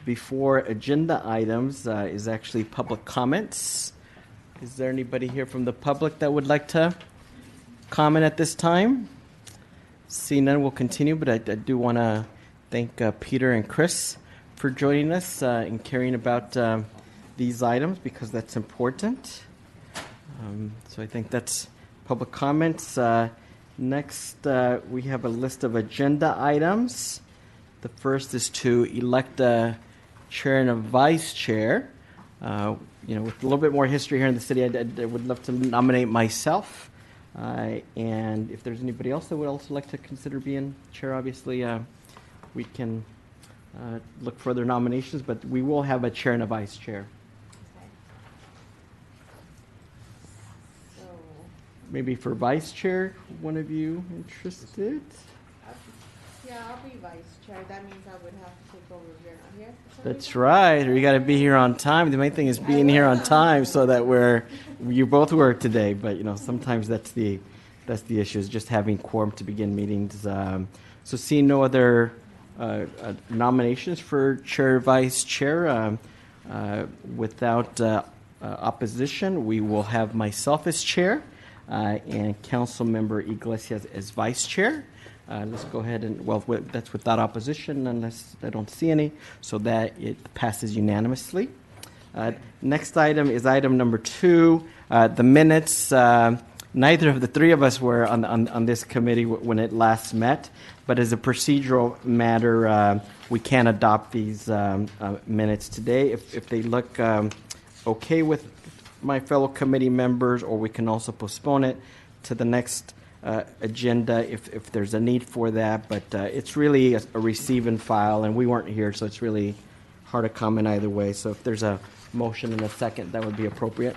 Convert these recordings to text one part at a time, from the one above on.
Before agenda items is actually public comments. Is there anybody here from the public that would like to comment at this time? See none, we'll continue, but I do want to thank Peter and Chris for joining us and caring about these items because that's important. So I think that's public comments. Next, we have a list of agenda items. The first is to elect a chair and a vice chair. With a little bit more history here in the city, I would love to nominate myself. And if there's anybody else that would also like to consider being chair, obviously, we can look for other nominations, but we will have a chair and a vice chair. Maybe for vice chair, one of you interested? Yeah, I'll be vice chair. That means I would have to take over if you're not here. That's right. Or you got to be here on time. The main thing is being here on time so that you both were today. But sometimes that's the issue, is just having quorum to begin meetings. So seeing no other nominations for chair, vice chair, without opposition, we will have myself as chair. And Councilmember Iglesias as vice chair. Let's go ahead and, that's without opposition unless I don't see any, so that it passes unanimously. Next item is item number 2, the minutes. Neither of the three of us were on this committee when it last met, but as a procedural matter, we can adopt these minutes today if they look okay with my fellow committee members, or we can also postpone it to the next agenda if there's a need for that. But it's really a receive and file, and we weren't here, so it's really hard to comment either way. So if there's a motion and a second, that would be appropriate.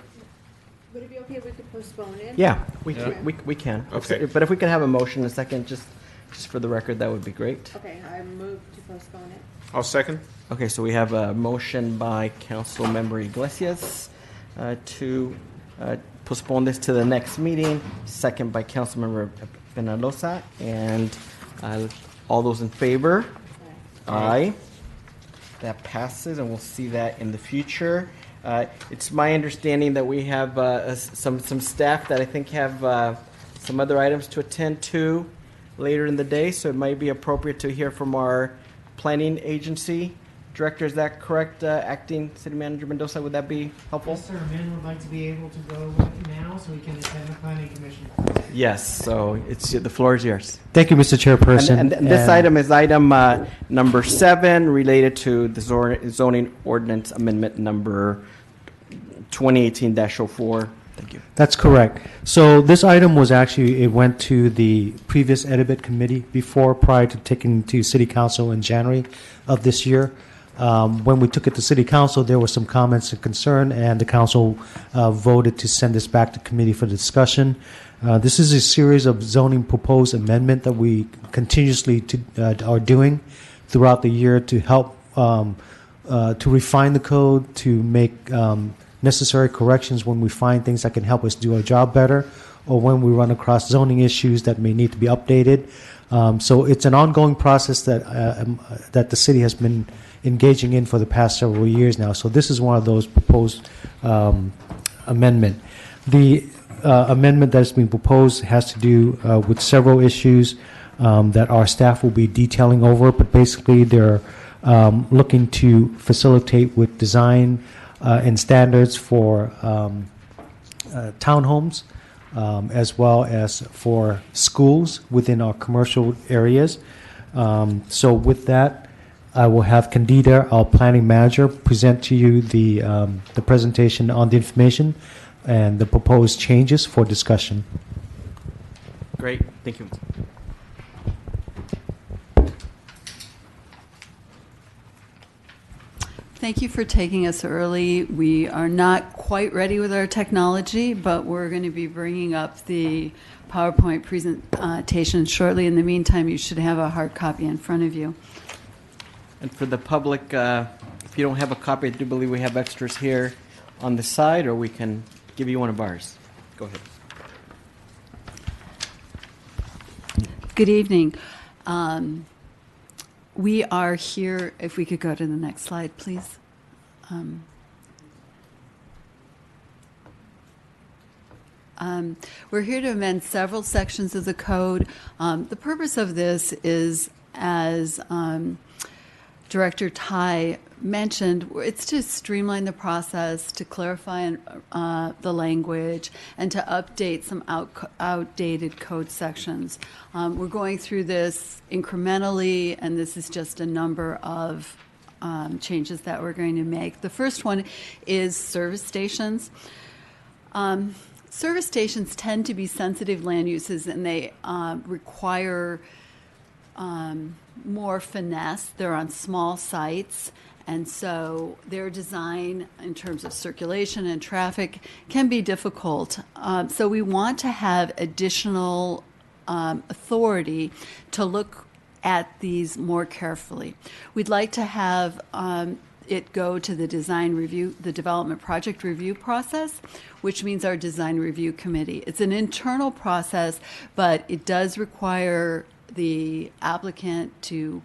Would it be okay if we could postpone it? Yeah, we can. Okay. But if we could have a motion and a second, just for the record, that would be great. Okay, I move to postpone it. I'll second. Okay, so we have a motion by Councilmember Iglesias to postpone this to the next meeting, second by Councilmember Penalosa, and all those in favor? Aye. That passes, and we'll see that in the future. It's my understanding that we have some staff that I think have some other items to attend to later in the day, so it might be appropriate to hear from our planning agency director. Is that correct, Acting City Manager Mendoza? Would that be helpful? Yes, sir. Ben would like to be able to go now so he can attend the planning commission. Yes, so the floor is yours. Thank you, Mr. Chairperson. And this item is item number 7, related to the zoning ordinance amendment number 2018-04. Thank you. That's correct. So this item was actually, it went to the previous Edibit committee prior to taking to City Council in January of this year. When we took it to City Council, there were some comments and concern, and the Council voted to send this back to committee for discussion. This is a series of zoning proposed amendment that we continuously are doing throughout the year to help to refine the code, to make necessary corrections when we find things that can help us do our job better, or when we run across zoning issues that may need to be updated. So it's an ongoing process that the city has been engaging in for the past several years now. So this is one of those proposed amendment. The amendment that's being proposed has to do with several issues that our staff will be detailing over, but basically they're looking to facilitate with design and standards for townhomes, as well as for schools within our commercial areas. So with that, I will have Candida, our planning manager, present to you the presentation on the information and the proposed changes for discussion. Great, thank you. Thank you for taking us early. We are not quite ready with our technology, but we're going to be bringing up the PowerPoint presentation shortly. In the meantime, you should have a hard copy in front of you. And for the public, if you don't have a copy, I do believe we have extras here on the side, or we can give you one of ours. Go ahead. Good evening. We are here, if we could go to the next slide, please. We're here to amend several sections of the code. The purpose of this is, as Director Tai mentioned, it's to streamline the process, to clarify the language, and to update some outdated code sections. We're going through this incrementally, and this is just a number of changes that we're going to make. The first one is service stations. Service stations tend to be sensitive land uses, and they require more finesse. They're on small sites, and so their design in terms of circulation and traffic can be difficult. So we want to have additional authority to look at these more carefully. We'd like to have it go to the design review, the development project review process, which means our design review committee. It's an internal process, but it does require the applicant to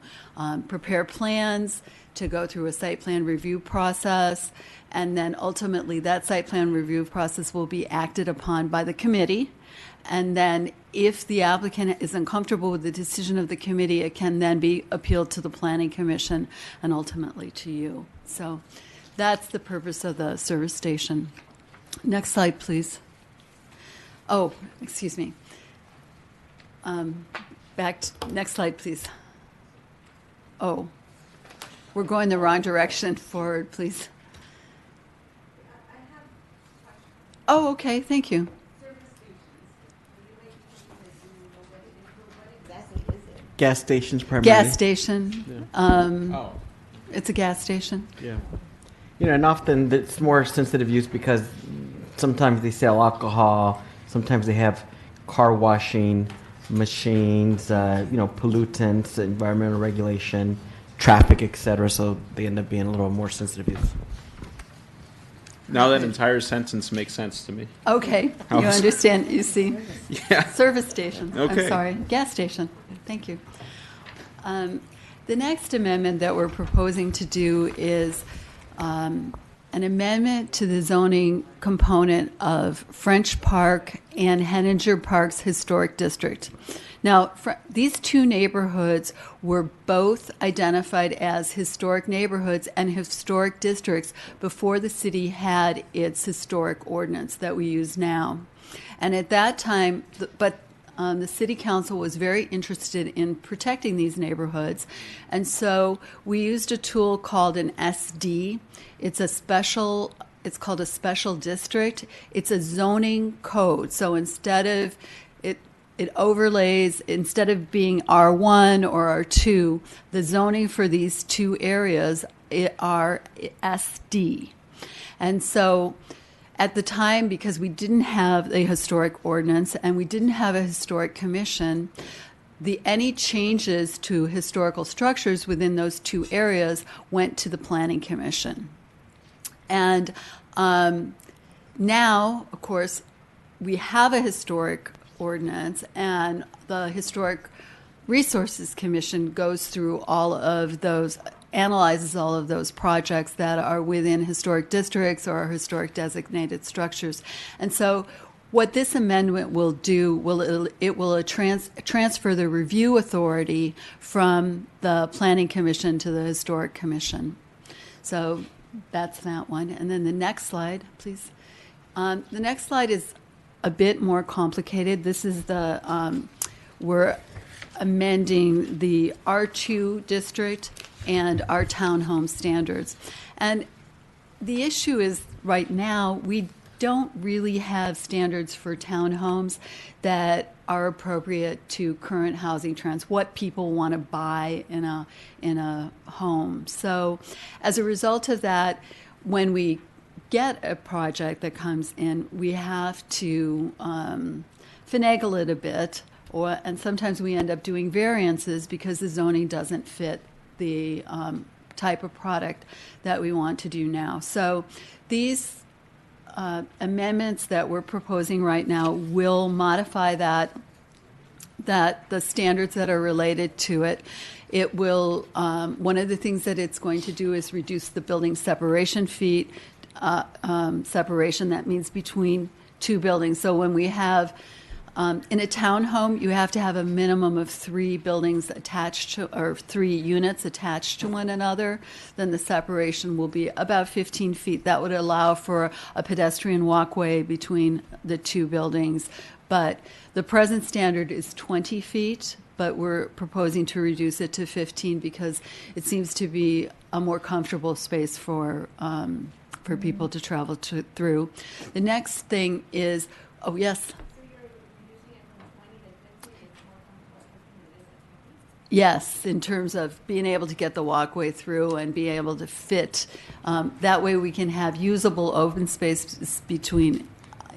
prepare plans, to go through a site plan review process, and then ultimately that site plan review process will be acted upon by the committee. And then if the applicant is uncomfortable with the decision of the committee, it can then be appealed to the Planning Commission and ultimately to you. So that's the purpose of the service station. Next slide, please. Oh, excuse me. Next slide, please. Oh, we're going the wrong direction. Forward, please. Oh, okay, thank you. Gas stations primarily. Gas station. It's a gas station. Yeah. You know, and often it's more sensitive use because sometimes they sell alcohol, sometimes they have car washing machines, pollutants, environmental regulation, traffic, etc. So they end up being a little more sensitive use. Now that entire sentence makes sense to me. Okay, you understand, you see. Yeah. Service station, Okay. I'm sorry, gas station, thank you. The next amendment that we're proposing to do is an amendment to the zoning component of French Park and Henninger Park's Historic District. Now, these two neighborhoods were both identified as historic neighborhoods and historic districts before the city had its historic ordinance that we use now. And at that time, the city council was very interested in protecting these neighborhoods. And so we used a tool called an SD. It's called a special district. It's a zoning code. So instead of it overlays, instead of being R1 or R2, the zoning for these two areas are SD. And so at the time, because we didn't have a historic ordinance and we didn't have a historic commission, any changes to historical structures within those two areas went to the Planning Commission. And now, of course, we have a historic ordinance, and the Historic Resources Commission goes through all of those, analyzes all of those projects that are within historic districts or historic designated structures. And so what this amendment will do, it will transfer the review authority from the Planning Commission to the Historic Commission. So that's that one. And then the next slide, please. The next slide is a bit more complicated. This is we're amending the R2 district and our townhome standards. And the issue is right now we don't really have standards for townhomes that are appropriate to current housing trends, what people want to buy in a home. So as a result of that, when we get a project that comes in, we have to finagle it a bit, and sometimes we end up doing variances because the zoning doesn't fit the type of product that we want to do now. So these amendments that we're proposing right now will modify that that the standards that are related to it. It will, one of the things that it's going to do is reduce the building separation feet, separation, that means between two buildings. So when we have, in a townhome, you have to have a minimum of 3 buildings attached to, or 3 units attached to one another. Then the separation will be about 15 feet. That would allow for a pedestrian walkway between the 2 buildings. But the present standard is 20 feet, but we're proposing to reduce it to 15 because it seems to be a more comfortable space for people to travel through. The next thing is, oh, yes. Yes, in terms of being able to get the walkway through and be able to fit. That way we can have usable open space between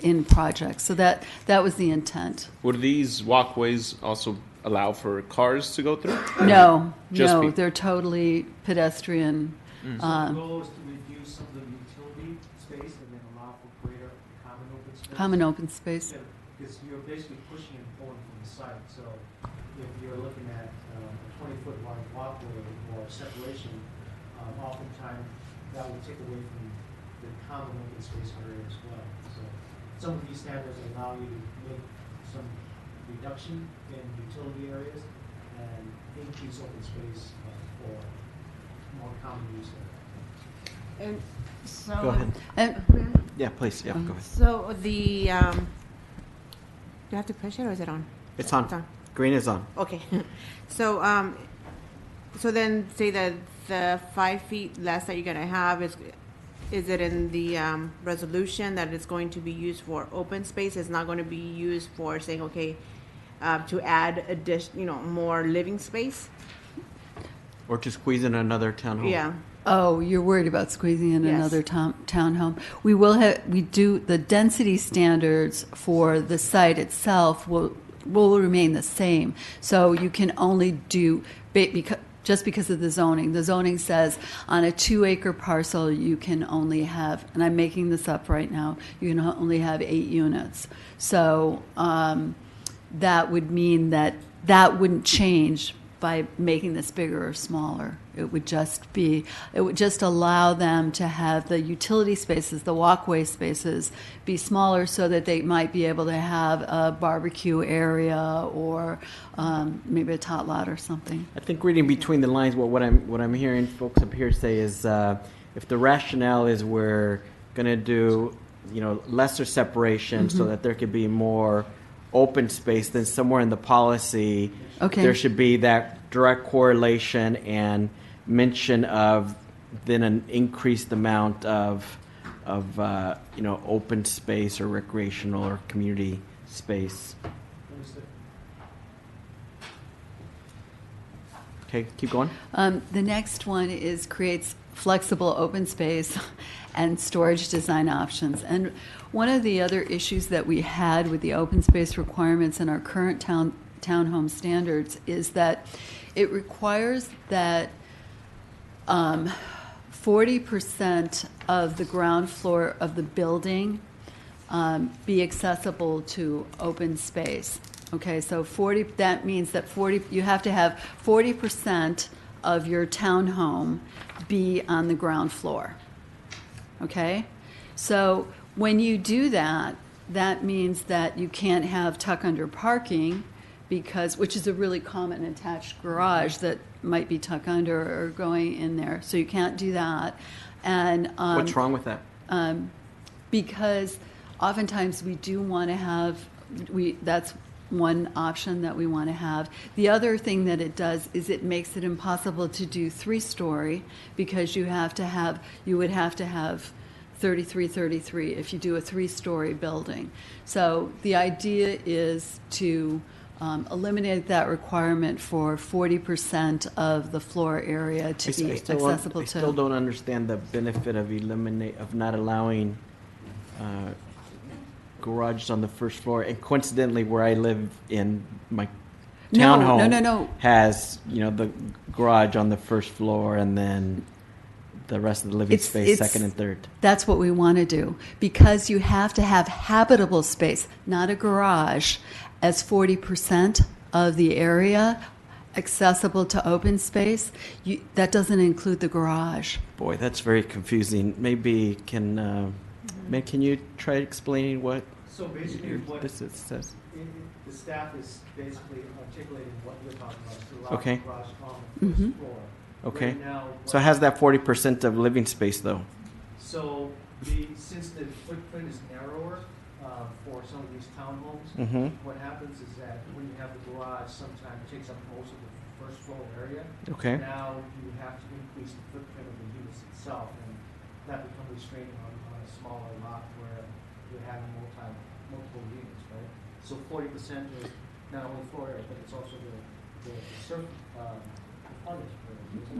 in projects. So that was the intent. Would these walkways also allow for cars to go through? No, Just no, be- they're totally pedestrian. So the goal is to reduce some of the utility space and then allow for greater common open space. Common open space. Because you're basically pushing and pulling from the site. So if you're looking at a 20-foot wide walkway or separation, oftentimes that will take away from the common open space area as well. So some of these standards allow you to make some reduction in utility areas and increase open space for more common use areas. And so. Go ahead. And Yeah, please. Yeah, go ahead. So the, do you have to push it or is it on? It's on. It's on. Green is on. Okay. So, so then say that the 5 feet less that you're gonna have is it in the resolution that it's going to be used for open space? It's not going to be used for saying, okay, to add more living space? Or to squeeze in another townhome. Yeah. oh, you're worried about squeezing in Yes. another townhome. We do the density standards for the site itself will remain the same. So you can only do just because of the zoning. The zoning says on a 2-acre parcel you can only have, and I'm making this up right now, you can only have 8 units. So that would mean that wouldn't change by making this bigger or smaller. It would just allow them to have the utility spaces, the walkway spaces, be smaller so that they might be able to have a barbecue area or maybe a tot lot or something. I think reading between the lines, what I'm hearing folks up here say is, if the rationale is we're going to do, lesser separation so that there could be more open space, then somewhere in the policy, there should be that direct correlation and mention of then an increased amount of open space or recreational or community space. Okay, keep going. The next one is creates flexible open space and storage design options. And one of the other issues that we had with the open space requirements in our current townhome standards is that it requires that 40% of the ground floor of the building be accessible to open space. Okay, so that means that you have to have 40% of your townhome be on the ground floor. Okay? So when you do that, that means that you can't have tuck-under parking which is a really common attached garage that might be tuck-under or going in there. So you can't do that. And What's wrong with that? because oftentimes we do want to have, that's one option that we want to have. The other thing that it does is it makes it impossible to do 3-story because you would have to have 33 if you do a 3-story building. So the idea is to eliminate that requirement for 40% of the floor area to be accessible I to. still don't understand the benefit of not allowing garages on the first floor. And coincidentally, where I live in my townhome No. has the garage on the first floor, and then the rest of the living space second and third. That's what we want to do because you have to have habitable space, not a garage, as 40% of the area accessible to open space. That doesn't include the garage. Boy, that's very confusing. Maybe can you try explaining what So basically, what this says? the staff is basically articulating what you're talking about. So allow Okay. the garage on the first floor. Okay. Right now, So it has that 40% of living space, though. So since the footprint is narrower for some of these townhomes, Mm-hmm. what happens is that when you have the garage, sometimes it takes up most of the first floor area. Okay. Now you have to increase the footprint of the units itself, and that becomes restraining on a smaller lot where you're having multiple units, right? So 40% is not only floor area, but it's also the surface frontage area.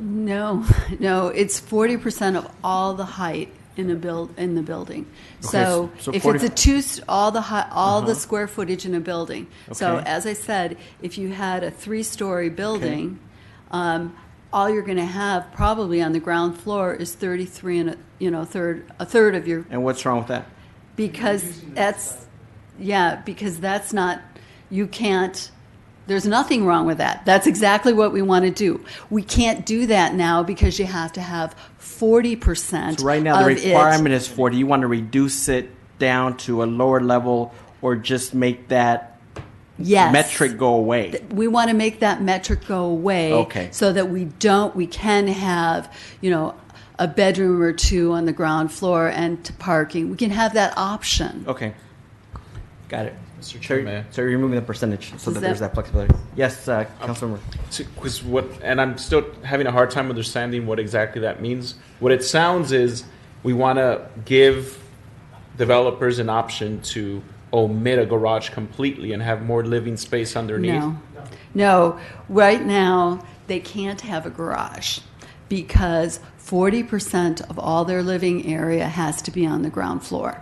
No, it's 40% of all the height in the building. So so if 40 it's all the square footage in a building. So Okay. as I said, if you had a 3-story building, all you're going to have probably on the ground floor is 33 and a third of your, And what's wrong with that? because that's not, you can't. There's nothing wrong with that. That's exactly what we want to do. We can't do that now because you have to have 40%. So right now, the of it. requirement is 40. You want to reduce it down to a lower level or just make that Yes. metric go away? We want to make that metric go away. Okay. So that we can have, a bedroom or two on the ground floor and to parking. We can have that option. Okay. Got it. Mr. Chair, So you're removing the percentage so Is that that- there's that flexibility. Yes, Councilmember. Because and I'm still having a hard time understanding what exactly that means. What it sounds is we want to give developers an option to omit a garage completely and have more living space underneath. No. Right now, they can't have a garage because 40% of all their living area has to be on the ground floor.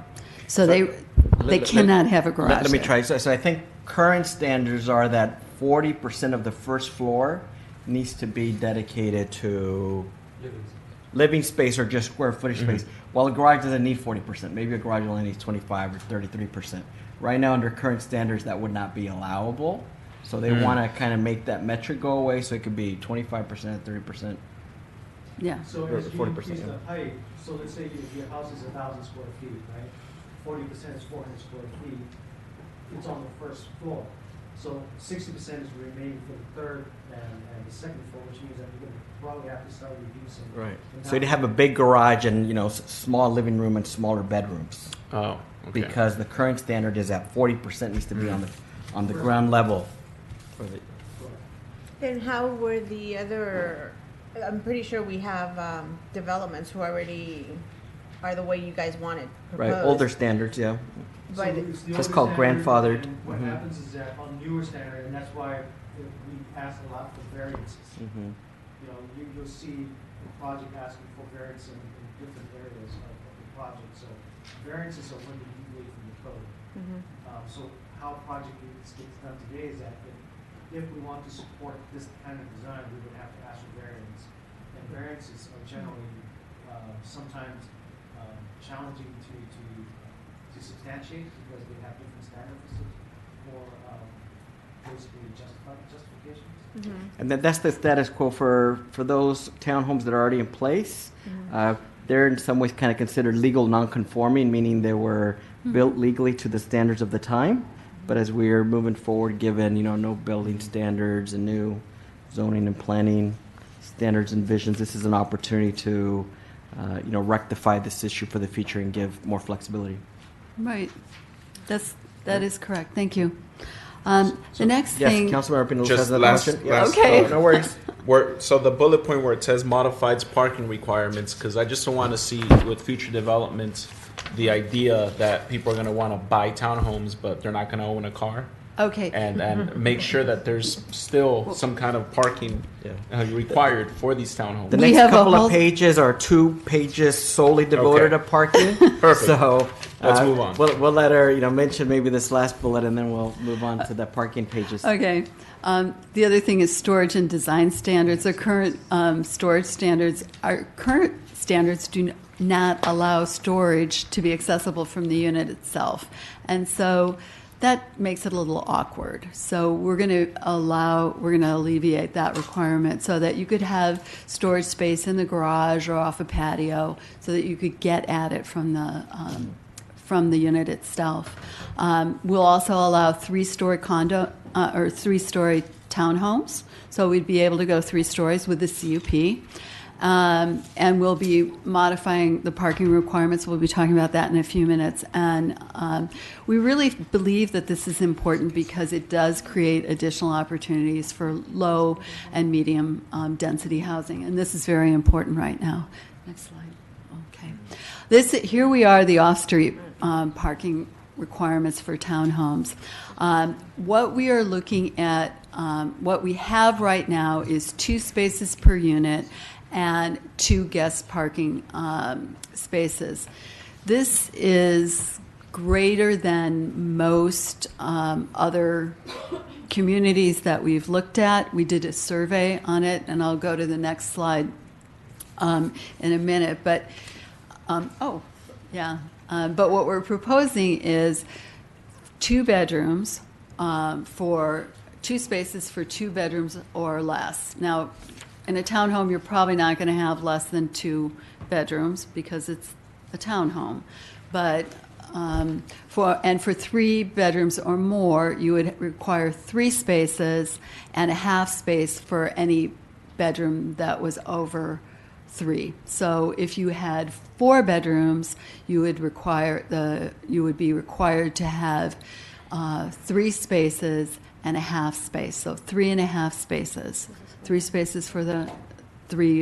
So they cannot have a garage. Let me there. try. So I think current standards are that 40% of the first floor needs to be dedicated to living space or just square footage space. While a garage doesn't need 40%. Maybe a garage only needs 25 or 33%. Right now, under current standards, that would not be allowable. So they want to kind of make that metric go away. So it could be 25%, 30%. Yeah. So Or as you 40%, increase yeah. the height, so let's say your house is 1,000 square feet, right? 40% is 400 square feet. It's on the first floor. So 60% is remaining for the third and the second floor, which means that you're going to probably have to start reducing. Right. And So you'd now- have a big garage and small living room and smaller bedrooms. Oh, okay. Because the current standard is that 40% needs to be on the ground level. For the- Then how were the other, I'm pretty sure we have developments who already are the way you guys want it proposed. Right, older standards, yeah. But So it's the It's older called standard, grandfathered. and what Mhm. happens is that on newer standard, and that's why we ask a lot for variances. Mhm. You'll see the project asking for variance in different areas of the project. So variances are when you deviate from the code. Mhm. So how project gets done today is that if we want to support this kind of design, we would have to ask for variance. And variances are generally sometimes challenging to substantiate because they have different standards for basically justifications. Mhm. And that's the status quo for those townhomes that are already in place. They're in some ways kind of considered legal non-conforming, meaning they were built legally to the standards of the time. But as we're moving forward, given no building standards and new zoning and planning standards and visions, this is an opportunity to rectify this issue for the future and give more flexibility. Right. That is correct. Thank you. The next Yes, thing. Councilmember Pinellas Just has another last- motion. last, Okay. No worries. So the bullet point where it says modified parking requirements, because I just don't want to see with future developments the idea that people are going to want to buy townhomes, but they're not going to own a car, Okay. and make sure that there's still some kind of parking required for these townhomes. The We next have a couple whole- of pages are 2 pages solely devoted Okay. to parking. Perfect. So Let's move on. We'll let her mention maybe this last bullet, and then we'll move on to the parking pages. Okay. The other thing is storage and design standards. Our current current standards do not allow storage to be accessible from the unit itself. And so that makes it a little awkward. So we're going to alleviate that requirement so that you could have storage space in the garage or off a patio so that you could get at it from the unit itself. We'll also allow three-story or three-story townhomes. So we'd be able to go 3 stories with the CUP. And we'll be modifying the parking requirements. We'll be talking about that in a few minutes. And we really believe that this is important because it does create additional opportunities for low and medium density housing. And this is very important right now. Next slide. Okay. Here we are, the off-street parking requirements for townhomes. What we are looking at, what we have right now is 2 spaces per unit and 2 guest parking spaces. This is greater than most other communities that we've looked at. We did a survey on it, and I'll go to the next slide in a minute. But, but what we're proposing is 2 bedrooms for 2 spaces for 2 bedrooms or less. Now, in a townhome, you're probably not going to have less than 2 bedrooms because it's a townhome. But for 3 bedrooms or more, you would require 3 spaces and a half space for any bedroom that was over 3. So if you had 4 bedrooms, you would be required to have 3 spaces and a half space. So 3.5 spaces. 3 spaces for the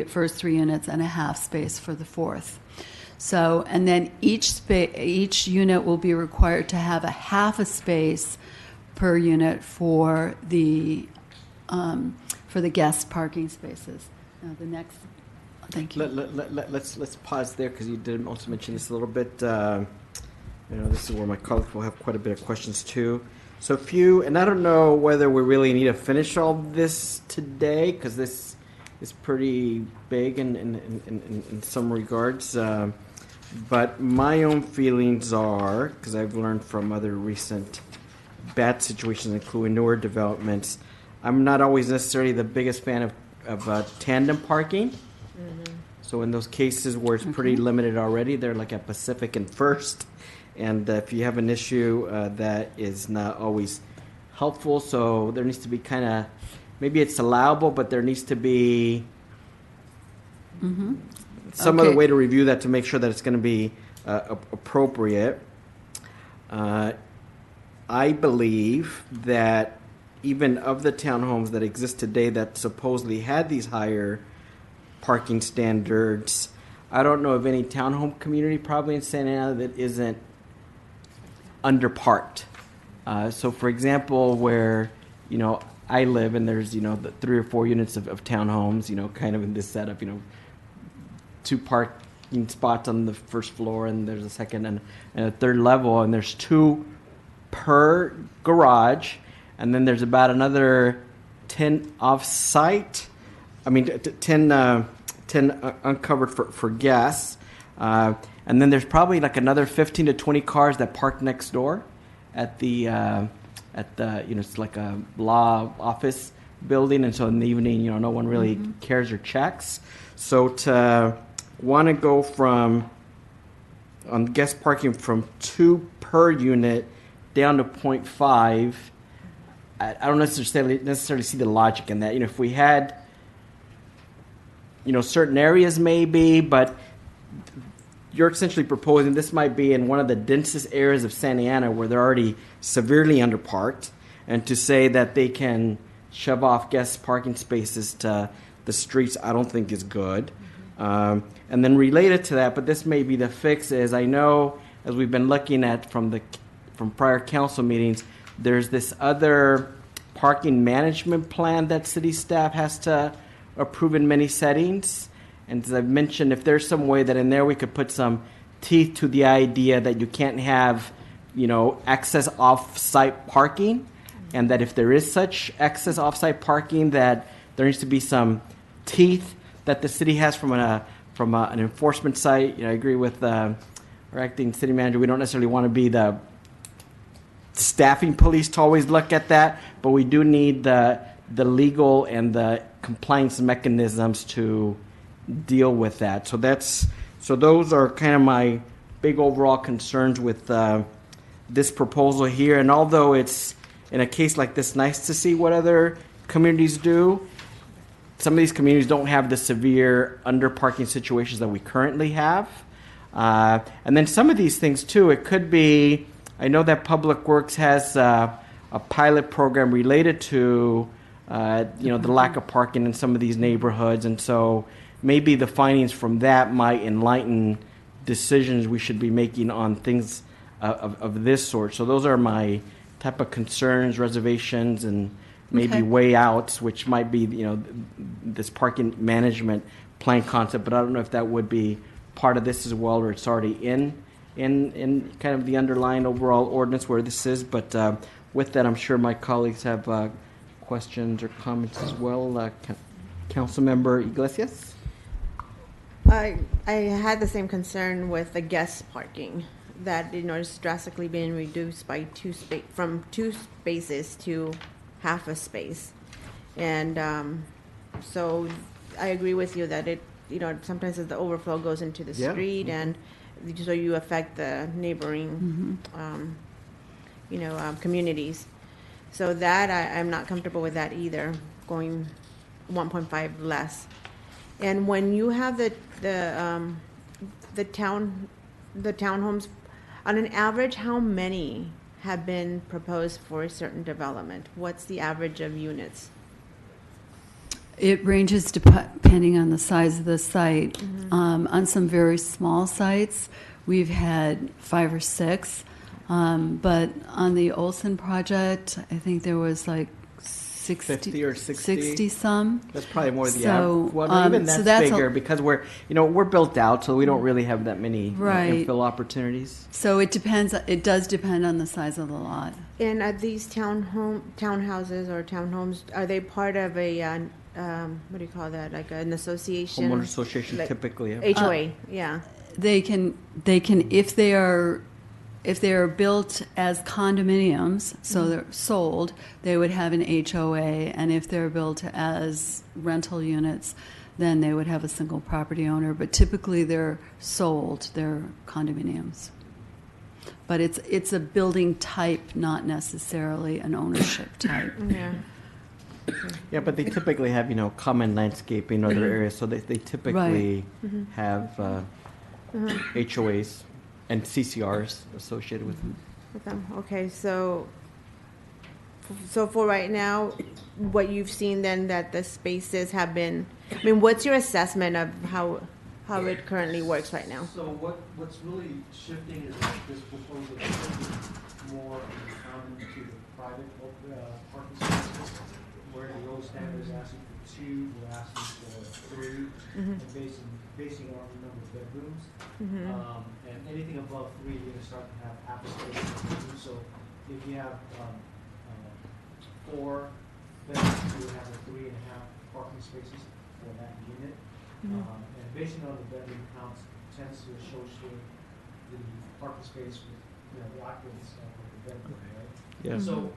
first 3 units and a half space for the 4th. So, and then each unit will be required to have a half a space per unit for the guest parking spaces. Now the next, thank you. Let's pause there because you did also mention this a little bit. This is where my colleagues will have quite a bit of questions too. So and I don't know whether we really need to finish all this today because this is pretty big in some regards. But my own feelings are, because I've learned from other recent bad situations, including newer developments, I'm not always necessarily the biggest fan of tandem parking. Mm-hmm. So in those cases where it's pretty limited already, they're like at Pacific and First. And if you have an issue, that is not always helpful. So there needs to be maybe it's allowable, but there needs to be some other way to review that to make sure that it's going to be appropriate. I believe that even of the townhomes that exist today that supposedly had these higher parking standards, I don't know of any townhome community probably in Santa Ana that isn't underparked. So for example, where, I live and there's, the 3 or 4 units of townhomes, kind of in this setup, 2 parking spots on the first floor and there's a second and a third level and there's 2 per garage and then there's about another 10 off-site. 10 uncovered for guests. And then there's probably like another 15 to 20 cars that park next door at the it's like a law office building. And so in the evening, no one really cares or checks. So to want to go on guest parking from 2 per unit down to 0.5, I don't necessarily see the logic in that. If we had, certain areas maybe, but you're essentially proposing this might be in one of the densest areas of Santa Ana where they're already severely underparked, and to say that they can shove off guest parking spaces to the streets, I don't think is good. And then related to that, but this may be the fix, is I know as we've been looking at from prior council meetings, there's this other parking management plan that city staff has to approve in many settings. And as I've mentioned, if there's some way that in there we could put some teeth to the idea that you can't have, excess off-site parking, and that if there is such excess off-site parking, that there needs to be some teeth that the city has from an enforcement site. I agree with our acting city manager. We don't necessarily want to be the staffing police to always look at that, but we do need the legal and the compliance mechanisms to deal with that. So those are kind of my big overall concerns with this proposal here. And although it's in a case like this nice to see what other communities do, some of these communities don't have the severe underparking situations that we currently have. And then some of these things too, it could be, I know that Public Works has a pilot program related to the lack of parking in some of these neighborhoods, and so maybe the findings from that might enlighten decisions we should be making on things of this sort. So those are my type of concerns, reservations, and maybe Okay. way outs, which might be this parking management plan concept. But I don't know if that would be part of this as well, or it's already in kind of the underlying overall ordinance where this is. But with that, I'm sure my colleagues have questions or comments as well. Councilmember Iglesias? I had the same concern with the guest parking, that it's drastically being reduced by from 2 spaces to half a space. And so I agree with you that sometimes the overflow goes into the Yeah. street, and so you affect the neighboring communities. So that I'm not comfortable with that either, going 1.5 less. And when you have the townhomes, on an average, how many have been proposed for a certain development? What's the average of units? It ranges depending on the size of the site. On some very small sites, we've had 5 or 6. But on the Olson project, I think there was like 50 or 60? 60 some. That's probably more the So, average. Well, no, even so that's that's bigger because we're built out, so we don't really have that many Right. infill opportunities. So it depends. It does depend on the size of the lot. And are these townhouses or townhomes, are they part of a, what do you call that, like an association? Homeowner association Like typically. Yeah. HOA, yeah. They can if they are built as condominiums, so they're sold, they would have an HOA, and if they're built as rental units, then they would have a single property owner. But typically, they're sold; they're condominiums. But it's a building type, not necessarily an ownership type. Yeah. Yeah, but they typically have common landscaping in other areas, so they typically have HOAs and CCRs associated with them. With them. Okay, so for right now, what you've seen then, that the spaces have been, what's your assessment of how it currently works right now? So what's really shifting is that this proposal is shifting more to the private parking spaces, where the old standard is asking for 2, we're asking for 3, and basing on the number of bedrooms. And anything above 3, you're going to start to have half a space. So if you have 4 bedrooms, you would have 3.5 parking spaces for that unit. And basing on the bedroom counts tends to associate the parking space with the occupants of the bedroom, right? Yeah. So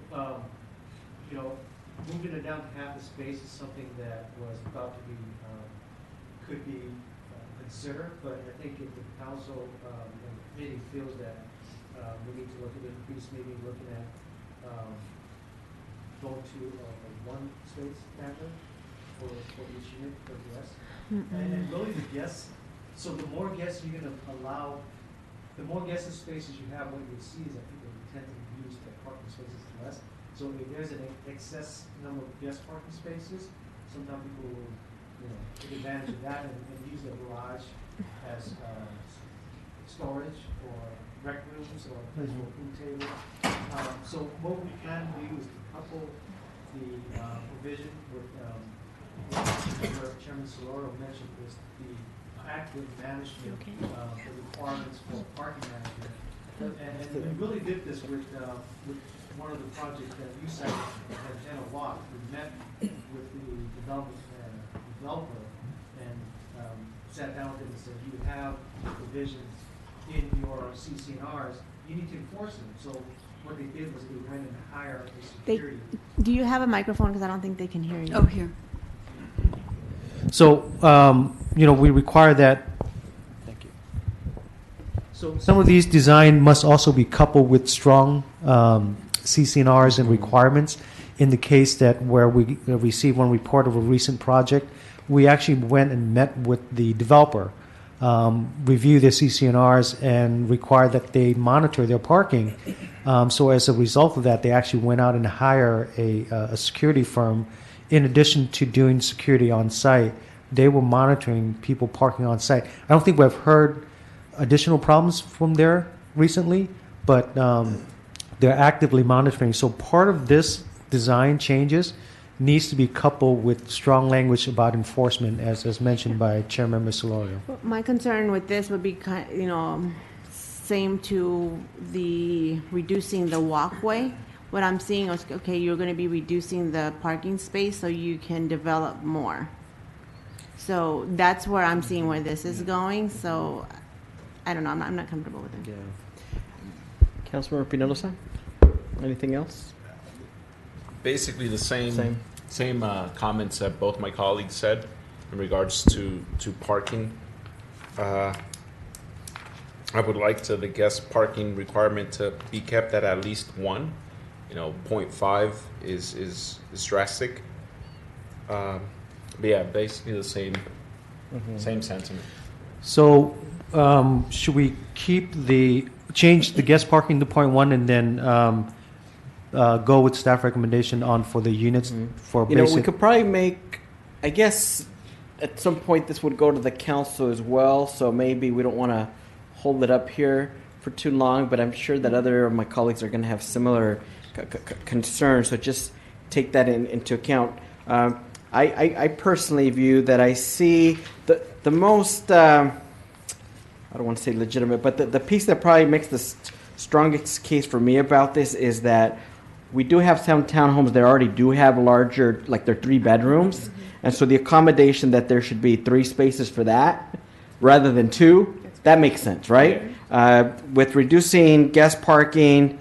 moving it down to half the space is something that was thought to be could be considered, but I think if the council and the committee feels that we need to look at increased, maybe looking at going to a 1 space standard for each unit for guests. And really the guests, so the more guests you're going to allow, the more guest spaces you have, what you see is that people tend to use the parking spaces less. So if there's an excess number of guest parking spaces, sometimes people will take advantage of that and use the garage as storage or rec rooms or a place for a food table. So what we can do is to couple the provision with where Chairman Soloro mentioned is the active management, the requirements for parking management. And we really did this with one of the projects that you said had done a lot. We met with the developer and sat down with him and said, you have provisions in your CCNRs, you need to enforce them. So what they did was they went and hired a They- Do you have a microphone? Because I don't think they can hear you. Oh, here. So, we require that. Thank you. So some of these design must also be coupled with strong CCNRs and requirements. In the case that where we received one report of a recent project, we actually went and met with the developer, reviewed their CCNRs, and required that they monitor their parking. So as a result of that, they actually went out and hired a security firm. In addition to doing security on site, they were monitoring people parking on site. I don't think we've heard additional problems from there recently, but they're actively monitoring. So part of this design changes needs to be coupled with strong language about enforcement, as mentioned by Chairmember Solorio. Well, my concern with this would be, same to the reducing the walkway. What I'm seeing is, okay, you're going to be reducing the parking space so you can develop more. So that's where I'm seeing where this is going. So I don't know. I'm not comfortable with it. Yeah. Councilmember Pinello-san, anything else? Basically the Same. same comments that both my colleagues said in regards to parking. I would like the guest parking requirement to be kept at least 1. 0.5 is drastic. But yeah, basically the same sentiment. So should we change the guest parking to 0.1 and then go with staff recommendation on for the units for We basic? could probably make, I guess, at some point this would go to the council as well, so maybe we don't want to hold it up here for too long, but I'm sure that other of my colleagues are going to have similar concerns, so just take that into account. I personally view that I see the most, I don't want to say legitimate, but the piece that probably makes the strongest case for me about this is that we do have some townhomes that already do have larger, like they're 3 bedrooms. And so the accommodation that there should be 3 spaces for that rather than 2, that makes sense, right? With reducing guest parking,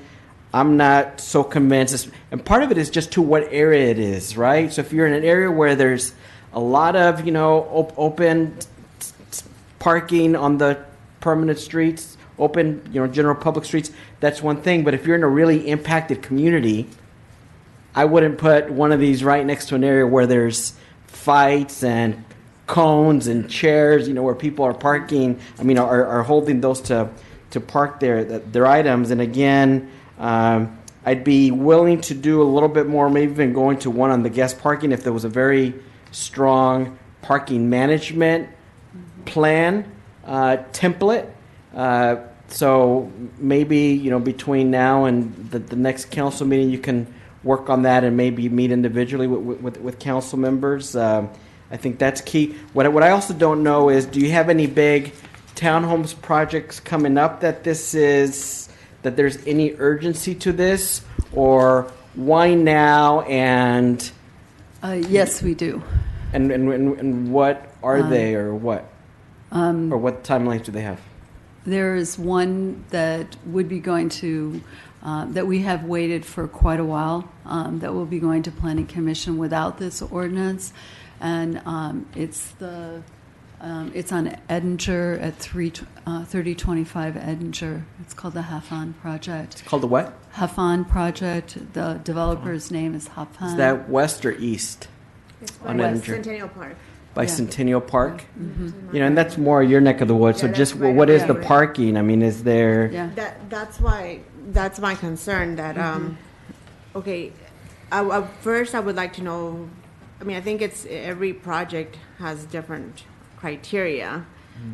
I'm not so convinced. And part of it is just to what area it is, right? So if you're in an area where there's a lot of, open parking on the permanent streets, open, general public streets, that's one thing. But if you're in a really impacted community, I wouldn't put one of these right next to an area where there's fights and cones and chairs, where people are parking, are holding those to park their items. And again, I'd be willing to do a little bit more, maybe even going to one on the guest parking if there was a very strong parking management plan, template. So maybe, between now and the next council meeting, you can work on that and maybe meet individually with council members. I think that's key. What I also don't know is, do you have any big townhomes projects coming up that there's any urgency to this, or why now? And Yes, we do. and what are they, or what, or what timelines do they have? There is one that would be going to, that we have waited for quite a while, that will be going to Planning Commission without this ordinance. And it's on Edinger at 3025 Edinger. It's called the Hafan Project. It's called the what? Hafan Project. The developer's name is Hafan. Is that west or east? It's On by Edinger. Centennial Park. By Yeah. Centennial Park? And that's more your neck of the woods. So Yeah, just that's right what is up the there. parking? Is there? Yeah. That's my concern that, okay, first I would like to know, I think every project has different criteria.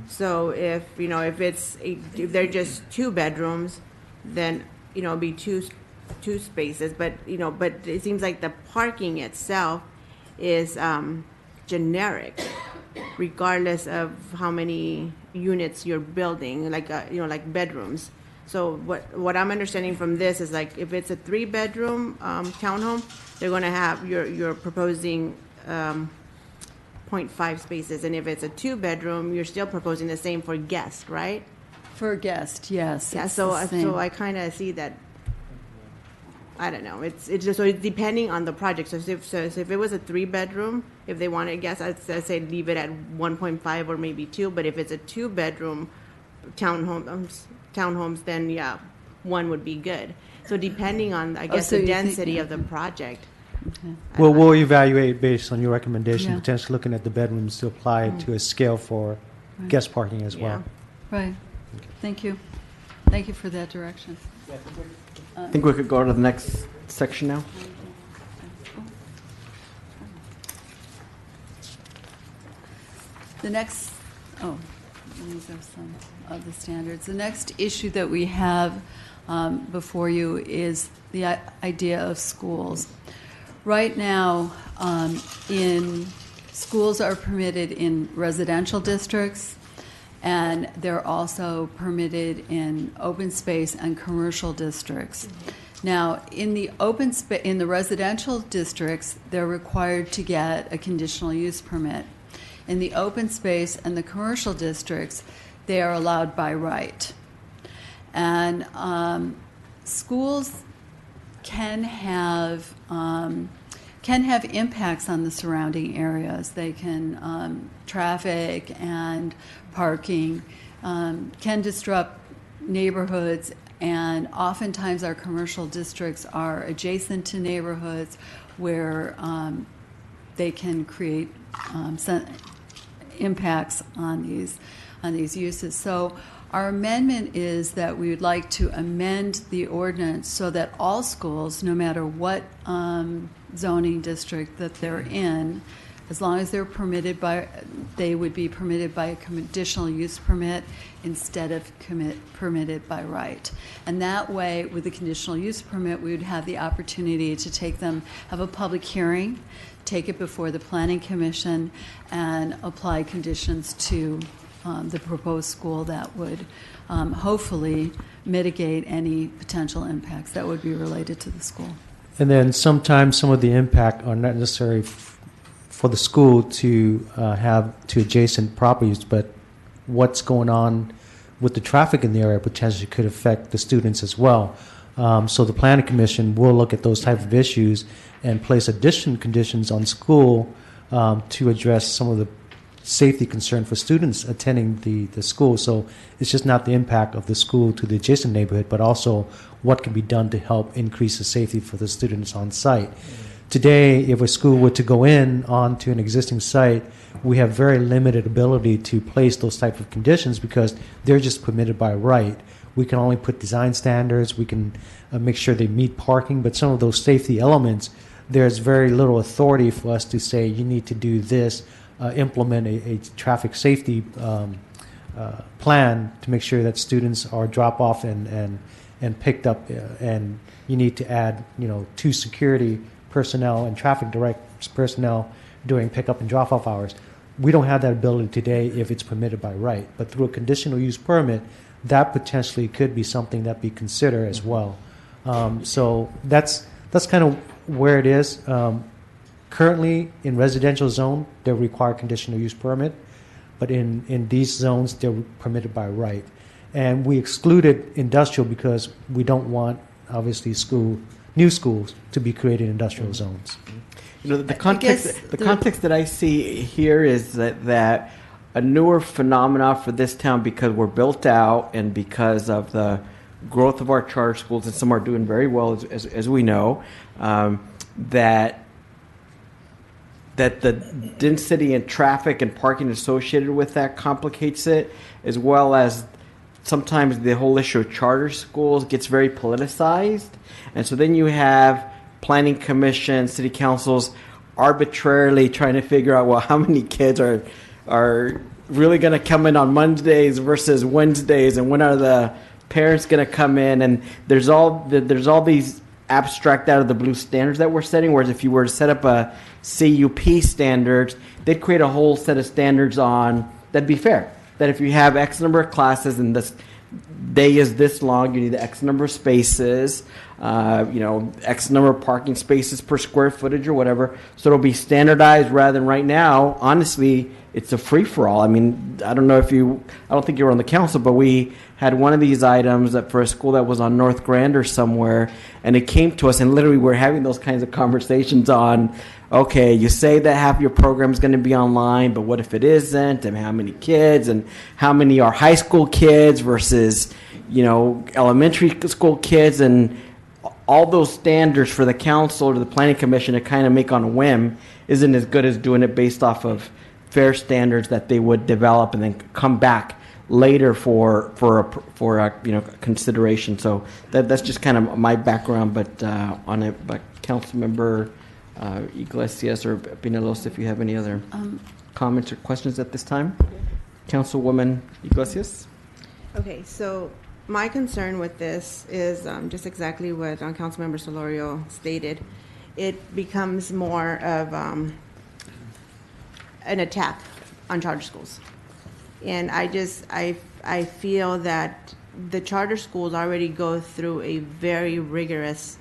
So if they're just 2 bedrooms, then, it'd be two spaces, but it seems like the parking itself is, generic, regardless of how many units you're building, like bedrooms. So what I'm understanding from this is, like, if it's a 3-bedroom townhome, they're going to have you're proposing 0.5 spaces, and if it's a 2-bedroom, you're still proposing the same for guests, right? For a guest, yes. Yeah. it's So the same. I kind of see that I don't know. It's just so it's depending on the project. So if it was a 3-bedroom, if they want to guess, I'd say leave it at 1.5 or maybe 2. But if it's a 2-bedroom townhomes, then yeah, 1 would be good. So depending on, I guess, so the you think- density of the project. Okay. Well, we'll evaluate based on your recommendation, Yeah. potentially looking at the bedrooms to apply it to a scale for guest parking as well. Right. Thank you. Thank you for that direction. I think we could go to the next section now. The next, these are some of the standards. The next issue that we have before you is the idea of schools. Right now, schools are permitted in residential districts, and they're also permitted in open space and commercial districts. Now, in the in the residential districts, they're required to get a conditional use permit. In the open space and the commercial districts, they are allowed by right. And schools can have impacts on the surrounding areas. They can traffic and parking can disrupt neighborhoods, and oftentimes our commercial districts are adjacent to neighborhoods where they can create impacts on these uses. So our amendment is that we would like to amend the ordinance so that all schools, no matter what zoning district that they're in, as long as they're permitted by, they would be permitted by a conditional use permit instead of permitted by right. And that way, with the conditional use permit, we would have the opportunity to take them, have a public hearing, take it before the Planning Commission, and apply conditions to the proposed school that would hopefully mitigate any potential impacts that would be related to the school. And then sometimes some of the impact are not necessary for the school to have to adjacent properties, but what's going on with the traffic in the area potentially could affect the students as well. So the Planning Commission will look at those type of issues and place additional conditions on school to address some of the safety concern for students attending the school. So it's just not the impact of the school to the adjacent neighborhood, but also what can be done to help increase the safety for the students on site. Today, if a school were to go in onto an existing site, we have very limited ability to place those type of conditions because they're just permitted by right. We can only put design standards, we can make sure they meet parking, but some of those safety elements, there's very little authority for us to say you need to do this, implement a traffic safety plan to make sure that students are dropped off and picked up, and you need to add 2 security personnel and traffic direct personnel during pickup and drop-off hours. We don't have that ability today if it's permitted by right, but through a conditional use permit, that potentially could be something that be considered as well. So that's kind of where it is. Currently, in residential zone, they require conditional use permit, but in these zones, they're permitted by right. And we excluded industrial because we don't want, obviously, new schools to be created in industrial zones. The context that I see here is that a newer phenomena for this town, because we're built out and because of the growth of our charter schools, and some are doing very well, as we know, that the density and traffic and parking associated with that complicates it, as well as sometimes the whole issue of charter schools gets very politicized. And so then you have planning commission, city councils arbitrarily trying to figure out, well, how many kids are really going to come in on Mondays versus Wednesdays, and when are the parents going to come in? And there's all these abstract out of the blue standards that we're setting, whereas if you were to set up a CUP standards, they'd create a whole set of standards that'd be fair. That if you have X number of classes and this day is this long, you need X number of spaces. X number of parking spaces per square footage or whatever. So it'll be standardized rather than right now. Honestly, it's a free for all. I mean, I don't think you were on the council, but we had one of these items for a school that was on North Grand or somewhere, and it came to us, and literally we're having those kinds of conversations on, okay, you say that half your program is going to be online, but what if it isn't, and how many kids, and how many are high school kids versus, elementary school kids, and all those standards for the council or the planning commission to kind of make on a whim isn't as good as doing it based off of fair standards that they would develop and then come back later for consideration. So that's just kind of my background, but on it. But Councilmember Iglesias or Pinelos, if you have any other comments or questions at this time, Councilwoman Iglesias. Okay, so my concern with this is just exactly what Councilmember Solorio stated. It becomes more of an attack on charter schools. And I feel that the charter schools already go through a very rigorous,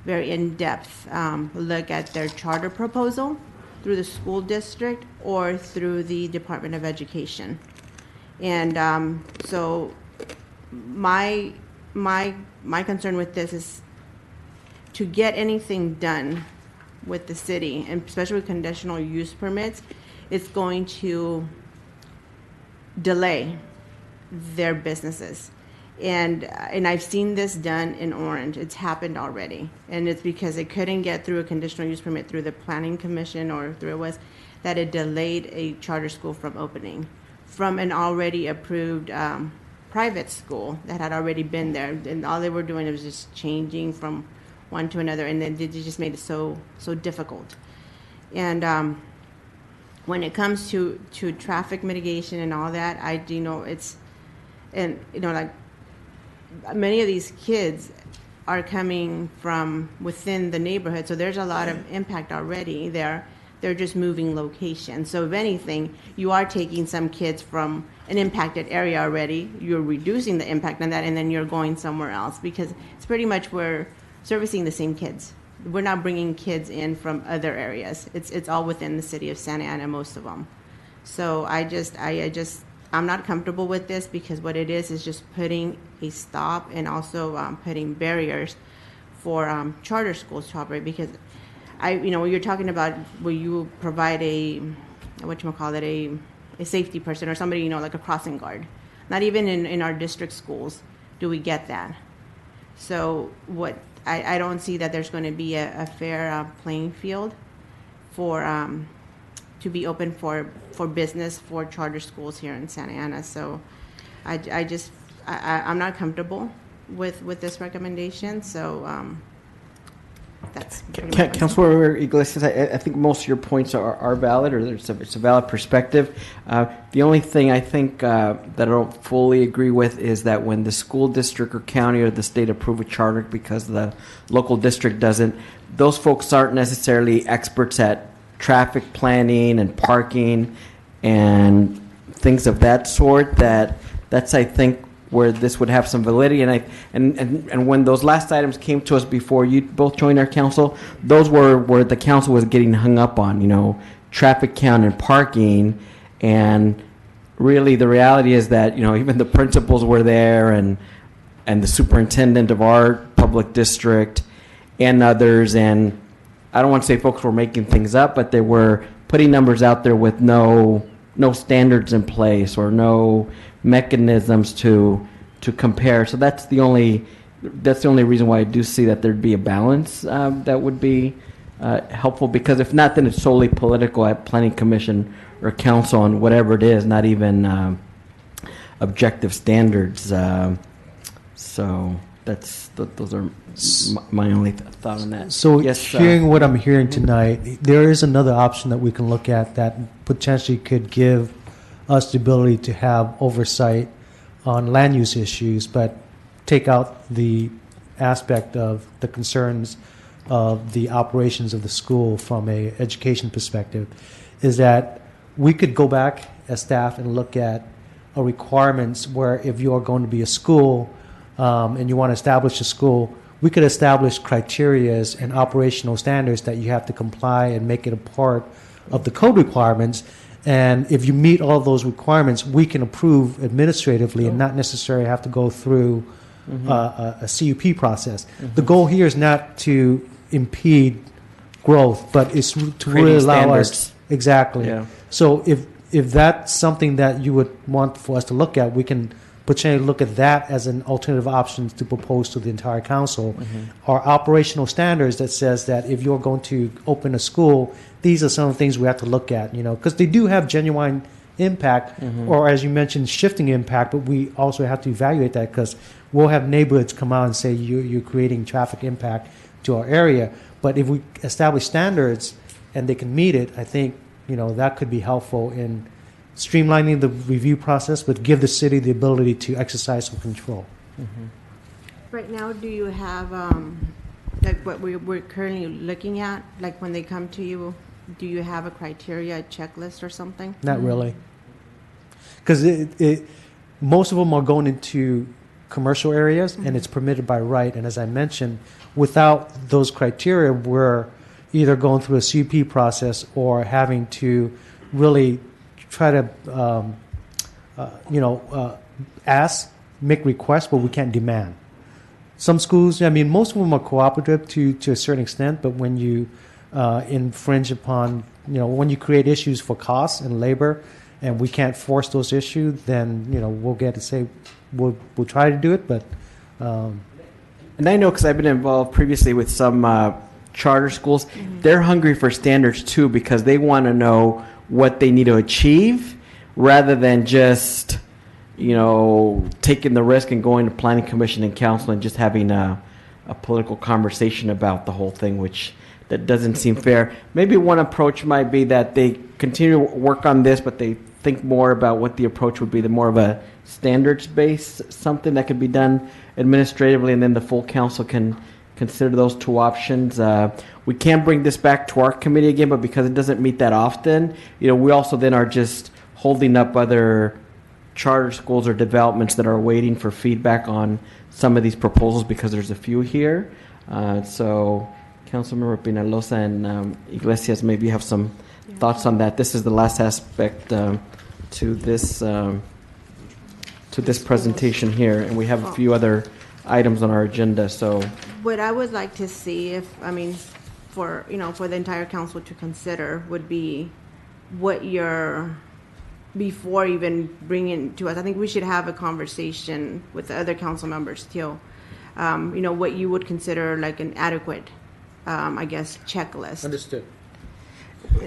very in-depth look at their charter proposal through the school district or through the Department of Education. And so my concern with this is to get anything done with the city, and especially with conditional use permits, it's going to delay their businesses. And I've seen this done in Orange. It's happened already. And it's because it couldn't get through a conditional use permit through the planning commission or through it that it delayed a charter school from opening from an already approved private school that had already been there. And all they were doing was just changing from one to another. And then they just made it so difficult. And when it comes to traffic mitigation and all that, many of these kids are coming from within the neighborhood, so there's a lot of impact already there. They're just moving location. So if anything, you are taking some kids from an impacted area already, you're reducing the impact on that, and then you're going somewhere else, because it's pretty much we're servicing the same kids. We're not bringing kids in from other areas. It's all within the city of Santa Ana, most of them. So I'm not comfortable with this, because what it is just putting a stop and also putting barriers for charter schools to operate. Because you're talking about, will you provide a safety person or somebody, like a crossing guard. Not even in our district schools do we get that. So I don't see that there's going to be a fair playing field to be open for business for charter schools here in Santa Ana. So I'm not comfortable with this recommendation. So that's Councilor Iglesias, I think most of your points are valid, or it's a valid perspective. The only thing I think that I don't fully agree with is that when the school district or county or the state approve a charter because the local district doesn't, those folks aren't necessarily experts at traffic planning and parking and things of that sort. That's I think where this would have some validity. And when those last items came to us before you both joined our council, those were where the council was getting hung up on, traffic count and parking. And really the reality is that, even the principals were there and the superintendent of our public district and others. And I don't want to say folks were making things up, but they were putting numbers out there with no standards in place or no mechanisms to compare. So that's the only reason why I do see that there'd be a balance that would be helpful, because if not, then it's solely political at planning commission or council on whatever it is, not even objective standards. So those are my only thought on that. So yes, hearing what I'm hearing tonight, there is another option that we can look at that potentially could give us the ability to have oversight on land use issues, but take out the aspect of the concerns of the operations of the school from a education perspective, is that we could go back as staff and look at requirements where if you are going to be a school and you want to establish a school, we could establish criterias and operational standards that you have to comply and make it a part of the code requirements. And if you meet all those requirements, we can approve administratively and not necessarily have to go through a CUP process. The goal here is not to impede growth, but it's to Creating really allow standards. us exactly. Yeah. So if that's something that you would want for us to look at, we can potentially look at that as an alternative option to propose to the entire council. Our operational standards that says that if you're going to open a school, these are some of the things we have to look at, because they do have genuine impact, or as you mentioned, shifting impact, but we also have to evaluate that because we'll have neighborhoods come out and say you're creating traffic impact to our area. But if we establish standards and they can meet it, I think, that could be helpful in streamlining the review process, but give the city the ability to exercise some control. Right now, do you have, like what we're currently looking at, like when they come to you, do you have a criteria, a checklist or something? Not really. Because most of them are going into commercial areas, and it's permitted by right. And as I mentioned, without those criteria, we're either going through a CUP process or having to really try to, make requests, but we can't demand. Some schools, most of them are cooperative to a certain extent, but when you infringe upon, when you create issues for costs and labor, and we can't force those issues, then, we'll get to say, we'll try to do it, but... And I know because I've been involved previously with some charter schools. They're hungry for standards too because they want to know what they need to achieve rather than just, taking the risk and going to planning commission and council and just having a political conversation about the whole thing, which that doesn't seem fair. Maybe one approach might be that they continue to work on this, but they think more about what the approach would be, the more of a standards-based something that could be done administratively, and then the full council can consider those two options. We can bring this back to our committee again, but because it doesn't meet that often, we also then are just holding up other charter schools or developments that are waiting for feedback on some of these proposals because there's a few here. So Councilmember Pinalosa and Iglesias, maybe you have some thoughts on that. This is the last aspect to this presentation here, and we have a few other items on our agenda. So What I would like to see for the entire council to consider would be what before even bringing to us, I think we should have a conversation with the other council members too. What you would consider like an adequate, checklist. Understood.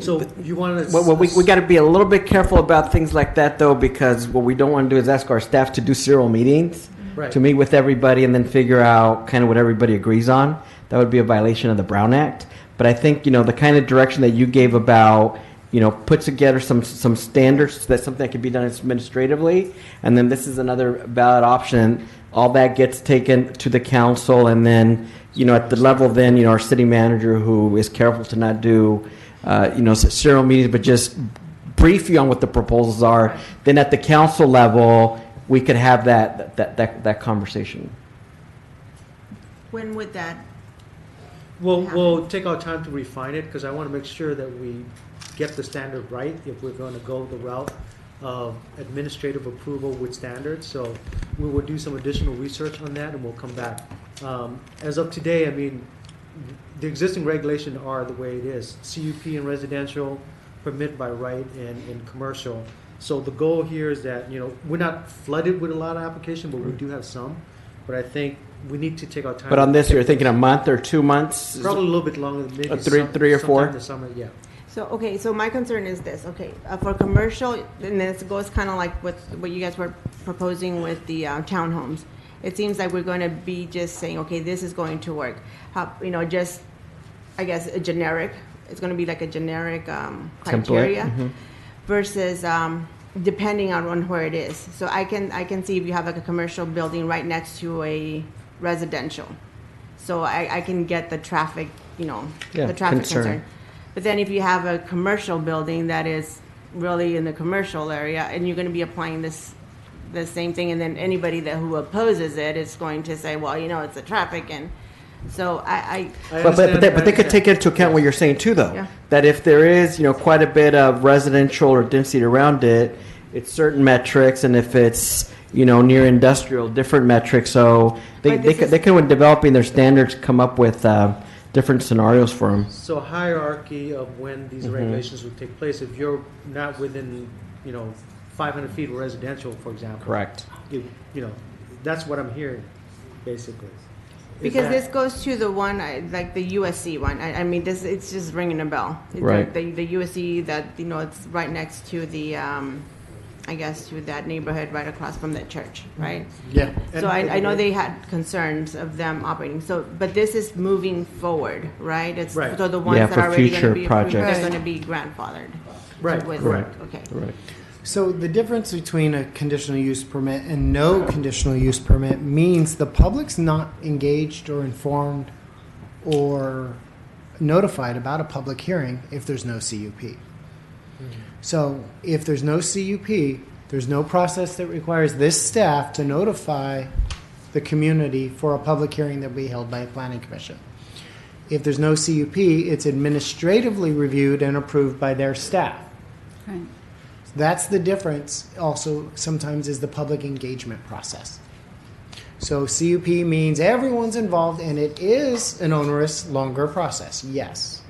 So you want to... well, we got to be a little bit careful about things like that, though, because what we don't want to do is ask our staff to do serial meetings, Right. to meet with everybody and then figure out kind of what everybody agrees on. That would be a violation of the Brown Act. But I think, the kind of direction that you gave about, put together some standards, that's something that can be done administratively. And then this is another valid option. All that gets taken to the council. And then, at the level then, our city manager who is careful to not do, serial meetings, but just brief you on what the proposals are. Then at the council level, we could have that conversation. When would that? We'll take our time to refine it because I want to make sure that we get the standard right if we're going to go the route of administrative approval with standards. So we will do some additional research on that and we'll come back. As of today, the existing regulations are the way it is. CUP in residential, permit by right in commercial. So the goal here is that, we're not flooded with a lot of application, but we do have some. But I think we need to take our time. But on this, you're thinking a month or 2 months? Probably a little bit longer, maybe three or four? sometime this summer, yeah. So my concern is this, for commercial, and this goes kind of like with what you guys were proposing with the townhomes. It seems like we're going to be just saying, okay, this is going to work. Just, I guess, a generic, it's going to be like a generic criteria versus depending on where it is. So I can see if you have like a commercial building right next to a residential. So I can get the traffic, the traffic concern. But then if you have a commercial building that is really in the commercial area and you're going to be applying the same thing, and then anybody who opposes it is going to say, well, it's the traffic, and So But they could take into account what you're saying too, though. Yeah. That if there is, quite a bit of residential or density around it, it's certain metrics, and if it's, near industrial, different metrics. So But this they could, when developing their standards, come up with different scenarios for them. So hierarchy of when these regulations would take place, if you're not within, 500 feet of residential, for example. Correct. That's what I'm hearing, basically. Is because that- this goes to the one like the USC one. I mean, this it's just ringing a bell. It's Right. like the USC that it's right next to the I guess to that neighborhood right across from that church, right? Yeah. So I know they had concerns of them operating. So, but this is moving forward, right? It's Right. so the ones Yeah, that for are already going future to be approved, projects. they're going to be grandfathered. Right. With, Correct. Okay. Right. So the difference between a conditional use permit and no conditional use permit means the public's not engaged or informed or notified about a public hearing if there's no CUP. So if there's no CUP, there's no process that requires this staff to notify the community for a public hearing that will be held by a planning commission. If there's no CUP, it's administratively reviewed and approved by their staff. Right. That's the difference also sometimes is the public engagement process. So CUP means everyone's involved and it is an onerous, longer process, yes.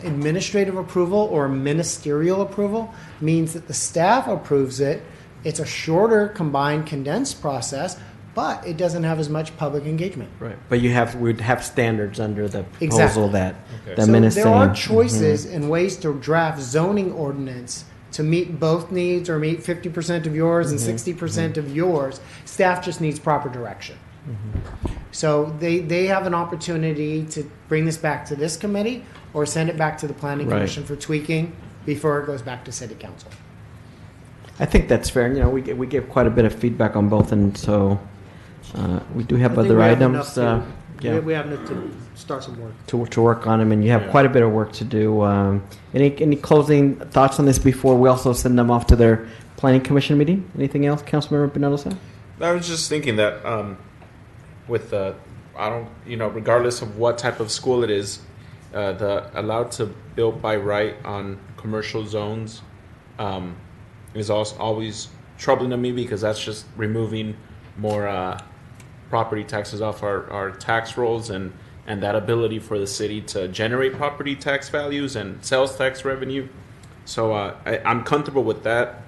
Administrative approval or ministerial approval means that the staff approves it. It's a shorter, combined, condensed process, but it doesn't have as much public engagement. Right. But we'd have standards under the proposal Exactly. that Okay. the So minister. there are choices and ways to draft zoning ordinance to meet both needs or meet 50% of yours and 60% of yours. Staff just needs proper direction. So they have an opportunity to bring this back to this committee or send it back to the planning Right. commission for tweaking before it goes back to city council. I think that's fair. We give quite a bit of feedback on both, and so we do have I think other we have items. enough to- Yeah. We have enough to start some work. To work on them, and you have Yeah. quite a bit of work to do. Any closing thoughts on this before we also send them off to their planning commission meeting? Anything else, Councilmember Pinoza? I was just thinking that with the, regardless of what type of school it is, the allowed to build by right on commercial zones is also always troubling to me because that's just removing more property taxes off our tax rolls and that ability for the city to generate property tax values and sales tax revenue. So I'm comfortable with that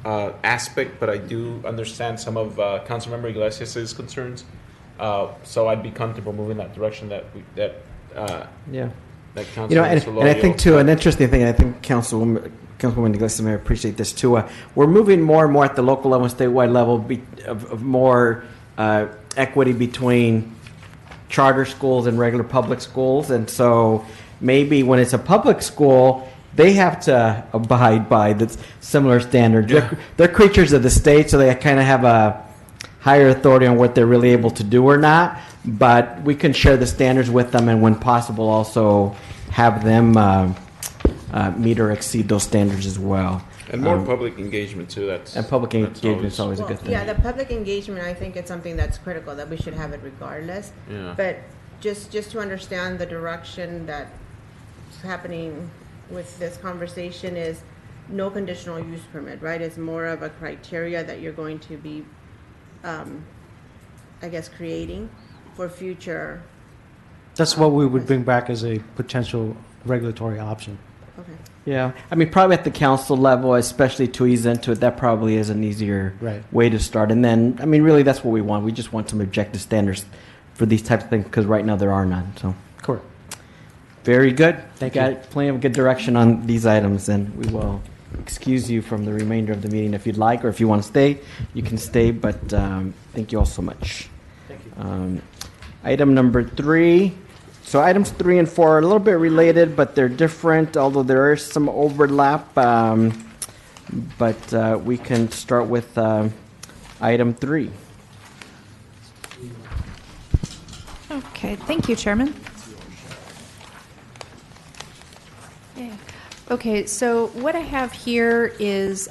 aspect, but I do understand some of Councilmember Iglesias' concerns. So I'd be comfortable moving that direction Yeah. that Councilmember And I Solorio- think too, an interesting thing, I think Councilwoman Iglesias may appreciate this too. We're moving more and more at the local level and statewide level of more equity between charter schools and regular public schools. And so maybe when it's a public school, they have to abide by the similar standards. They're creatures of the state, so they kind of have a higher authority on what they're really able to do or not. But we can share the standards with them, and when possible, also have them meet or exceed those standards as well. and more public engagement too. And public that's engagement is always a good thing. Yeah, the public engagement, I think it's something that's critical, that we should have it regardless. Yeah. But just to understand the direction that's happening with this conversation is no conditional use permit, right? It's more of a criteria that you're going to be, creating for future. That's what we would bring back as a potential regulatory option. Okay. Yeah, I mean, probably at the council level, especially to ease into it, that probably is an easier Right. way to start. And then, I mean, really, that's what we want. We just want some objective standards for these types of things because right now there are none. So, Correct. very good. Thank Got you. plenty of good direction on these items, and we will excuse you from the remainder of the meeting if you'd like, or if you want to stay, you can stay. But thank you all so much. Thank you. Item number 3. So items 3 and 4 are a little bit related, but they're different, although there is some overlap. But we can start with item 3. Okay, thank you, Chairman. Yeah. Okay, so what I have here is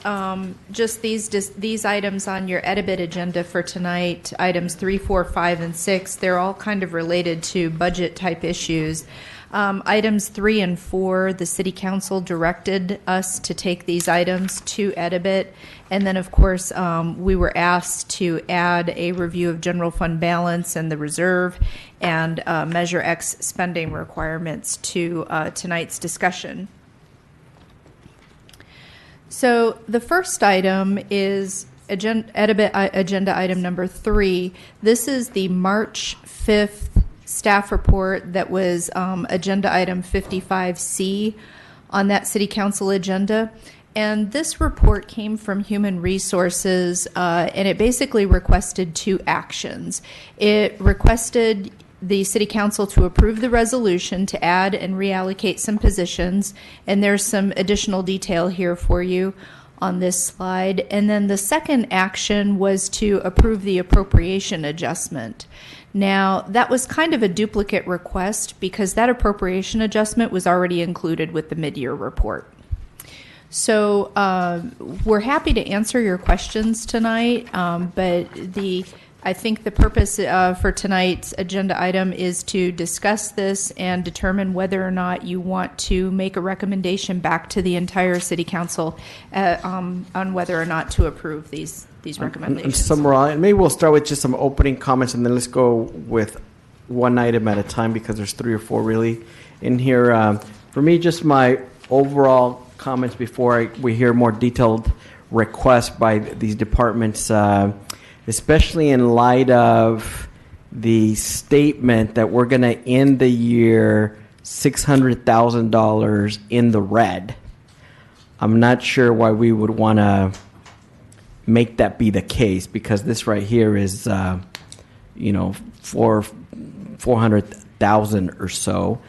just these items on your edibit agenda for tonight, items 3, 4, 5, and 6. They're all kind of related to budget type issues. Items 3 and 4, the City Council directed us to take these items to edibit. And then, of course, we were asked to add a review of general fund balance and the reserve and Measure X spending requirements to tonight's discussion. So the first item is edibit agenda item number 3. This is the March 5th staff report that was agenda item 55C on that City Council agenda. And this report came from Human Resources, and it basically requested 2 actions. It requested the City Council to approve the resolution to add and reallocate some positions, and there's some additional detail here for you on this slide. And then the second action was to approve the appropriation adjustment. Now, that was kind of a duplicate request because that appropriation adjustment was already included with the mid-year report. So we're happy to answer your questions tonight, but I think the purpose for tonight's agenda item is to discuss this and determine whether or not you want to make a recommendation back to the entire City Council on whether or not to approve these recommendations. And maybe we'll start with just some opening comments, and then let's go with one item at a time because there's 3 or 4 really in here. For me, just my overall comments before we hear more detailed requests by these departments, especially in light of the statement that we're going to end the year $600,000 in the red. I'm not sure why we would want to make that be the case, because this right here is, 400,000 or so.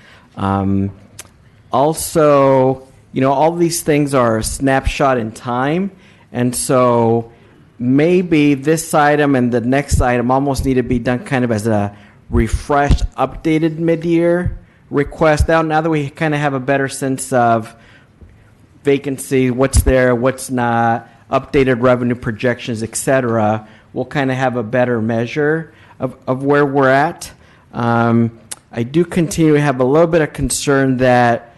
Also, all these things are a snapshot in time, and so maybe this item and the next item almost need to be done kind of as a refreshed, updated mid-year request. Now that we kind of have a better sense of vacancy, what's there, what's not, updated revenue projections, etc., we'll kind of have a better measure of where we're at. I do continue to have a little bit of concern that,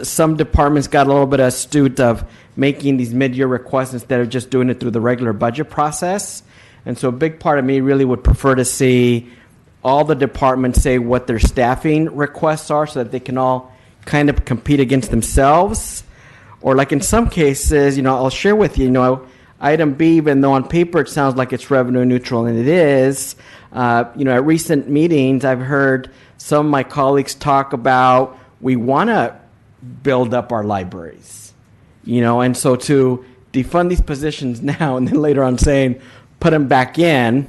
some departments got a little bit astute of making these mid-year requests instead of just doing it through the regular budget process. And so a big part of me really would prefer to see all the departments say what their staffing requests are so that they can all kind of compete against themselves. Or like in some cases, I'll share with you, item B, even though on paper it sounds like it's revenue neutral, and it is, at recent meetings, I've heard some of my colleagues talk about we want to build up our libraries, and so to defund these positions now and then later on saying put them back in,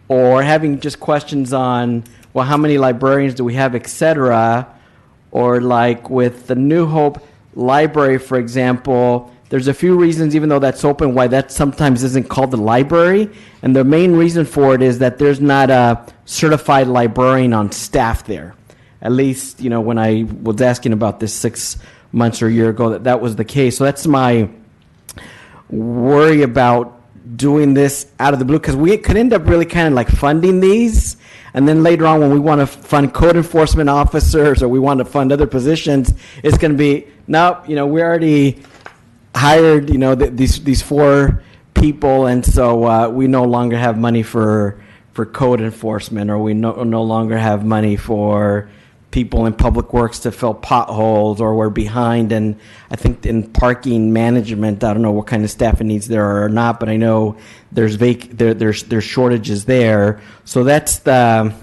or having just questions on, well, how many librarians do we have, etc., or like with the New Hope Library, for example, there's a few reasons, even though that's open, why that sometimes isn't called the library. And the main reason for it is that there's not a certified librarian on staff there. At least, when I was asking about this 6 months or a year ago, that was the case. So that's my worry about doing this out of the blue, because we could end up really kind of like funding these. And then later on, when we want to fund code enforcement officers or we want to fund other positions, it's going to be, nope, we already hired, these 4 people, and so we no longer have money for code enforcement, or we no longer have money for people in public works to fill potholes, or we're behind. And I think in parking management, I don't know what kind of staffing needs there are or not, but I know there's shortages there. So that's the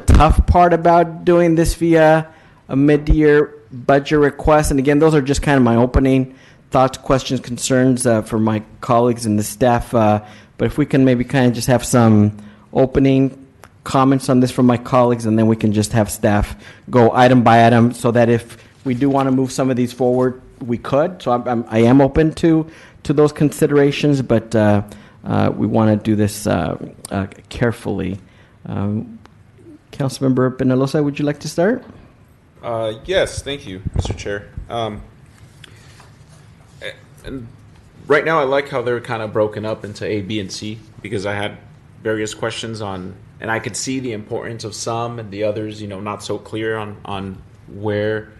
tough part about doing this via a mid-year budget request. And again, those are just kind of my opening thoughts, questions, concerns for my colleagues and the staff. But if we can maybe kind of just have some opening comments on this from my colleagues, and then we can just have staff go item by item, so that if we do want to move some of these forward, we could. So I am open to those considerations, but we want to do this carefully. Councilmember Penalosa, would you like to start? Yes, thank you, Mr. Chair. And right now, I like how they're kind of broken up into A, B, and C because I had various questions on, and I could see the importance of some and the others, not so clear on where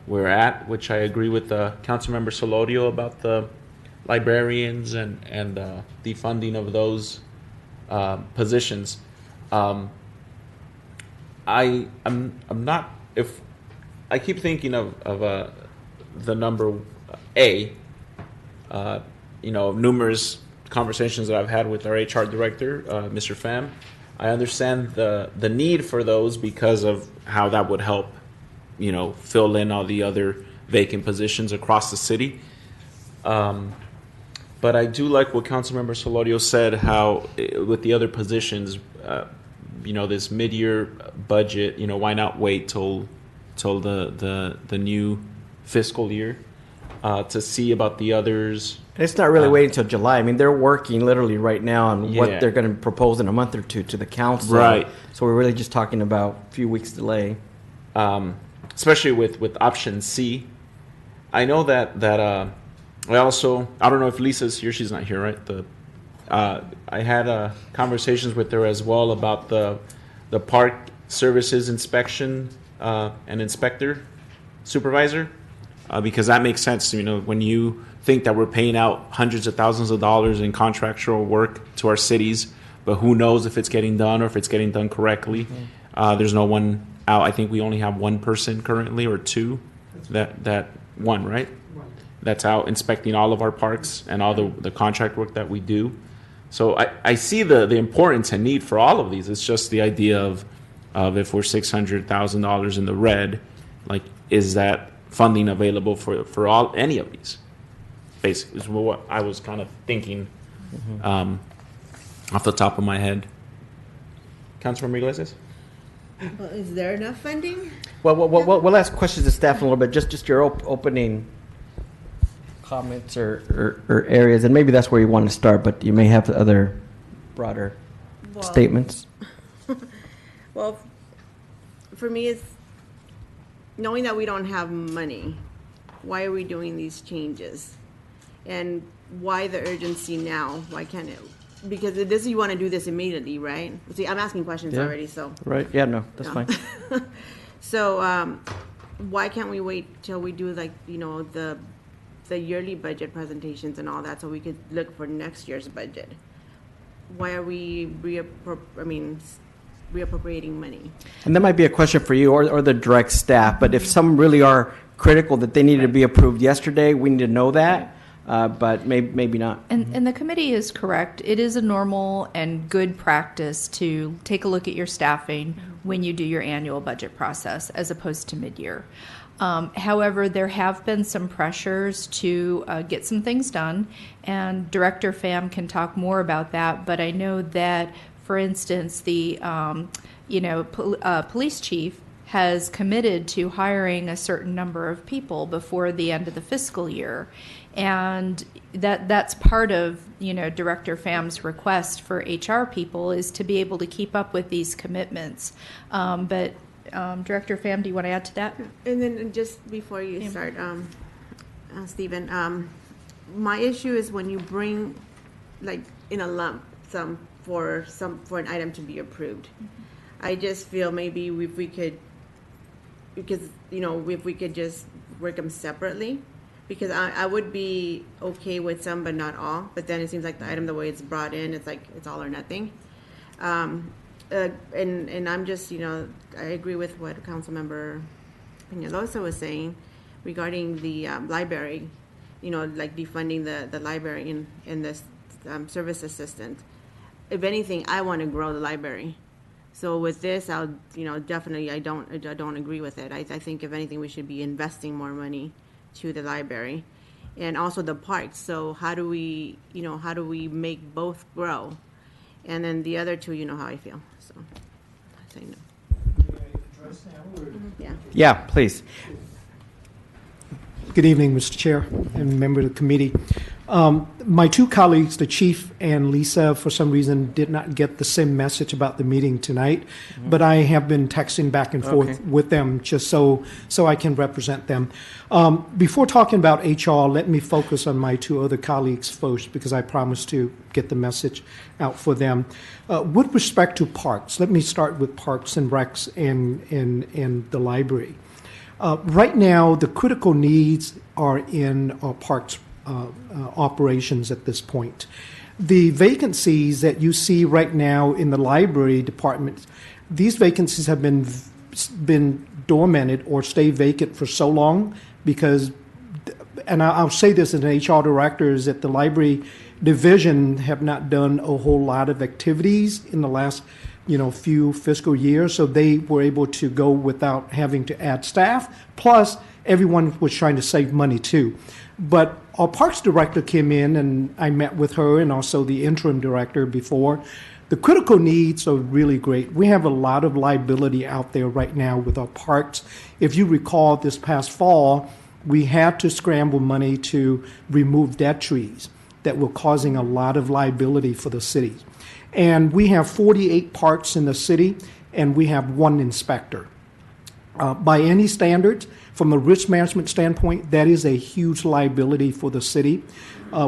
we're at, which I agree with Councilmember Solorio about the librarians and the funding of those positions. I'm not, if I keep thinking of the number A, numerous conversations that I've had with our HR director, Mr. Pham. I understand the need for those because of how that would help, fill in all the other vacant positions across the city. But I do like what Councilmember Solorio said, how with the other positions, this mid-year budget, why not wait till the new fiscal year to see about the others. And it's not really waiting until July. I mean, they're working literally right now on Yeah. what they're going to propose in a month or two to the council. Right. So we're really just talking about a few weeks delay. Especially with option C. I know that I also, I don't know if Lisa's here. She's not here, right? I had conversations with her as well about the park services inspection and inspector supervisor, because that makes sense. When you think that we're paying out hundreds of thousands of dollars in contractual work to our cities, but who knows if it's getting done or if it's getting done correctly. There's no one out. I think we only have one person currently, or two. That one, right? That's out inspecting all of our parks and all the contract work that we do. So I see the importance and need for all of these. It's just the idea of if we're $600,000 in the red, like, is that funding available for any of these? Basically, is what I was kind of thinking off the top of my head. Councilmember Iglesias? Well, is there enough funding? Well, we'll ask questions to staff in a little bit. Just your opening comments or areas, and maybe that's where you want to start, but you may have other broader statements. Well, for me, it's knowing that we don't have money. Why are we doing these changes? And why the urgency now? Why can't it? Because you want to do this immediately, right? See, I'm asking questions Yeah. already, so. Right? Yeah, no, that's fine. So, why can't we wait till we do the yearly budget presentations and all that, so we could look for next year's budget? Why are we reappropriating money? And that might be a question for you or the direct staff, but if some really are critical that they needed to be approved yesterday, we need to know that, but maybe not. And the committee is correct. It is a normal and good practice to take a look at your staffing when you do your annual budget process as opposed to mid-year. However, there have been some pressures to get some things done, and Director Pham can talk more about that, but I know that, for instance, the police chief has committed to hiring a certain number of people before the end of the fiscal year. And that's part of, Director Pham's request for HR people is to be able to keep up with these commitments. But Director Pham, do you want to add to that? And then just before you start, Stephen, my issue is when you bring, in a lump sum for an item to be approved. I just feel maybe if we could, because if we could just work them separately, because I would be okay with some but not all. But then it seems like the item, the way it's brought in, it's like it's all or nothing. And I'm just, I agree with what Councilmember Peñalosa was saying regarding the library, defunding the library and the service assistant. If anything, I want to grow the library. So with this, I'll, definitely, I don't agree with it. I think if anything, we should be investing more money to the library and also the parks. So how do we make both grow? And then the other two, how I feel. So I say no. Yeah. Yeah, please. Good evening, Mr. Chair and member of the committee. My two colleagues, the chief and Lisa, for some reason did not get the same message about the meeting tonight, but I have been texting back and forth Okay. with them just so I can represent them. Before talking about HR, let me focus on my two other colleagues first because I promised to get the message out for them. With respect to parks, let me start with Parks and Recs and the library. Right now, the critical needs are in our parks operations at this point. The vacancies that you see right now in the library department, these vacancies have been dormanted or stay vacant for so long because, and I'll say this as an HR director, is that the library division have not done a whole lot of activities in the last few fiscal years, so they were able to go without having to add staff. Plus, everyone was trying to save money too. But our parks director came in, and I met with her and also the interim director before. The critical needs are really great. We have a lot of liability out there right now with our parks. If you recall, this past fall, we had to scramble money to remove dead trees that were causing a lot of liability for the city. And we have 48 parks in the city, and we have one inspector. By any standards, from a risk management standpoint, that is a huge liability for the city.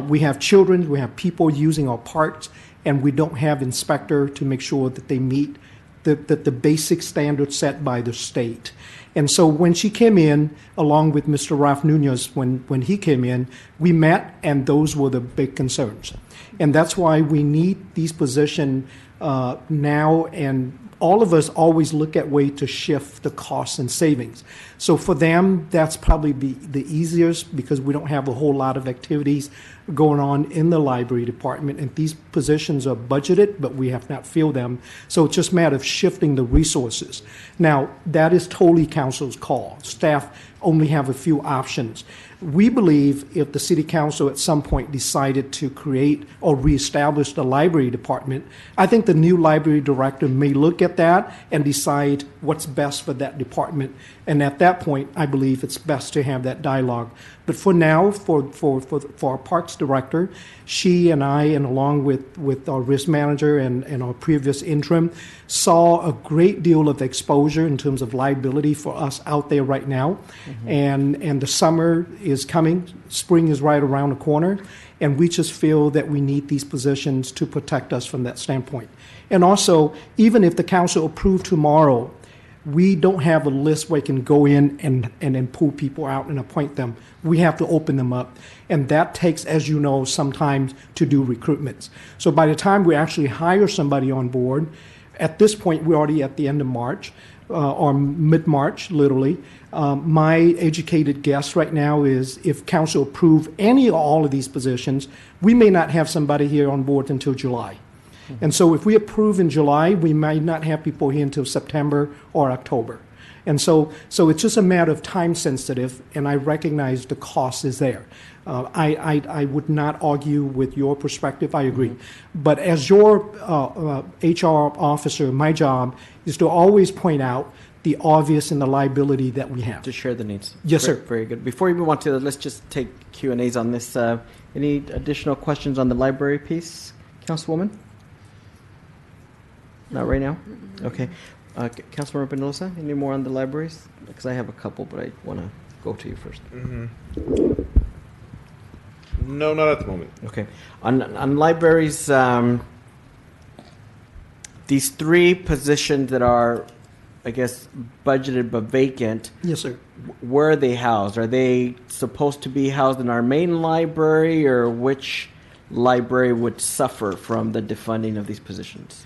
We have children, we have people using our parks, and we don't have inspector to make sure that they meet the basic standards set by the state. And so when she came in, along with Mr. Ralph Nunez, when he came in, we met, and those were the big concerns. And that's why we need these positions now, and all of us always look at ways to shift the costs and savings. So for them, that's probably the easiest because we don't have a whole lot of activities going on in the library department, and these positions are budgeted, but we have not filled them. So it's just a matter of shifting the resources. Now, that is totally council's call. Staff only have a few options. We believe if the city council at some point decided to create or reestablish the library department, I think the new library director may look at that and decide what's best for that department. And at that point, I believe it's best to have that dialogue. But for now, for our parks director, she and I, and along with our risk manager and our previous interim, saw a great deal of exposure in terms of liability for us out there right now. Mm-hmm. And the summer is coming, spring is right around the corner, and we just feel that we need these positions to protect us from that standpoint. And also, even if the council approved tomorrow, we don't have a list where we can go in and then pull people out and appoint them. We have to open them up. And that takes, as you know, some time to do recruitments. So by the time we actually hire somebody on board, at this point, we're already at the end of March, or mid-March, literally. My educated guess right now is if council approve any or all of these positions, we may not have somebody here on board until July. And so if we approve in July, we might not have people here until September or October. And so it's just a matter of time sensitive, and I recognize the cost is there. I would not argue with your perspective. I agree. But as your HR officer, my job is to always point out the obvious and the liability that we have. To share the needs. Yes, sir. Very good. Before we move on to let's just take Q&As on this. Any additional questions on the library piece, Councilwoman? Not right now? Okay. Councilmember Penalosa, any more on the libraries? Because I have a couple, but I want to go to you first. No, not at the moment. Okay. On libraries, these three positions that are, I guess, budgeted but vacant, Yes, sir. where are they housed? Are they supposed to be housed in our main library, or which library would suffer from the defunding of these positions?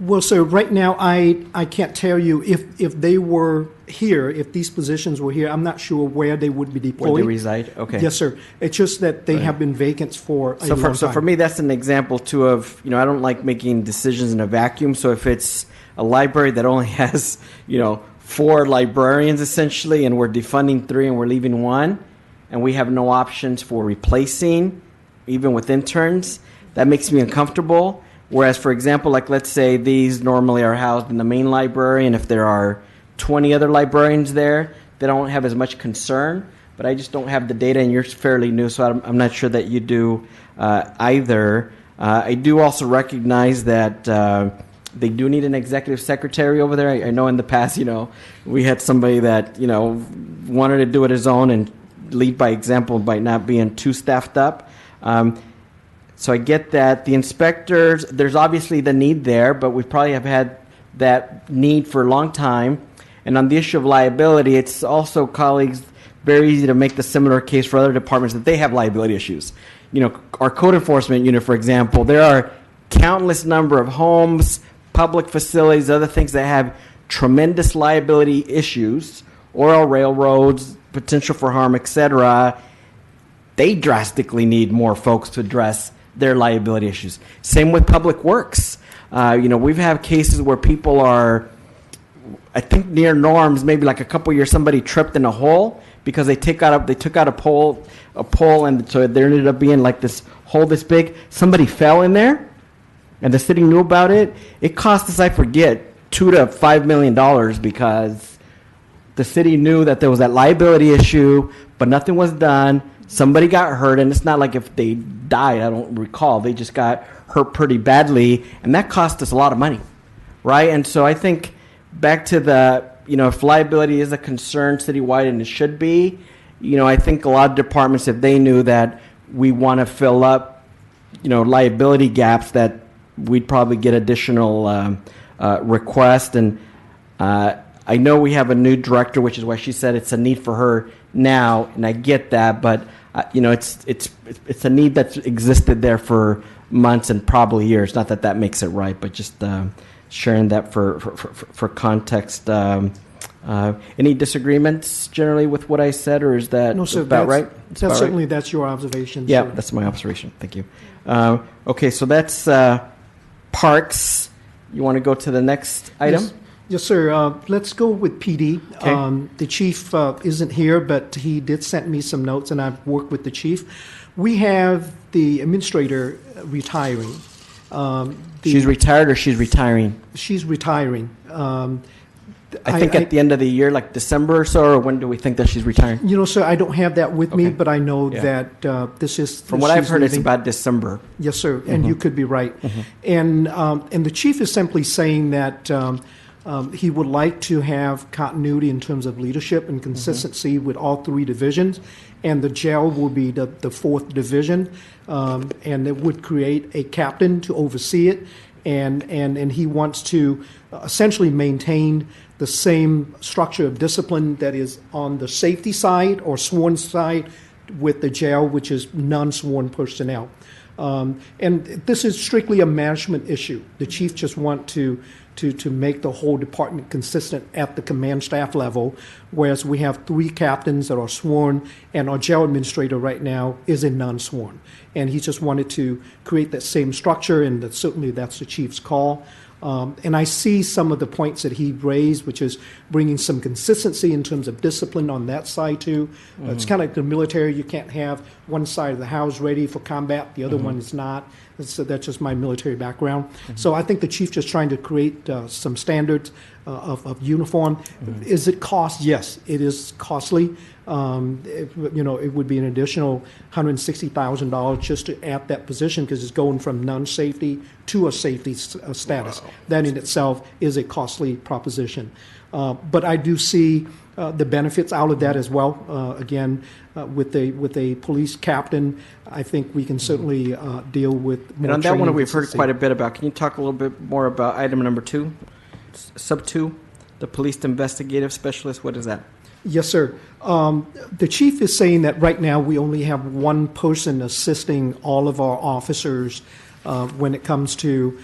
Well, sir, right now, I can't tell you if they were here, if these positions were here, I'm not sure where they would be deployed. Where they reside? Okay. Yes, sir. It's just that they have been vacant for a long time. So for me, that's an example, too, of, I don't like making decisions in a vacuum. So if it's a library that only has, 4 librarians, essentially, and we're defunding 3 and we're leaving 1, and we have no options for replacing, even with interns, that makes me uncomfortable. Whereas, for example, let's say these normally are housed in the main library, and if there are 20 other librarians there, they don't have as much concern. but I just don't have the data, and you're fairly new, so I'm not sure that you do either. I do also recognize that they do need an executive secretary over there. I know in the past, we had somebody that, wanted to do it his own and lead by example by not being too staffed up. So I get that. The inspectors, there's obviously the need there, but we probably have had that need for a long time. And on the issue of liability, it's also, colleagues, very easy to make the similar case for other departments that they have liability issues. Our code enforcement unit, for example, there are countless number of homes, public facilities, other things that have tremendous liability issues, oil railroads, potential for harm, etc. They drastically need more folks to address their liability issues. Same with public works. We've had cases where people are, I think, near norms. Maybe like a couple years, somebody tripped in a hole because they took out a pole, and so there ended up being like this hole this big. Somebody fell in there, and the city knew about it. It cost us, I forget, $2 to $5 million because the city knew that there was that liability issue, but nothing was done. Somebody got hurt, and it's not like if they died, I don't recall. They just got hurt pretty badly, and that cost us a lot of money, right? And so I think back to the, if liability is a concern citywide, and it should be, I think a lot of departments, if they knew that we want to fill up, liability gaps, that we'd probably get additional requests. And I know we have a new director, which is why she said it's a need for her now, and I get that, but it's a need that's existed there for months and probably years. Not that makes it right, but just sharing that for context. Any disagreements generally with what I said, or is that No, sir, about right? Certainly, that's your observation. Yeah, sir. that's my observation. Thank you. Okay, so that's parks. You want to go to the next item? Yes, sir. Let's go with PD. Okay. The chief isn't here, but he did send me some notes, and I've worked with the chief. We have the administrator retiring. She's retired, or she's retiring? She's retiring. I think at the end of the year, like December or so, or when do we think that she's retiring? Sir, I don't have that with me, Okay. but I know Yeah. that this is... From what I've she's heard, it's leaving. about December. Yes, sir, and you could be right. And the chief is simply saying that he would like to have continuity in terms of leadership and consistency with all three divisions, and the jail will be the fourth division, and it would create a captain to oversee it, and he wants to essentially maintain the same structure of discipline that is on the safety side or sworn side with the jail, which is non-sworn personnel. And this is strictly a management issue. The chief just want to make the whole department consistent at the command staff level, whereas we have three captains that are sworn, and our jail administrator right now is a non-sworn. And he just wanted to create that same structure, and certainly that's the chief's call. And I see some of the points that he raised, which is bringing some consistency in terms of discipline on that side too. It's kind of like the military. You can't have one side of the house ready for combat, the other one is not. That's just my military background. So I think the chief just trying to create some standards of uniform. Is it cost? Yes, it is costly. It would be an additional $160,000 just to add that position, because it's going from non-safety to a safety status. Wow. That in itself is a costly proposition. But I do see the benefits out of that as well. Again, with a police captain, I think we can certainly deal with more. And on that one, training we've heard consistency. quite a bit about. Can you talk a little bit more about item number 2, sub 2, the police investigative specialist? What is that? Yes, sir. The chief is saying that right now we only have one person assisting all of our officers when it comes to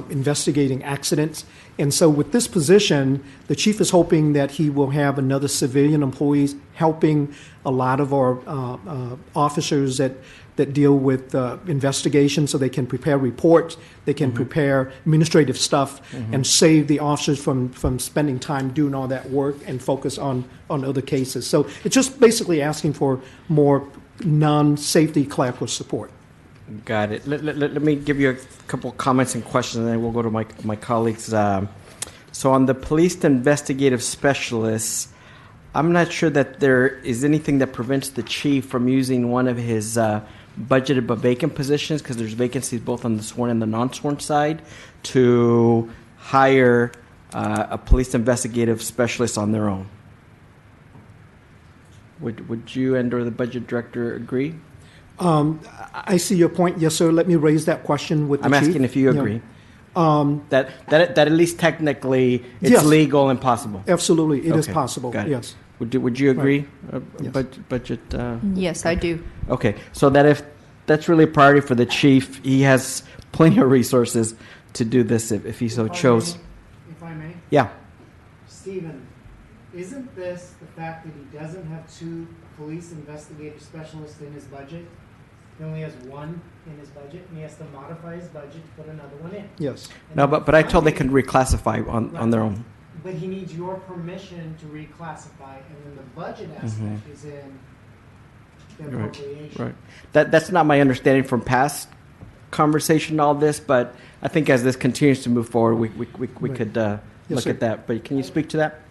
investigating accidents. And so with this position, the chief is hoping that he will have another civilian employees helping a lot of our officers that deal with investigations, so they can prepare reports, they can prepare administrative stuff, and save the officers from spending time doing all that work and focus on other cases. So it's just basically asking for more non-safety clerical support. Got it. Let me give you a couple comments and questions, and then we'll go to my colleagues. So on the police investigative specialists, I'm not sure that there is anything that prevents the chief from using one of his budgeted but vacant positions, because there's vacancies both on the sworn and the non-sworn side, to hire a police investigative specialist on their own. Would you and/or the budget director agree? I see your point. Yes, sir. Let me raise that question with the I'm chief. asking if you Yeah. agree. That at least technically it's Yes. legal and possible. Absolutely, it is Okay, possible. got it. Yes. Would you agree? Yes. Budget. Yes, I do. Okay, so that if that's really a priority for the chief, he has plenty of resources to do this if he so chose. If I may, Yeah. Stephen, isn't this the fact that he doesn't have 2 police investigative specialists in his budget? He only has 1 in his budget, and he has to modify his budget to put another one in. Yes. No, but I told they could reclassify on their own. But he needs your permission to reclassify, and then the budget aspect is in the Mm-hmm. Right, appropriation. right. That's not my understanding from past conversation, all this, but I think as this continues to move forward, we Right. could Yes, look sir. at that. But can you speak to that?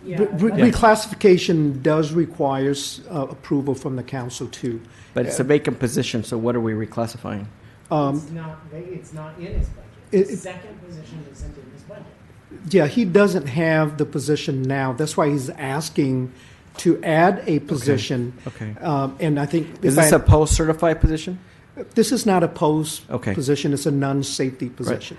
Reclassification does requires approval from the council too. But it's a vacant position, so what are we reclassifying? It's not in his budget. It- The second position isn't in his budget. Yeah, he doesn't have the position now. That's why he's asking to add a position. Okay. And I think Is this a post-certified position? this is not a post Okay. position. It's a non-safety position.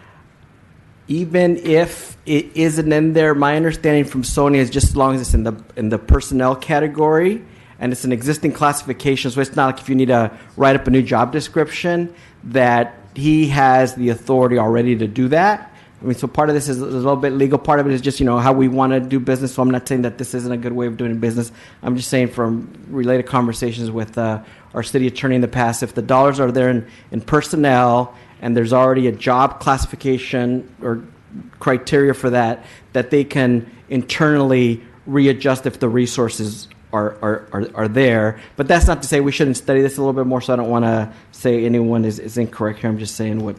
Even if it isn't in there, my understanding from Sony is just as long as it's in the personnel category and it's an existing classification, so it's not like if you need to write up a new job description, that he has the authority already to do that. I mean, so part of this is a little bit legal. Part of it is just, how we want to do business. So I'm not saying that this isn't a good way of doing business. I'm just saying from related conversations with our city attorney in the past, if the dollars are there in personnel and there's already a job classification or criteria for that they can internally readjust if the resources are there. But that's not to say we shouldn't study this a little bit more, so I don't want to say anyone is incorrect here. I'm just saying what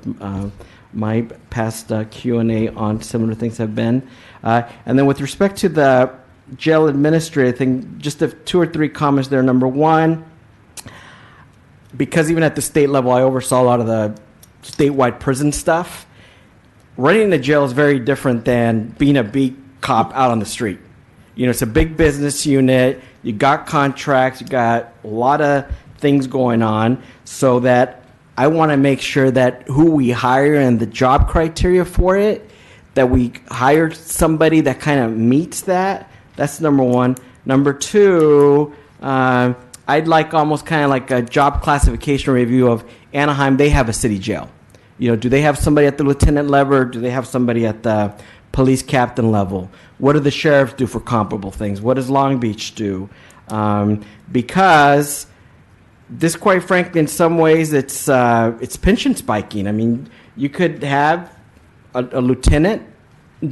my past Q&A on similar things have been. And then with respect to the jail administrator thing, just 2 or 3 comments there. Number one, because even at the state level, I oversaw a lot of the statewide prison stuff. Running the jail is very different than being a beat cop out on the street. It's a big business unit. You got contracts. You got a lot of things going on, so that I want to make sure that who we hire and the job criteria for it, that we hire somebody that kind of meets that. That's number one. Number two, I'd like almost kind of like a job classification review of Anaheim. They have a city jail. Do they have somebody at the lieutenant level, or do they have somebody at the police captain level? What do the sheriffs do for comparable things? What does Long Beach do? Because this, quite frankly, in some ways, it's pension spiking. I mean, you could have a lieutenant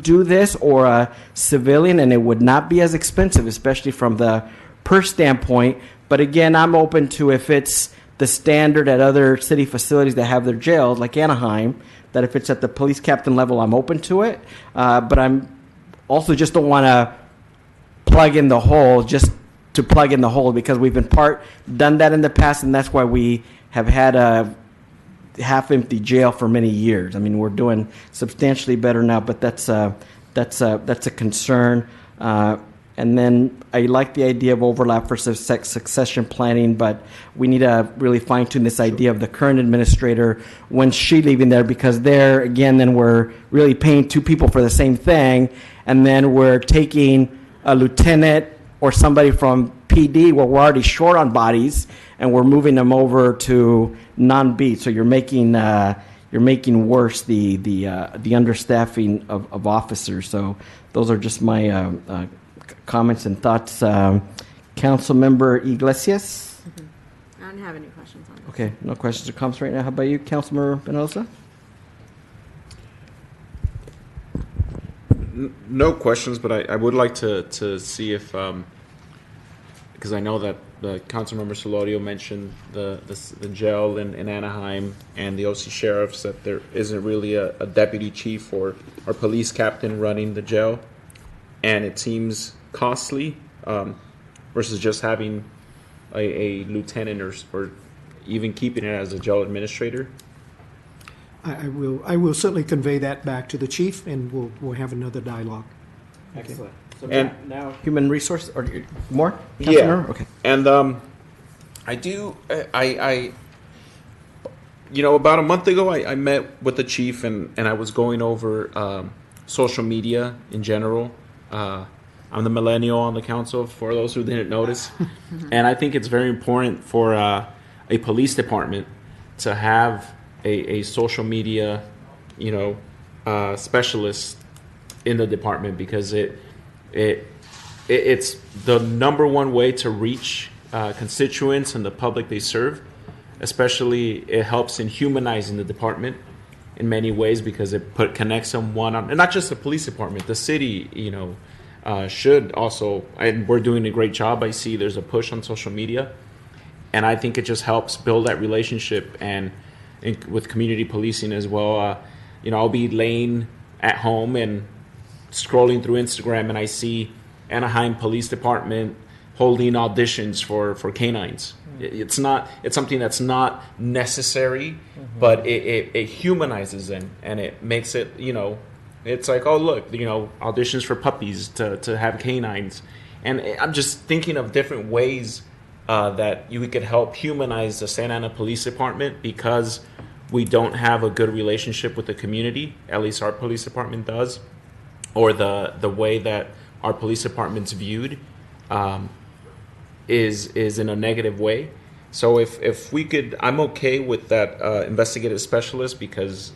do this or a civilian, and it would not be as expensive, especially from the per standpoint. But again, I'm open to if it's the standard at other city facilities that have their jails, like Anaheim, that if it's at the police captain level, I'm open to it. But I'm also just don't want to plug in the hole just to plug in the hole, because we've done that in the past, and that's why we have had a half-empty jail for many years. I mean, we're doing substantially better now, but that's a concern. And then I like the idea of overlap for succession planning, but we need to really fine-tune this idea of the current administrator when she leaving there, because there, again, then we're really paying 2 people for the same thing, and then we're taking a lieutenant or somebody from PD where we're already short on bodies, and we're moving them over to non-beat. So you're making worse the understaffing of officers. So those are just my comments and thoughts. Councilmember Iglesias? I don't have any questions on this. Okay, no questions or comments right now. How about you, Councilmember Penosa? No questions, but I would like to see if, because I know that the Councilmember Solorio mentioned the jail in Anaheim and the OC sheriffs, that there isn't really a deputy chief or police captain running the jail, and it seems costly. versus just having a lieutenant or even keeping it as a jail administrator. I will certainly convey that back to the chief, and we'll have another dialogue. Excellent. So And- now, human resource, or more? Yeah. Councilmember? Okay. And about a month ago, I met with the chief and I was going over social media in general. I'm the millennial on the council, for those who didn't notice. And I think it's very important for a police department to have a social media, specialist in the department, because it's the number one way to reach constituents and the public they serve. Especially, it helps in humanizing the department in many ways, because it connects them one on, and not just the police department, the city, should also, and we're doing a great job. I see there's a push on social media, and I think it just helps build that relationship and with community policing as well. I'll be laying at home and scrolling through Instagram, and I see Anaheim Police Department holding auditions for canines. It's something that's not necessary, but it humanizes them, and it makes it, it's like, oh, look, auditions for puppies to have canines. And I'm just thinking of different ways that we could help humanize the Santa Ana Police Department, because we don't have a good relationship with the community, at least our police department does, or the way that our police department's viewed is in a negative way. So if we could, I'm okay with that investigative specialist, because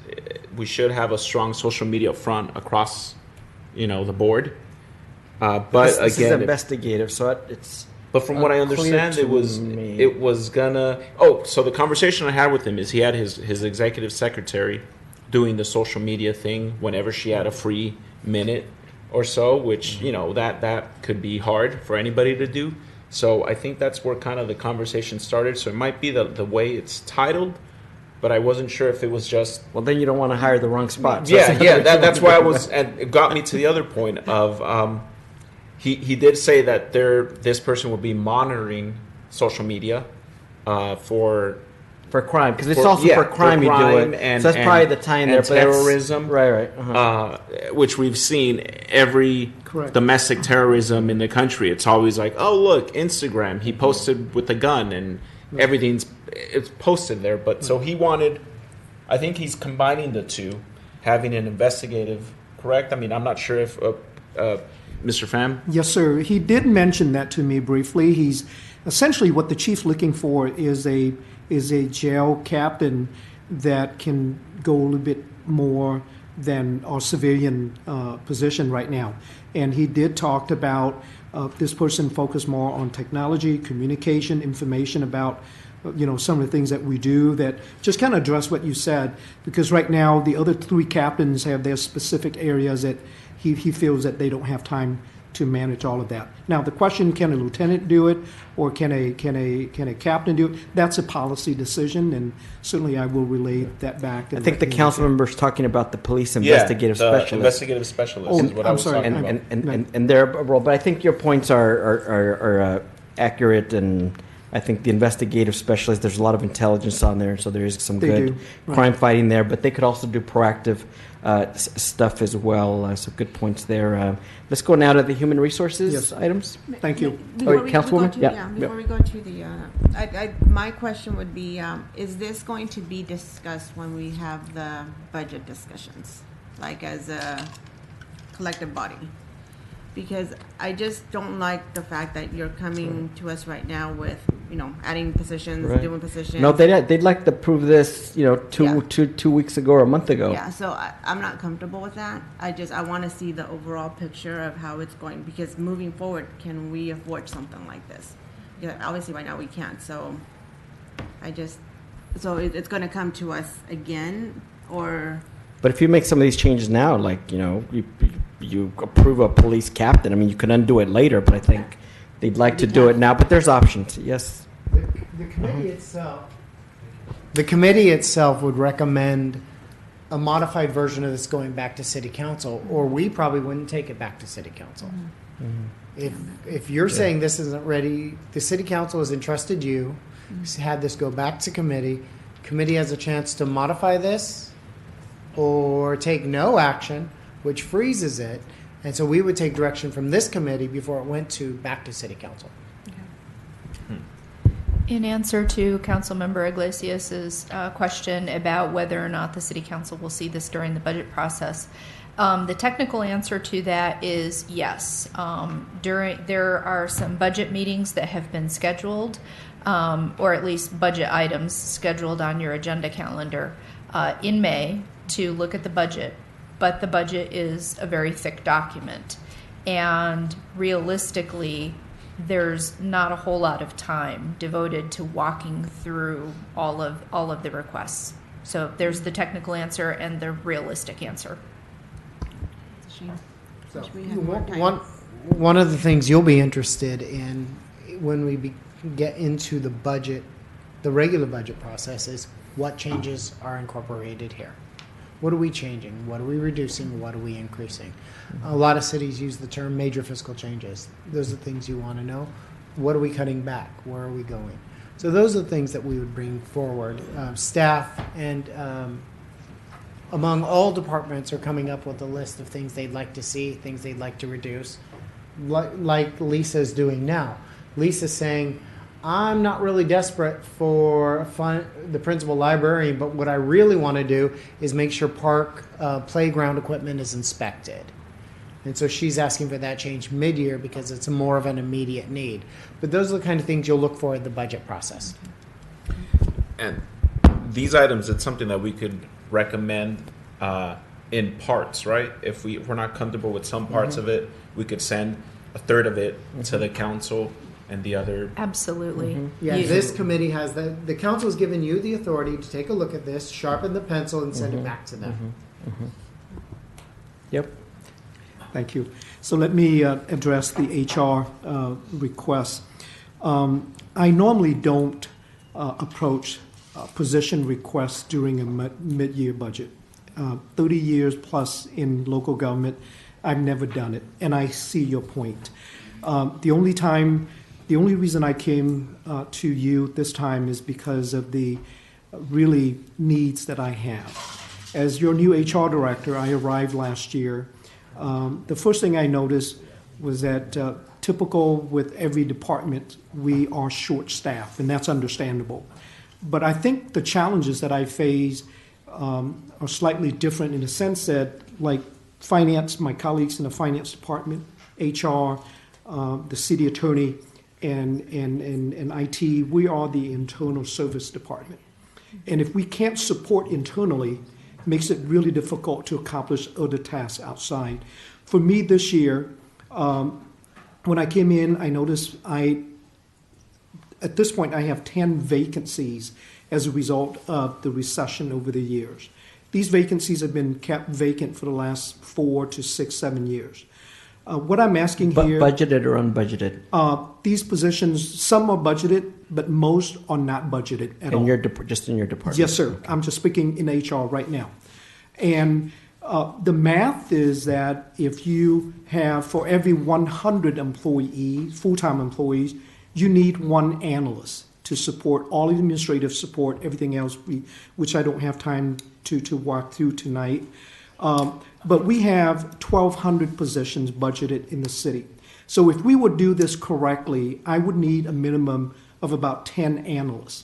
we should have a strong social media front across, the board. But This is again, investigative, so it's. but from what I unclear understand, to me. it was gonna. So the conversation I had with him is he had his executive secretary doing the social media thing whenever she had a free minute or so, which that could be hard for anybody to do. So I think that's where kind of the conversation started. So it might be the way it's titled, but I wasn't sure if it was just. Well, then you don't want to hire the wrong spot. So Yeah. That's why I was, and it got me to the other point of. He did say that this person will be monitoring social media for crime, because it's also for crime you do it. and so that's probably the time there. and But that's- terrorism, right. Uh-huh. which we've seen every Correct. domestic terrorism in the country. It's always like, oh, look, Instagram, he posted with a gun, and it's posted there. But so I think he's combining the two, having an investigative, correct? I mean, I'm not sure if Mr. Pham. Yes, sir. He did mention that to me briefly. He's essentially what the chief's looking for is a jail captain that can go a little bit more than our civilian position right now. And he did talk about this person focused more on technology, communication, information about some of the things that we do, that just kind of address what you said, because right now the other three captains have their specific areas that he feels that they don't have time to manage all of that. Now the question, can a lieutenant do it, or can a captain do it? That's a policy decision, and certainly I will relay that back. I think the council member's talking about the police investigative specialist. Investigative specialist Oh, is what I I'm was sorry. talking about. and their role. But I think your points are accurate, and I think the investigative specialist, there's a lot of intelligence on there, so there is some They good do. Right. crime fighting there. But they could also do proactive stuff as well. So good points there. Let's go now to the human resources Yes. items. Thank you. Before we go Councilwoman? to, Yeah. before we go to the, my question would be, is this going to be discussed when we have the budget discussions, like as a collective body? Because I just don't like the fact that you're coming to us right now with, adding positions, Right. doing positions. No, they'd like to prove this, two weeks ago or a month ago. Yeah, so I'm not comfortable with that. I want to see the overall picture of how it's going, because moving forward, can we afford something like this? Yeah, obviously right now we can't, so it's going to come to us again, or... But if you make some of these changes now, like, you approve a police captain, I mean, you can undo it later, but I think they'd like to do it now. But there's options, yes. The committee itself would recommend a modified version of this going back to city council, or we probably wouldn't take it back to city council. If you're saying this isn't ready, the city council has entrusted you, had this go back to committee. Committee has a chance to modify this or take no action, which freezes it. And so we would take direction from this committee before it went back to city council. In answer to Councilmember Iglesias's question about whether or not the city council will see this during the budget process, the technical answer to that is yes. There are some budget meetings that have been scheduled, or at least budget items scheduled on your agenda calendar in May to look at the budget. But the budget is a very thick document, and realistically, there's not a whole lot of time devoted to walking through all of the requests. So there's the technical answer and the realistic answer. So we have more time. one of the things you'll be interested in when we get into the budget, the regular budget process, is what changes are incorporated here. What are we changing? What are we reducing? What are we increasing? A lot of cities use the term major fiscal changes. Those are things you want to know. What are we cutting back? Where are we going? So those are the things that we would bring forward. Staff and among all departments are coming up with a list of things they'd like to see, things they'd like to reduce, like Lisa's doing now. Lisa's saying, I'm not really desperate for the principal librarian, but what I really want to do is make sure park playground equipment is inspected. And so she's asking for that change mid-year because it's more of an immediate need. But those are the kind of things you'll look for in the budget process. And these items, it's something that we could recommend in parts, right? If we're not comfortable with some parts of it, we could send a third of it to the council and the other. Absolutely. Yeah, You- this committee has the council has given you the authority to take a look at this, sharpen the pencil, and send it back to them. Yep. Thank you. So let me address the HR request. I normally don't approach position requests during a mid-year budget. 30 years plus in local government, I've never done it, and I see your point. The only reason I came to you this time is because of the really needs that I have. As your new HR director, I arrived last year. The first thing I noticed was that typical with every department, we are short-staffed, and that's understandable. But I think the challenges that I face are slightly different in the sense that, like finance, my colleagues in the finance department, HR, the city attorney, and IT, we are the internal service department. And if we can't support internally, it makes it really difficult to accomplish other tasks outside. For me this year, when I came in, I noticed at this point, I have 10 vacancies as a result of the recession over the years. These vacancies have been kept vacant for the last 4 to 6, 7 years. What I'm asking here... Budgeted or unbudgeted? These positions, some are budgeted, but most are not budgeted at all. Just in your department? Yes, sir. I'm just speaking in HR right now. And the math is that if you have, for every 100 employees, full-time employees, you need one analyst to support all administrative support, everything else, which I don't have time to walk through tonight. But we have 1,200 positions budgeted in the city. So if we would do this correctly, I would need a minimum of about 10 analysts.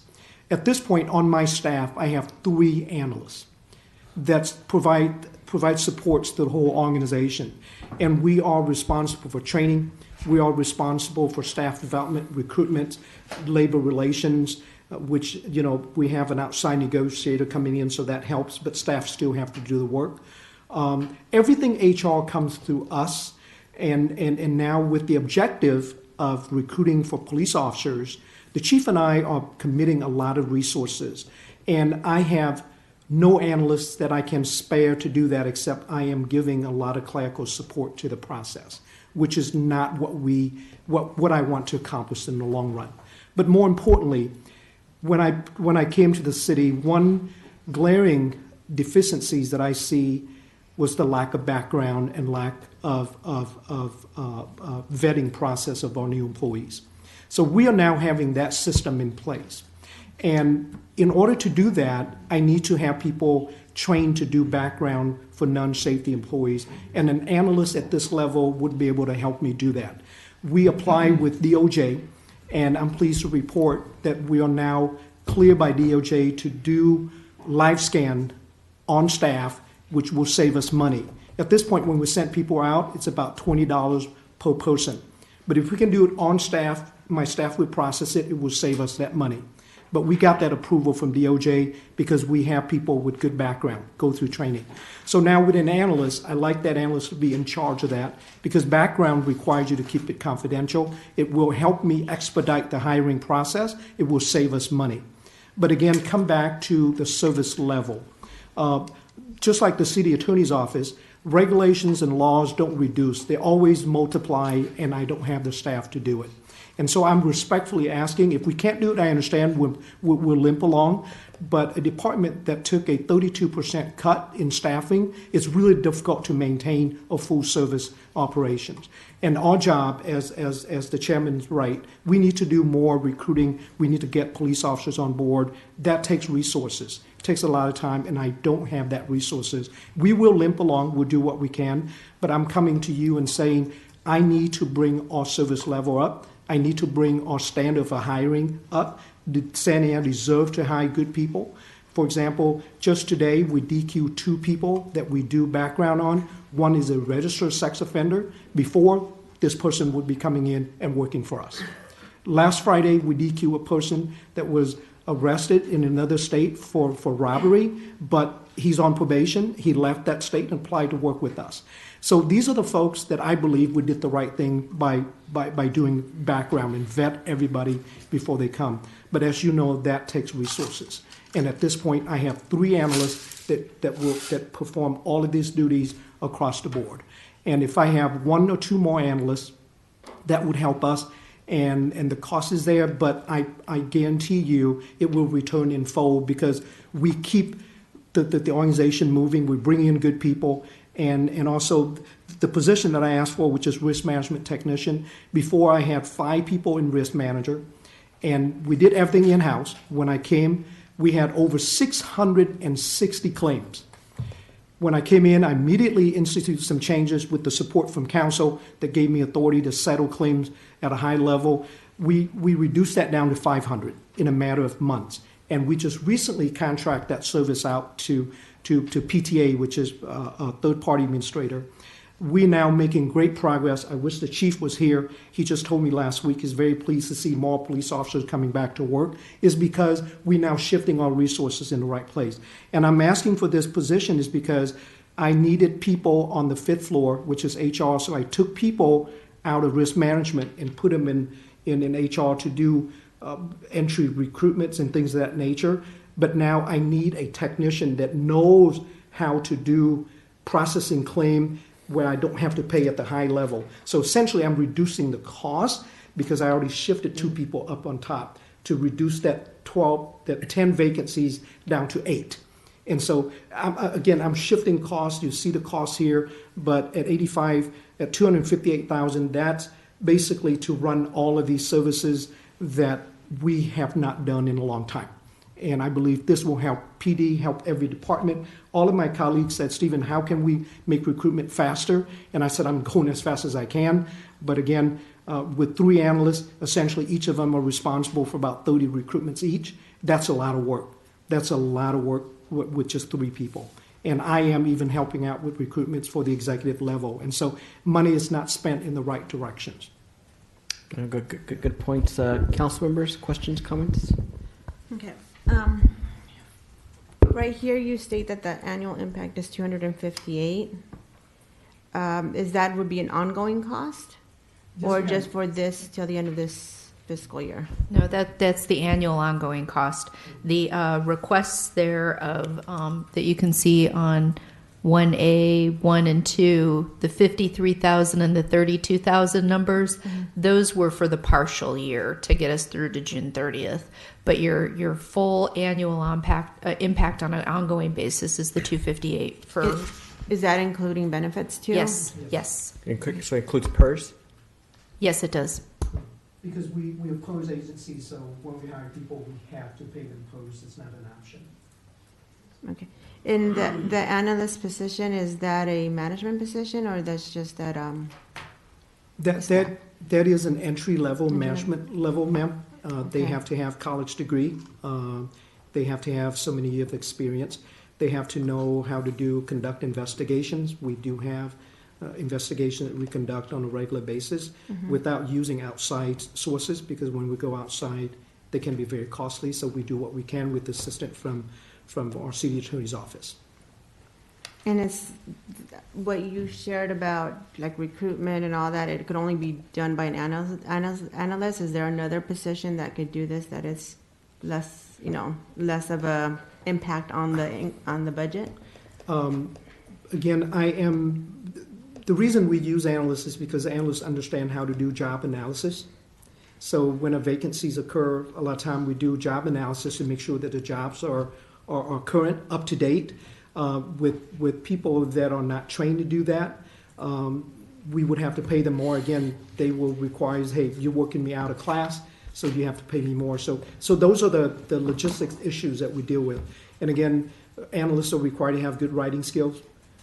At this point on my staff, I have 3 analysts that provide supports to the whole organization. And we are responsible for training. We are responsible for staff development, recruitment, labor relations, which, we have an outside negotiator coming in, so that helps, but staff still have to do the work. Everything HR comes through us, and now with the objective of recruiting for police officers, the chief and I are committing a lot of resources, and I have no analysts that I can spare to do that, except I am giving a lot of clerical support to the process, which is not what I want to accomplish in the long run. But more importantly, when I came to the city, one glaring deficiencies that I see was the lack of background and lack of vetting process of our new employees. So we are now having that system in place. And in order to do that, I need to have people trained to do background for non-safety employees. And an analyst at this level would be able to help me do that. We apply with DOJ, and I'm pleased to report that we are now cleared by DOJ to do live scan on staff, which will save us money. At this point, when we send people out, it's about $20 per person. But if we can do it on staff, my staff would process it, it will save us that money. But we got that approval from DOJ because we have people with good background go through training. So now with an analyst, I like that analyst to be in charge of that because background requires you to keep it confidential. It will help me expedite the hiring process. It will save us money. But again, come back to the service level. Just like the city attorney's office, regulations and laws don't reduce. They always multiply, and I don't have the staff to do it. And so I'm respectfully asking, if we can't do it, I understand we'll limp along, but a department that took a 32% cut in staffing, it's really difficult to maintain a full service operations. And our job, as the chairman's right, we need to do more recruiting. We need to get police officers on board. That takes resources. It takes a lot of time, and I don't have that resources. We will limp along. We'll do what we can, but I'm coming to you and saying, I need to bring our service level up. I need to bring our standard for hiring up. San Diego deserves to hire good people. For example, just today we DQ 2 people that we do background on. One is a registered sex offender. Before, this person would be coming in and working for us. Last Friday, we DQ a person that was arrested in another state for robbery, but he's on probation. He left that state and applied to work with us. So these are the folks that I believe we did the right thing by doing background and vet everybody before they come. But as you know, that takes resources. And at this point, I have 3 analysts that perform all of these duties across the board. And if I have 1 or 2 more analysts, that would help us. And the cost is there, but I guarantee you it will return in full because we keep the organization moving. We bring in good people. And also the position that I asked for, which is risk management technician. Before I had 5 people in risk manager, and we did everything in-house. When I came, we had over 660 claims. When I came in, I immediately instituted some changes with the support from council that gave me authority to settle claims at a high level. We reduced that down to 500 in a matter of months. And we just recently contract that service out to PTA, which is a third-party administrator. We're now making great progress. I wish the chief was here. He just told me last week he's very pleased to see more police officers coming back to work, is because we're now shifting our resources in the right place. And I'm asking for this position is because I needed people on the 5th floor, which is HR, so I took people out of risk management and put them in HR to do entry recruitments and things of that nature. But now I need a technician that knows how to do processing claim where I don't have to pay at the high level. So essentially I'm reducing the cost because I already shifted 2 people up on top to reduce that 10 vacancies down to 8. And so I'm shifting costs. You see the costs here, but at $258,000, that's basically to run all of these services that we have not done in a long time. And I believe this will help PD, help every department. All of my colleagues said, Stephen, how can we make recruitment faster? And I said, I'm going as fast as I can. But again, with 3 analysts, essentially each of them are responsible for about 30 recruitments each. That's a lot of work. That's a lot of work with just 3 people. And I am even helping out with recruitments for the executive level. And so money is not spent in the right directions. Good points. Council members, questions, comments? Okay. Right here, you state that the annual impact is 258. Is that would be an ongoing cost, or just for this till the end of this fiscal year? No, that's the annual ongoing cost. The requests there of that you can see on 1A, 1 and 2, the 53,000 and the 32,000 numbers, those were for the partial year to get us through to June 30th. But your full annual impact on an ongoing basis is the 258 for Is that including benefits too? Yes. So it includes PERS? Yes, it does. Because we have PERS agencies, so when we hire people, we have to pay them PERS. It's not an option. Okay. And the analyst position, is that a management position or that's just that, That is an entry-level Entry-level. management level, ma'am. They Okay. have to have college degree. They have to have so many years of experience. They have to know how to conduct investigations. We do have investigation that we conduct on a regular basis without using outside sources, because when we go outside, they can be very costly. So we do what we can with assistance from our city attorney's office. and it's what you shared about like recruitment and all that, it could only be done by an analyst. Is there another position that could do this that is less of a impact on the budget? Again, the reason we use analysts is because analysts understand how to do job analysis. So when a vacancies occur, a lot of time we do job analysis to make sure that the jobs are current, up to date. With people that are not trained to do that, we would have to pay them more. Again, they will require, hey, you're working me out of class, so you have to pay me more. So those are the logistics issues that we deal with. And again, analysts are required to have good writing skills.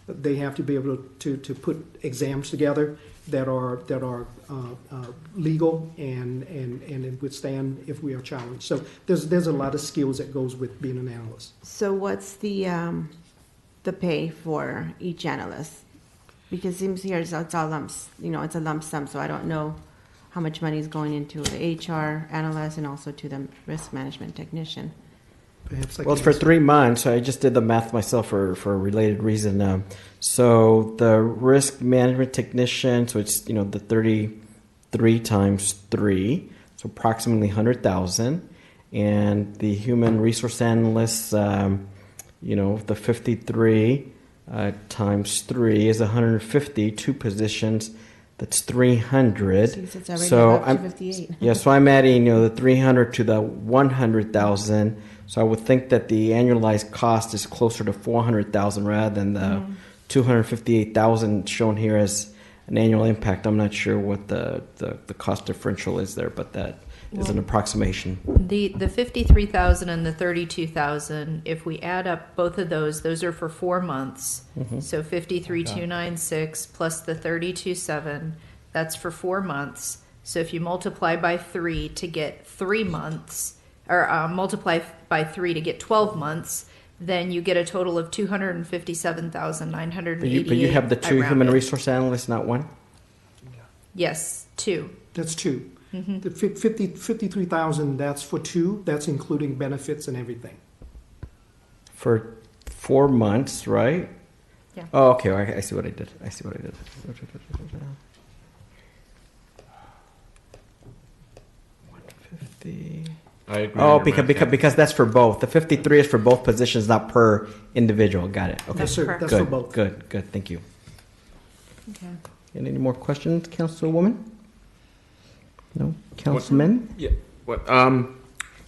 They have to be able to put exams together that are legal and withstand if we are challenged. So there's a lot of skills that goes with being an analyst. So what's the pay for each analyst? Because it seems here it's all lumps, it's a lump sum, so I don't know how much money is going into the HR analyst and also to the risk management technician. Perhaps I Well, it's can- for 3 months. So I just did the math myself for a related reason. So the risk management technician, so it's the 33 times 3, so approximately 100,000, and the human resource analyst, the 53 times 3 is 150. 2 positions, that's 300. Since it's already So up to I'm 58. yeah, so I'm adding the 300 to the 100,000. So I would think that the annualized cost is closer to 400,000 rather than the 258,000 shown here as an annual impact. I'm not sure what the cost differential is there, but that is an approximation. The 53,000 and the 32,000, if we add up both of those are for 4 months. So 53,296 plus the 32,7, that's for 4 months. So if you multiply by 3 to get 3 months, or multiply by 3 to get 12 months, then you get a total of 257,988. But you have the 2 I human rounded. resource analysts, not 1? Yes, 2. That's 2. The 53,000, that's for 2. That's including benefits and everything. For 4 months, right? Yeah. Oh, okay. I see what I did. 150. I agree. Oh, on your math, yeah. because that's for both. The 53 is for both positions, not per individual. Got it. Okay. Yes, sir. correct. That's Good. for both. Good. Thank you. Okay. Any more questions, Councilwoman? No, Councilman. Yeah. What?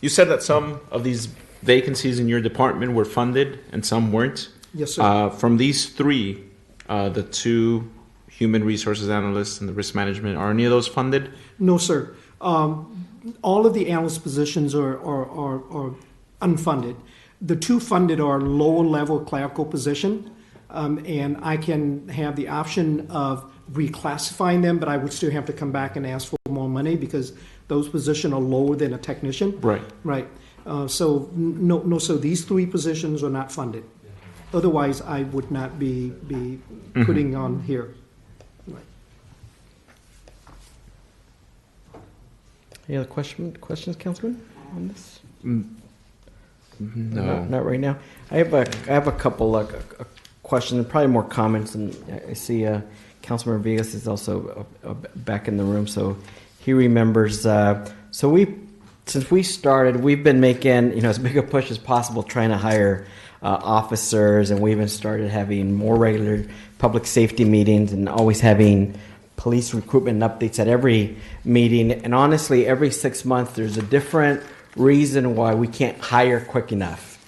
You said that some of these vacancies in your department were funded and some weren't. Yes, sir. From these 3, the 2 human resources analysts and the risk management, are any of those funded? No, sir. All of the analyst positions are unfunded. The 2 funded are lower level clerical position, and I can have the option of reclassifying them, but I would still have to come back and ask for more money because those positions are lower than a technician. Right. Right. So no. So these 3 positions are not funded. Otherwise, I would not be putting on here. Right. Any other questions, Councilman, on this? No. Not right now. I have a couple questions, and probably more comments. And I see Councilman Vegas is also back in the room, so he remembers. Since we started, we've been making as big a push as possible, trying to hire officers, and we even started having more regular public safety meetings, and always having police recruitment updates at every meeting. And honestly, every 6 months, there's a different reason why we can't hire quick enough.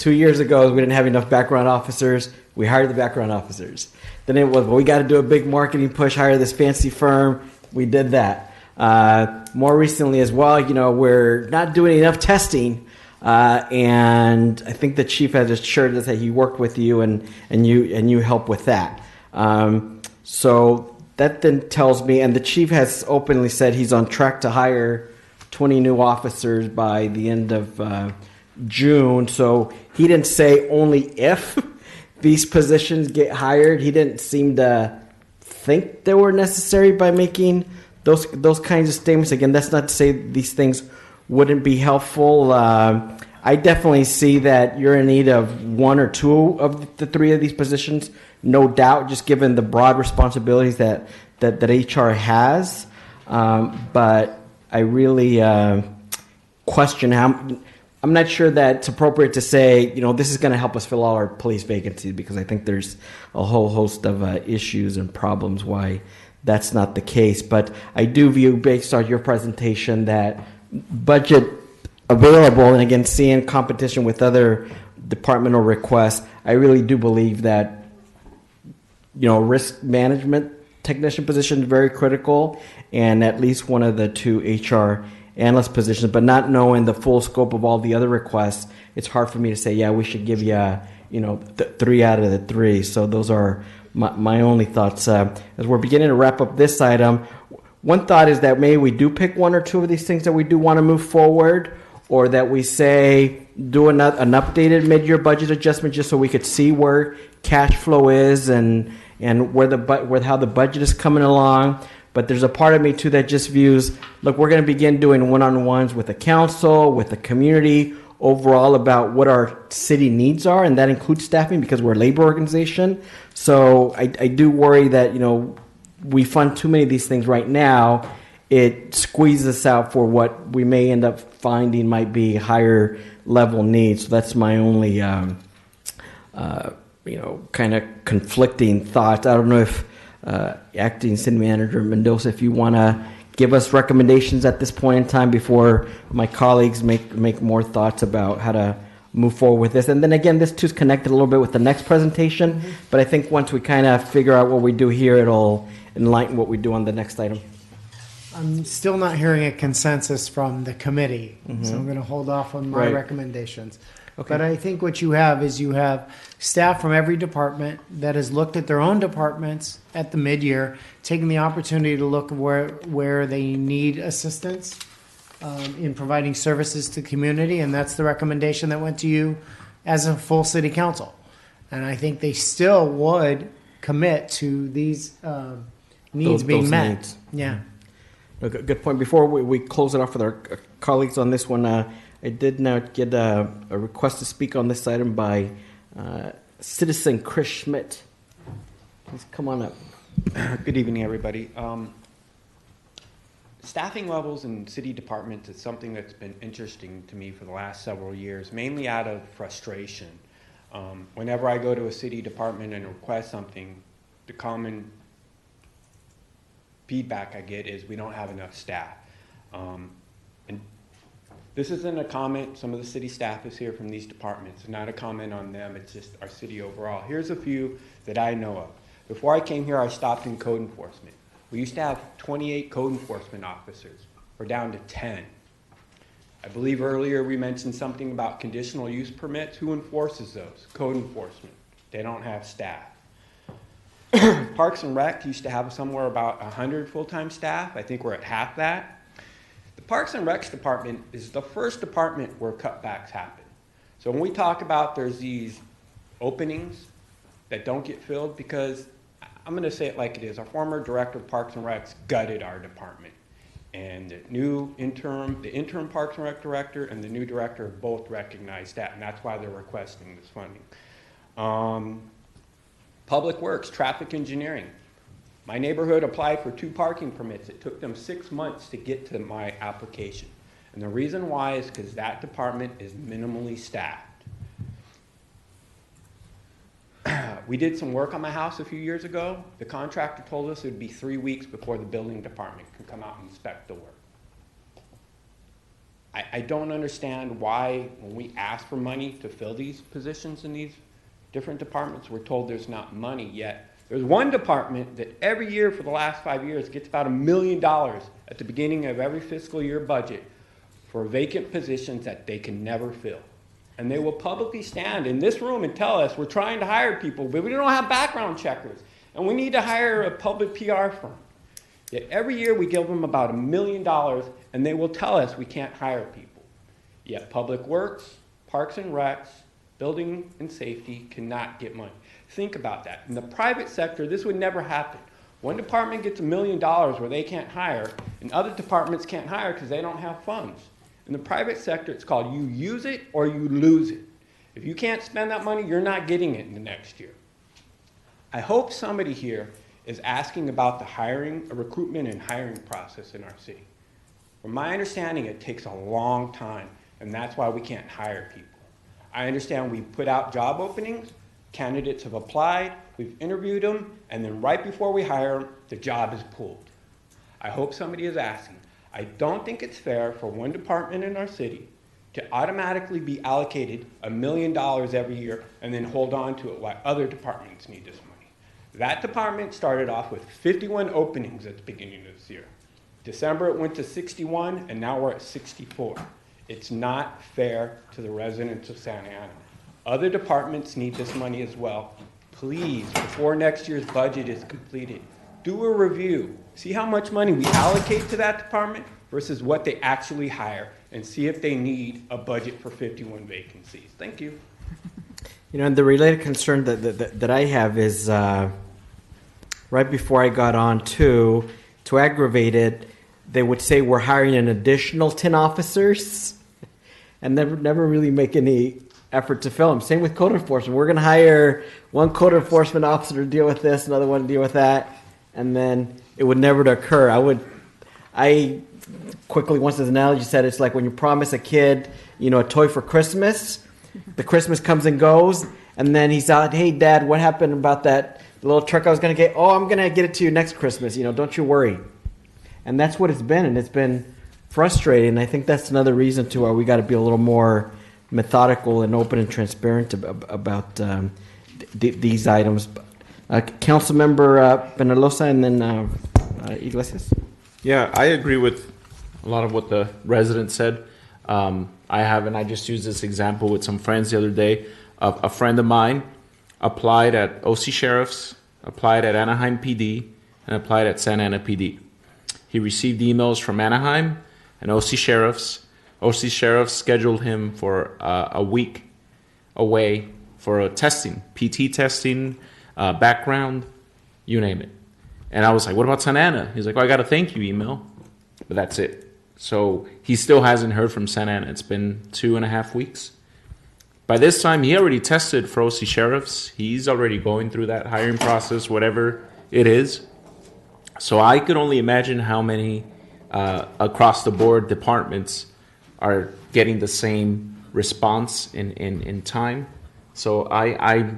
2 years ago, we didn't have enough background officers. We hired the background officers. Then it was, well, we got to do a big marketing push, hire this fancy firm. We did that. More recently as well, we're not doing enough testing. And I think the chief has assured us that he worked with you and you help with that. So that then tells me, and the chief has openly said he's on track to hire 20 new officers by the end of June. So he didn't say only if these positions get hired. He didn't seem to think they were necessary by making those kinds of statements. Again, that's not to say these things wouldn't be helpful. I definitely see that you're in need of one or two of the three of these positions, no doubt, just given the broad responsibilities that HR has. But I really question how. I'm not sure that it's appropriate to say, this is going to help us fill all our police vacancies, because I think there's a whole host of issues and problems why that's not the case. But I do view, based on your presentation, that budget available, and again, seeing competition with other departmental requests, I really do believe that, risk management technician position is very critical, and at least one of the two HR analyst positions, but not knowing the full scope of all the other requests, it's hard for me to say, yeah, we should give you, 3 out of the 3. So those are my only thoughts. As we're beginning to wrap up this item, one thought is that maybe we do pick one or two of these things that we do want to move forward, or that we say do an updated mid-year budget adjustment just so we could see where cash flow is and where how the budget is coming along. But there's a part of me, too, that just views, look, we're going to begin doing one-on-ones with the council, with the community, overall about what our city needs are, and that includes staffing because we're a labor organization. So I do worry that, we fund too many of these things right now. It squeezes us out for what we may end up finding might be higher level needs. So that's my only, kind of conflicting thoughts. I don't know if Acting City Manager Mendoza, if you want to give us recommendations at this point in time before my colleagues make more thoughts about how to move forward with this. And then again, this too is connected a little bit with the next presentation, but I think once we kind of figure out what we do here, it'll enlighten what we do on the next item. I'm still not hearing a consensus from the committee, so I'm going to hold off on my Right. recommendations. Okay. But I think what you have is you have staff from every department that has looked at their own departments at the mid-year, taking the opportunity to look where they need assistance in providing services to the community, and that's the recommendation that went to you as a full city council. And I think they still would commit to these needs being those met. needs. Yeah. Good point. Before we close it off with our colleagues on this one, I did now get a request to speak on this item by citizen Chris Schmidt. Please come on up. Good evening, everybody. Staffing levels in city departments is something that's been interesting to me for the last several years, mainly out of frustration. Whenever I go to a city department and request something, the common feedback I get is we don't have enough staff. And this isn't a comment, some of the city staff is here from these departments, not a comment on them, it's just our city overall. Here's a few that I know of. Before I came here, I stopped in code enforcement. We used to have 28 code enforcement officers. We're down to 10. I believe earlier we mentioned something about conditional use permits. Who enforces those? Code enforcement. They don't have staff. Parks and Rec used to have somewhere about 100 full-time staff. I think we're at half that. The Parks and Recs department is the first department where cutbacks happen. So when we talk about there's these openings that don't get filled, because I'm going to say it like it is. Our former director of Parks and Recs gutted our department. And the interim Parks and Rec director and the new director both recognized that, and that's why they're requesting this funding. Public Works, traffic engineering. My neighborhood applied for 2 parking permits. It took them 6 months to get to my application. And the reason why is because that department is minimally staffed. We did some work on my house a few years ago. The contractor told us it would be 3 weeks before the building department can come out and inspect the work. I don't understand why when we ask for money to fill these positions in these different departments, we're told there's not money yet. There's one department that every year for the last 5 years gets about $1 million at the beginning of every fiscal year budget for vacant positions that they can never fill. And they will publicly stand in this room and tell us we're trying to hire people, but we don't have background checkers. And we need to hire a public PR firm. Yet every year we give them about $1 million and they will tell us we can't hire people. Yet Public Works, Parks and Recs, Building and Safety cannot get money. Think about that. In the private sector, this would never happen. One department gets $1 million where they can't hire, and other departments can't hire because they don't have funds. In the private sector, it's called you use it or you lose it. If you can't spend that money, you're not getting it in the next year. I hope somebody here is asking about the recruitment and hiring process in our city. From my understanding, it takes a long time, and that's why we can't hire people. I understand we put out job openings, candidates have applied, we've interviewed them, and then right before we hire them, the job is pulled. I hope somebody is asking. I don't think it's fair for one department in our city to automatically be allocated $1 million every year and then hold on to it while other departments need this money. That department started off with 51 openings at the beginning of this year. December it went to 61, and now we're at 64. It's not fair to the residents of Santa Ana. Other departments need this money as well. Please, before next year's budget is completed, do a review. See how much money we allocate to that department versus what they actually hire, and see if they need a budget for 51 vacancies. Thank you. You know, and the related concern that I have is right before I got on to aggravate it, they would say we're hiring an additional 10 officers and never really make any effort to fill them. Same with code enforcement. We're going to hire one code enforcement officer to deal with this, another one to deal with that, and then it would never occur. I quickly, once this analogy said, it's like when you promise a kid, a toy for Christmas. The Christmas comes and goes, and then he's out, hey, Dad, what happened about that little truck I was going to get? Oh, I'm going to get it to you next Christmas. Don't you worry. And that's what it's been, and it's been frustrating. I think that's another reason to why we got to be a little more methodical and open and transparent about these items. Councilmember Penalosa and then Iglesias. Yeah, I agree with a lot of what the resident said. I just used this example with some friends the other day. A friend of mine applied at OC Sheriff's, applied at Anaheim PD, and applied at Santa Ana PD. He received emails from Anaheim and OC Sheriff's. OC Sheriff's scheduled him for a week away for a testing, PT testing, background, you name it. And I was like, what about Santa Ana? He's like, I got a thank you email, but that's it. So he still hasn't heard from Santa Ana. It's been 2.5 weeks. By this time, he already tested for OC Sheriff's. He's already going through that hiring process, whatever it is. So I could only imagine how many across the board departments are getting the same response in time. So I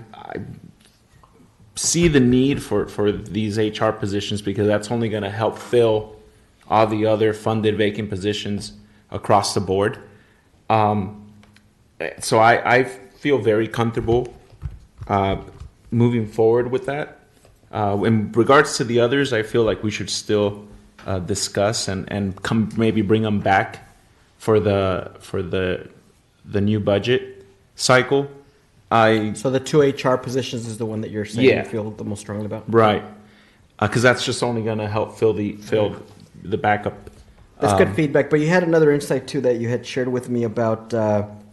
see the need for these HR positions because that's only going to help fill all the other funded vacant positions across the board. So I feel very comfortable moving forward with that. In regards to the others, I feel like we should still discuss and maybe bring them back for the new budget cycle. So the 2 HR positions is the one that you're saying you feel the most strongly about? Right. Because that's just only going to help fill the backup. That's good feedback. But you had another insight, too, that you had shared with me about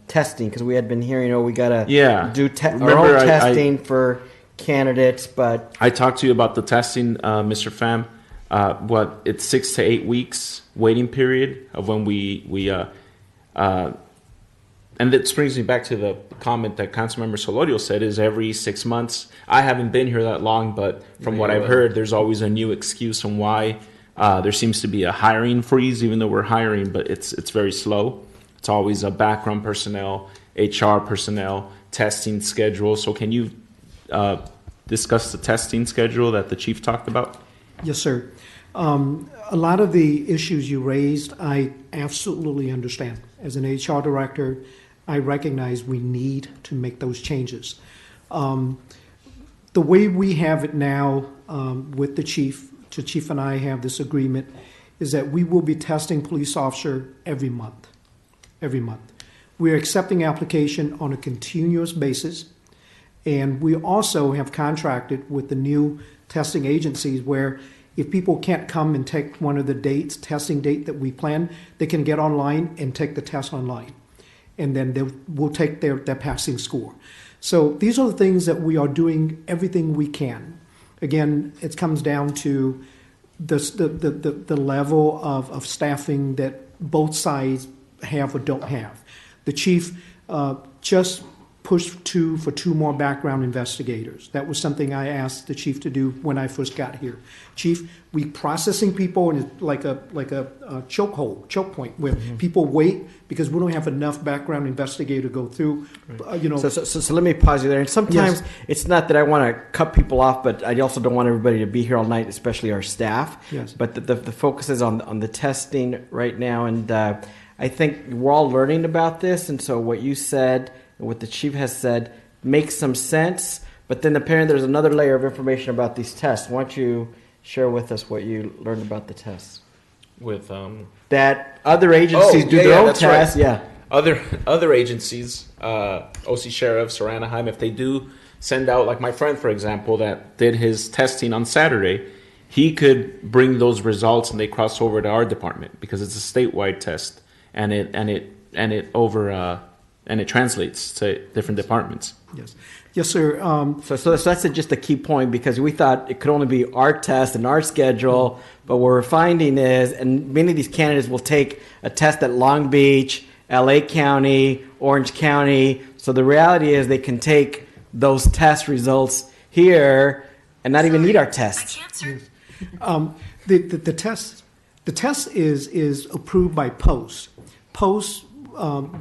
testing, because we had been hearing, we got to do our own testing for candidates. But I talked to you about the testing, Mr. Pham. It's 6 to 8 weeks waiting period of when and that brings me back to the comment that Councilmember Solorio said is every 6 months. I haven't been here that long, but from what I've heard, there's always a new excuse on why there seems to be a hiring freeze, even though we're hiring, but it's very slow. It's always a background personnel, HR personnel, testing schedule. So can you discuss the testing schedule that the chief talked about? Yes, sir. A lot of the issues you raised, I absolutely understand. As an HR director, I recognize we need to make those changes. The way we have it now with the chief and I have this agreement, is that we will be testing police officer every month. Every month. We're accepting application on a continuous basis, and we also have contracted with the new testing agencies where if people can't come and take one of the testing date that we plan, they can get online and take the test online. And then we'll take their passing score. So these are the things that we are doing everything we can. Again, it comes down to the level of staffing that both sides have or don't have. The chief just pushed for two more background investigators. That was something I asked the chief to do when I first got here. Chief, we processing people in like a choke point where people wait because we don't have enough background investigator to go through. So let me pause you there. And sometimes Yes. it's not that I want to cut people off, but I also don't want everybody to be here all night, especially our staff. Yes. But the focus is on the testing right now, and I think we're all learning about this. And so what you said, what the chief has said, makes some sense. But then apparently there's another layer of information about these tests. Why don't you share with us what you learned about the tests? With That other agencies do their own that's right. tests. Yeah. Other agencies, OC sheriffs or Anaheim, if they do send out, like my friend, for example, that did his testing on Saturday, he could bring those results and they cross over to our department because it's a statewide test, and it translates to different departments. Yes, sir. So that's just a key point, because we thought it could only be our test and our schedule, but what we're finding is, and many of these candidates will take a test at Long Beach, LA County, Orange County. So the reality is they can take those test results here and not even need our test. The test is approved by post. Post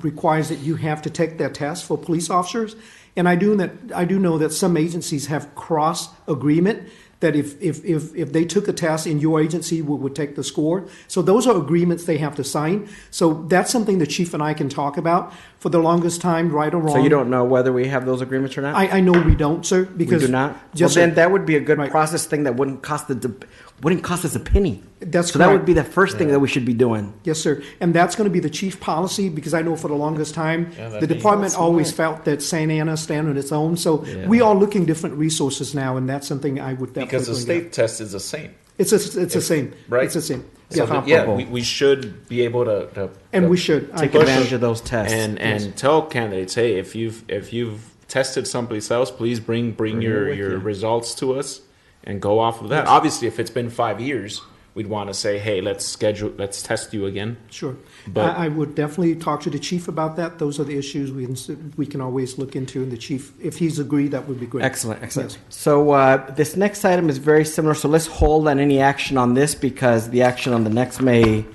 requires that you have to take that test for police officers, and I do know that some agencies have cross agreement that if they took a test in your agency would take the score. So those are agreements they have to sign. So that's something the chief and I can talk about. For the longest time, right or wrong. So you don't know whether we have those agreements or not? I know we don't, sir. Because we do not? Yes, well, then sir. that would be a good Right. process thing that wouldn't cost us a penny. That's so that would correct. be the first thing that we should be doing. Yes, sir. And that's going to be the chief policy, because I know for the longest time, Yeah, the department always felt that Santa Ana stand on its own. So we are looking different resources now, and that's something I would definitely Because the bring state up. test is the same. It's the same. Right? It's the same. So Yeah. we should be able to And we should. Take I- advantage of those tests. and tell candidates, hey, if you've tested someplace else, please bring your results to us and go off of that. Obviously, if it's been 5 years, we'd want to say, hey, let's test you again. Sure. But- I would definitely talk to the chief about that. Those are the issues we can always look into, and the chief, if he's agreed, that would be great. Excellent. Yes. So this next item is very similar. So let's hold on any action on this, because the action on the next may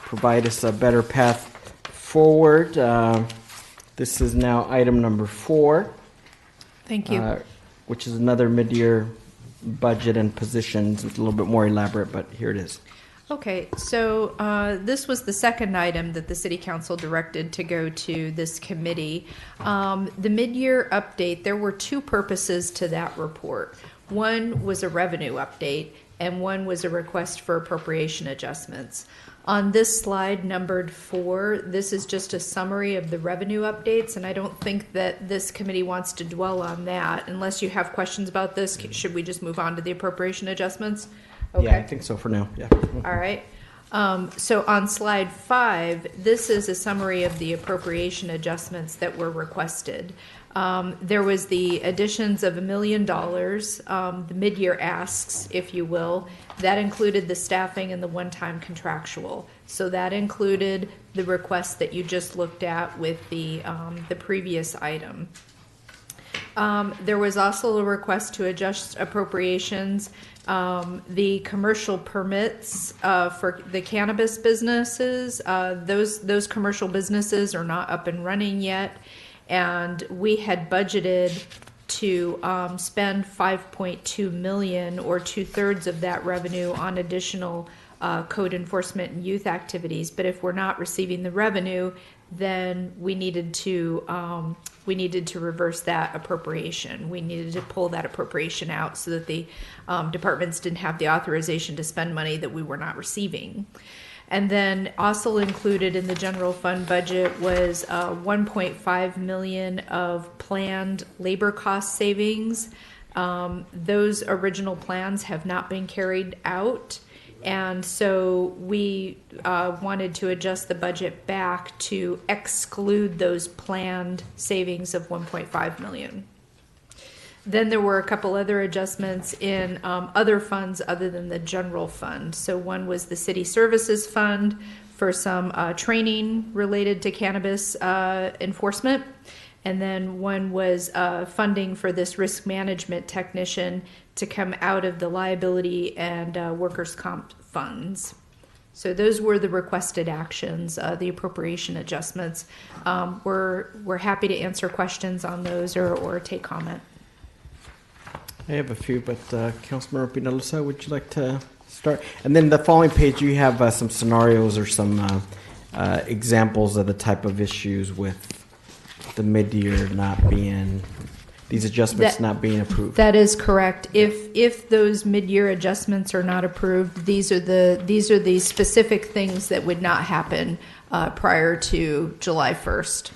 provide us a better path forward. This is now item number 4, Thank you. which is another mid-year budget and positions. It's a little bit more elaborate, but here it is. Okay, so this was the second item that the City Council directed to go to this committee. The mid-year update, there were 2 purposes to that report. One was a revenue update, and one was a request for appropriation adjustments. On this slide numbered 4, this is just a summary of the revenue updates, and I don't think that this committee wants to dwell on that. Unless you have questions about this, should we just move on to the appropriation adjustments? Okay. Yeah, I think so for now. Yeah. All right. So on slide 5, this is a summary of the appropriation adjustments that were requested. There was the additions of $1 million, the mid-year asks, if you will. That included the staffing and the one-time contractual. So that included the request that you just looked at with the previous item. There was also a request to adjust appropriations. The commercial permits for the cannabis businesses, those commercial businesses are not up and running yet. And we had budgeted to spend 5.2 million, or 2/3 of that revenue, on additional code enforcement and youth activities. But if we're not receiving the revenue, then we needed to reverse that appropriation. We needed to pull that appropriation out so that the departments didn't have the authorization to spend money that we were not receiving. And then also included in the general fund budget was 1.5 million of planned labor cost savings. Those original plans have not been carried out. And so we wanted to adjust the budget back to exclude those planned savings of 1.5 million. Then there were a couple other adjustments in other funds other than the general fund. So one was the city services fund for some training related to cannabis enforcement. And then one was funding for this risk management technician to come out of the liability and workers' comp funds. So those were the requested actions, the appropriation adjustments. We're happy to answer questions on those or take comment. I have a few, but Councilmember Pinalusa, would you like to start? And then the following page, you have some scenarios or some examples of the type of issues with the mid-year not being, these adjustments not being approved. That is correct. If those mid-year adjustments are not approved, these are the specific things that would not happen prior to July 1st.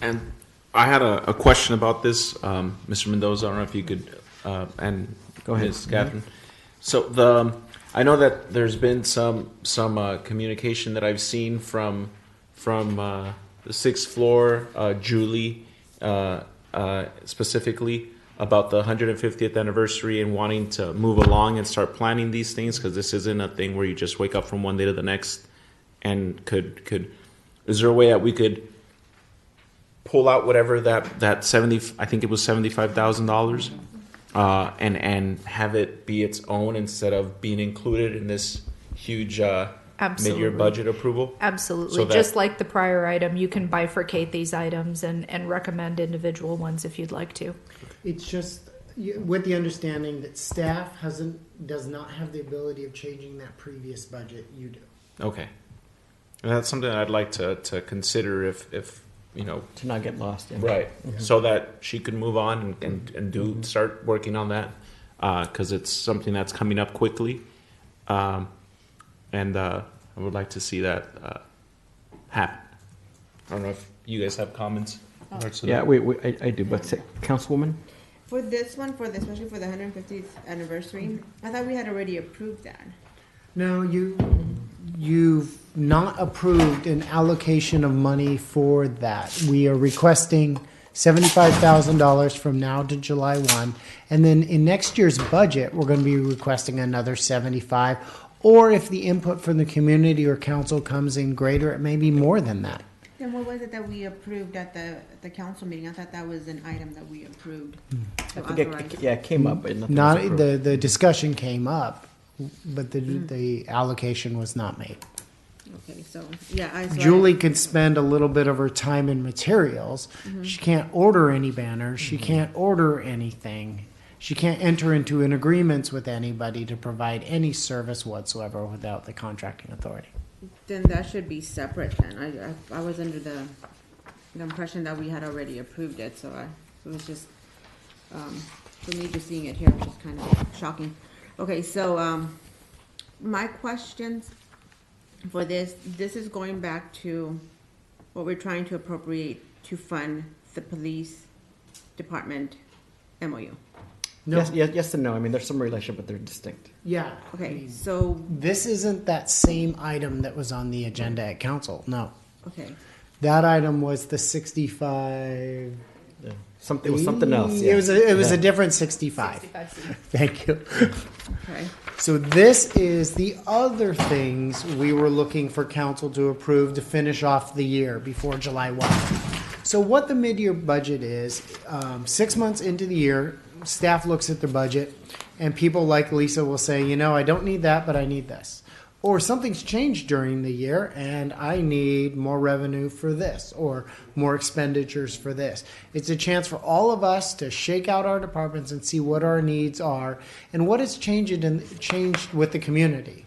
And I had a question about this, Mr. Mendoza. I don't know if you could, and Go ahead. Ms. Catherine. So I know that there's been some communication that I've seen from the sixth floor, Julie, specifically about the 150th anniversary and wanting to move along and start planning these things, because this isn't a thing where you just wake up from one day to the next. And is there a way that we could pull out whatever that 70, I think it was $75,000, and have it be its own instead of being included in this huge mid-year budget approval? Absolutely. So that- Just like the prior item, you can bifurcate these items and recommend individual ones if you'd like to. It's just with the understanding that staff does not have the ability of changing that previous budget. You do. Okay. And that's something I'd like to consider if you know, To not get lost. Yeah. right, so that she could move on and start working on that, because it's something that's coming up quickly, and I would like to see that happen. I don't know if you guys have comments. Yeah, I do, but Councilwoman? For this one, especially for the 150th anniversary, I thought we had already approved that. No, you've not approved an allocation of money for that. We are requesting $75,000 from now to July 1. And then in next year's budget, we're going to be requesting another 75. Or if the input from the community or council comes in greater, it may be more than that. Then what was it that we approved at the council meeting? I thought that was an item that we approved. I think it came up, but nothing was Not approved. the discussion came up, but the allocation was not made. Okay, so, yeah. Julie could spend a little bit of her time in materials. She can't order any banners. She can't order anything. She can't enter into an agreements with anybody to provide any service whatsoever without the contracting authority. Then that should be separate then. I was under the impression that we had already approved it, so it was just, for me just seeing it here was just kind of shocking. Okay, so, my questions for this is going back to what we're trying to appropriate to fund the police department MOU. No. Yes and no. I mean, there's some relation, but they're distinct. Yeah. Okay, so, This isn't that same item that was on the agenda at council. No. okay. That item was the 65. Yeah. It was something else. It was a Yeah. different 65. 65C. Thank you. Okay. So this is the other things we were looking for council to approve to finish off the year before July 1. So what the mid-year budget is, 6 months into the year, staff looks at the budget, and people like Lisa will say, I don't need that, but I need this. Or something's changed during the year and I need more revenue for this or more expenditures for this. It's a chance for all of us to shake out our departments and see what our needs are and what has changed with the community.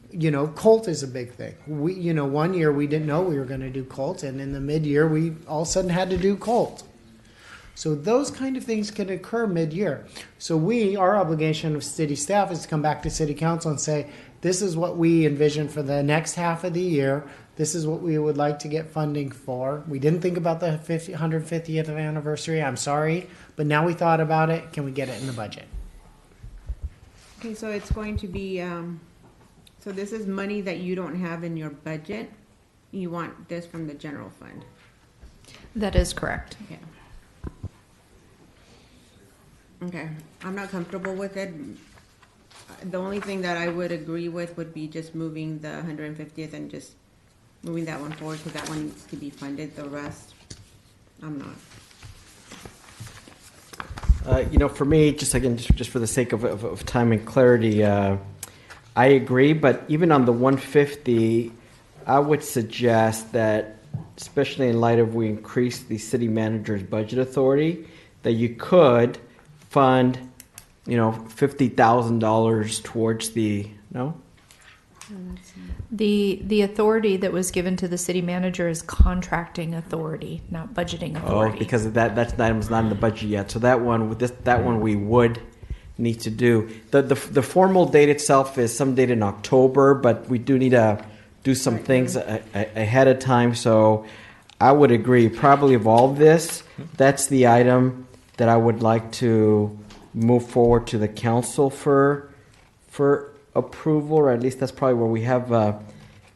You know, Colt is a big thing. One year we didn't know we were going to do Colt, and in the mid-year we all of a sudden had to do Colt. So those kind of things can occur mid-year. So our obligation of city staff is to come back to city council and say, this is what we envision for the next half of the year. This is what we would like to get funding for. We didn't think about the 150th anniversary. I'm sorry, but now we thought about it. Can we get it in the budget? Okay, so it's going to be, so this is money that you don't have in your budget. You want this from the general fund. That is correct. Okay. Okay, I'm not comfortable with it. The only thing that I would agree with would be just moving the 150th and just moving that one forward, because that one needs to be funded. The rest, I'm not. For me, just for the sake of time and clarity, I agree. But even on the 150, I would suggest that, especially in light of we increased the city manager's budget authority, that you could fund, $50,000 towards the The authority that was given to the city manager is contracting authority, not budgeting authority. Oh, because that item's not in the budget yet. So that one we would need to do. The formal date itself is some date in October, but we do need to do some things ahead of time. So I would agree. Probably of all this, that's the item that I would like to move forward to the council for approval, or at least that's probably where we have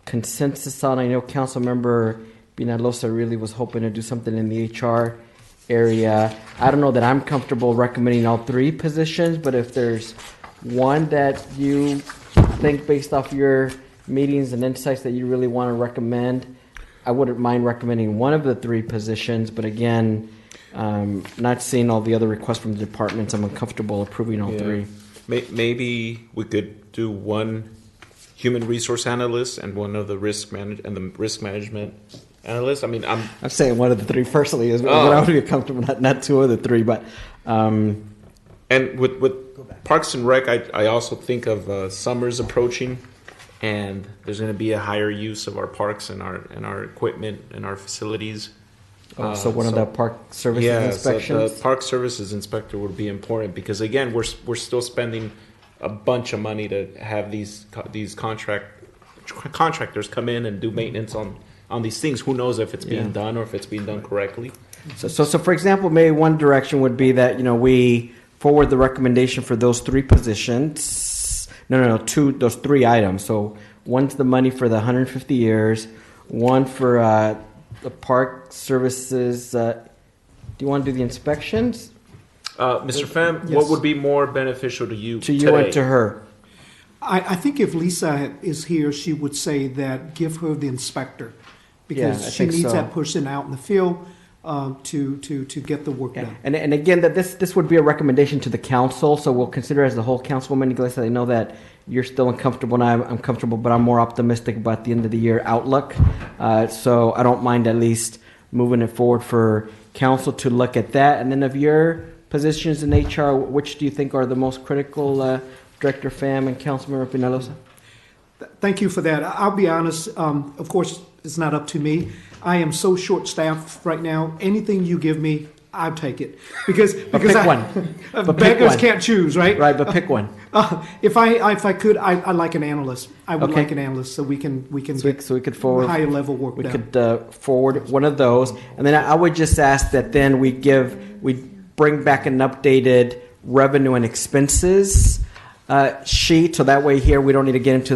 consensus on. I know Councilmember Vinalosa really was hoping to do something in the HR area. I don't know that I'm comfortable recommending all three positions, but if there's one that you think based off your meetings and insights that you really want to recommend, I wouldn't mind recommending one of the three positions, but again, not seeing all the other requests from the departments, I'm uncomfortable approving all three. Maybe we could do one human resource analyst and one of the risk management analyst. I mean, I'm saying one of the three personally is what I would be comfortable, not two of the three, but and with Parks and Rec, I also think of summer's approaching, and there's going to be a higher use of our parks and our equipment and our facilities. So one of the park services inspections? So the park services inspector would be important because, again, we're still spending a bunch of money to have these contractors come in and do maintenance on these things. Who knows if it's being done or if it's being done correctly? So for example, maybe one direction would be that we forward the recommendation for those three positions. Those three items. So one's the money for the 150 years, one for the park services. Do you want to do the inspections? Mr. Pham, Yes. what would be more beneficial to you To you today? and to her. I think if Lisa is here, she would say that give her the inspector, because Yeah, I she think needs so. that person out in the field to get the work Yeah. done. And again, that this would be a recommendation to the council, so we'll consider as the whole councilwoman Iglesias. I know that you're still uncomfortable, and I'm comfortable, but I'm more optimistic about the end of the year outlook. So I don't mind at least moving it forward for council to look at that. And then of your positions in HR, which do you think are the most critical, Director Pham and Councilmember Vinalosa? Thank you for that. I'll be honest. Of course, it's not up to me. I am so short-staffed right now. Anything you give me, I'll take it because pick one. But pick beggars one. can't choose, right? Right, but pick one. If I could, I like an analyst. I would Okay. like an analyst so we can So we could forward higher level work We done. could forward one of those, and then I would just ask that then we bring back an updated revenue and expenses sheet, so that way here we don't need to get into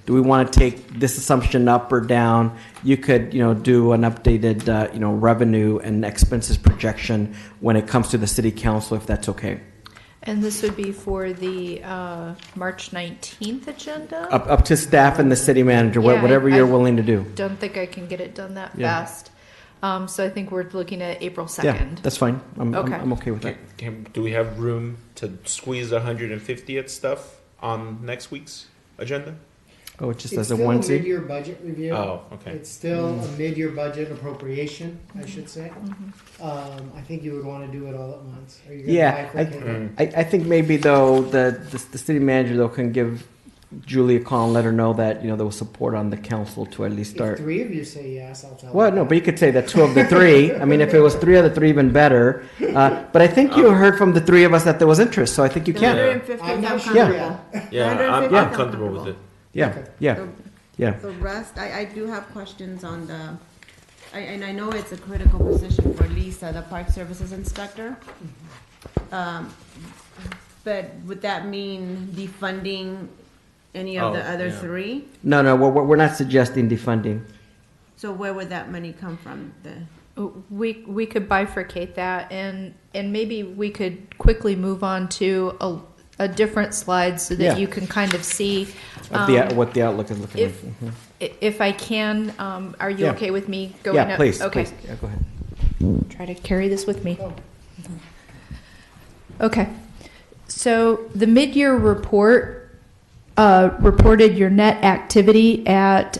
do we want to take this assumption up or down. You could do an updated revenue and expenses projection when it comes to the city council, if that's okay. And this would be for the March 19th agenda? Up to staff and the city manager, Yeah, whatever I you're willing to do. Don't think I can get it done that Yeah. fast. So I think we're looking at April Yeah, 2nd. that's fine. I'm Okay. okay with that. Do we have room to squeeze the 150th stuff on next week's agenda? Oh, it just It's as a still a onesie? mid-year budget review. Oh, okay. It's still a mid-year budget appropriation, I should say. I think you would want to do it all at once. Are you gonna Yeah, bifurcate it? I think maybe though the city manager though can give Julie a call and let her know that there was support on the council to at least If start. 3 of you say yes, I'll tell Well, them. no, but you could say that 2 of the 3. I mean, if it was 3 of the 3, even better. But I think you heard from the 3 of us that there was interest, so I think you The can. 150 I'm not I'm sure comfortable. yet. Yeah, 150 I'm I'm comfortable with it. Yeah, Okay. yeah, The- yeah. The rest, I do have questions on and I know it's a critical position for Lisa, the Park Services Inspector. But would that mean defunding any of the Oh, other yeah. 3? No, we're not suggesting defunding. So where would that money come from? We could bifurcate that, and maybe we could quickly move on to a different slide so that Yeah. you can kind of see What the outlook is looking if like. if I can. Are you Yeah. okay with me going Yeah, up? please. Okay. Please. Yeah, go ahead. Try to carry this with me. Okay. So the mid-year report reported your net activity at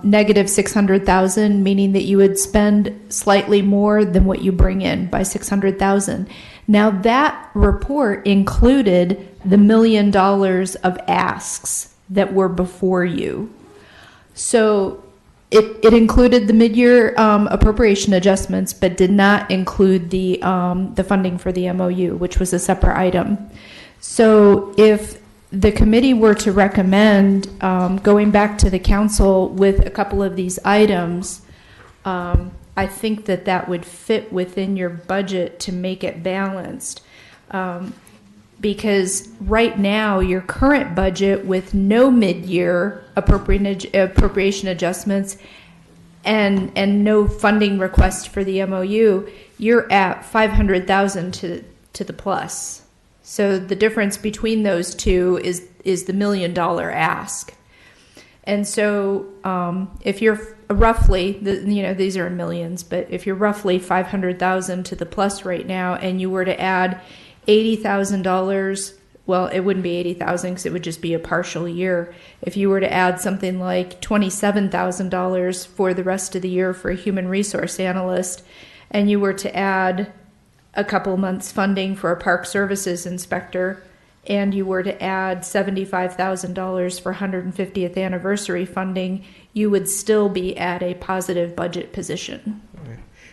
negative 600,000, meaning that you would spend slightly more than what you bring in by 600,000. Now that report included the $1 million of asks that were before you. So it included the mid-year appropriation adjustments, but did not include the funding for the MOU, which was a separate item. So if the committee were to recommend going back to the council with a couple of these items, I think that would fit within your budget to make it balanced. Because right now, your current budget with no mid-year appropriation adjustments and no funding request for the MOU, you're at 500,000 to the plus. So the difference between those two is the $1 million ask. And so if you're roughly, these are in millions, but if you're roughly 500,000 to the plus right now, and you were to add $80,000, well, it wouldn't be 80,000 because it would just be a partial year. If you were to add something like $27,000 for the rest of the year for a human resource analyst, and you were to add a couple months funding for a park services inspector, and you were to add $75,000 for 150th anniversary funding, you would still be at a positive budget position.